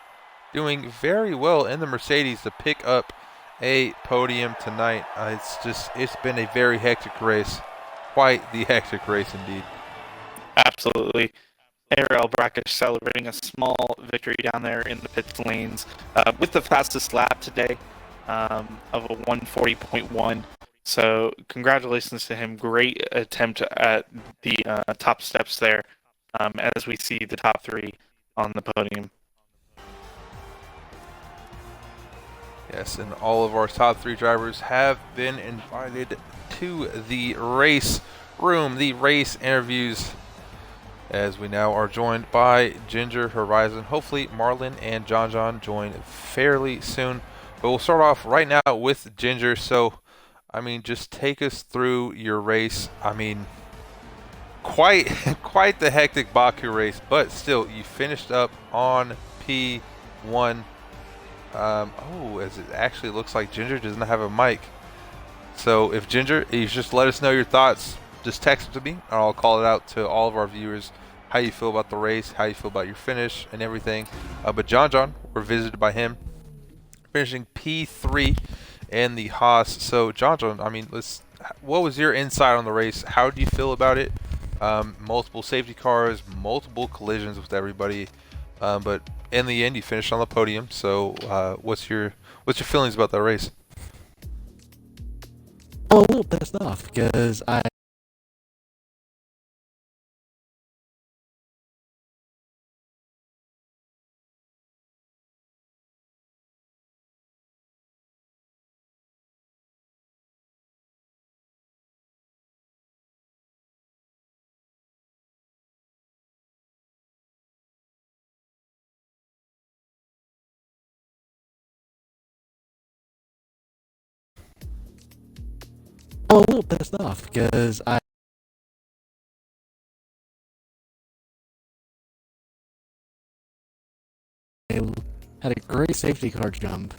doing very well in the Mercedes to pick up a podium tonight. It's been a very hectic race. Quite the hectic race indeed. Absolutely. Ariel Brackish celebrating a small victory down there in the pit lanes with the fastest lap today of a 140.1. So congratulations to him. Great attempt at the top steps there as we see the top three on the podium. Yes, and all of our top 3 drivers have been invited to the race room, the race interviews, as we now are joined by Ginger Horizon. Hopefully Marlon and John join fairly soon. But we'll start off right now with Ginger. So, I mean, just take us through your race. I mean, quite the hectic Baku race, but still, you finished up on P1. As it actually looks like Ginger doesn't have a mic. So if Ginger, you just let us know your thoughts. Just text it to me, and I'll call it out to all of our viewers. How you feel about the race, how you feel about your finish, and everything. But John, we're visited by him, finishing P3 in the Haas. So John, I mean, what was your insight on the race? How do you feel about it? Multiple safety cars, multiple collisions with everybody, but in the end, you finished on the podium. So, what's your feelings about that race? I'm a little pissed off because I I'm a little pissed off because I had a great safety car jump.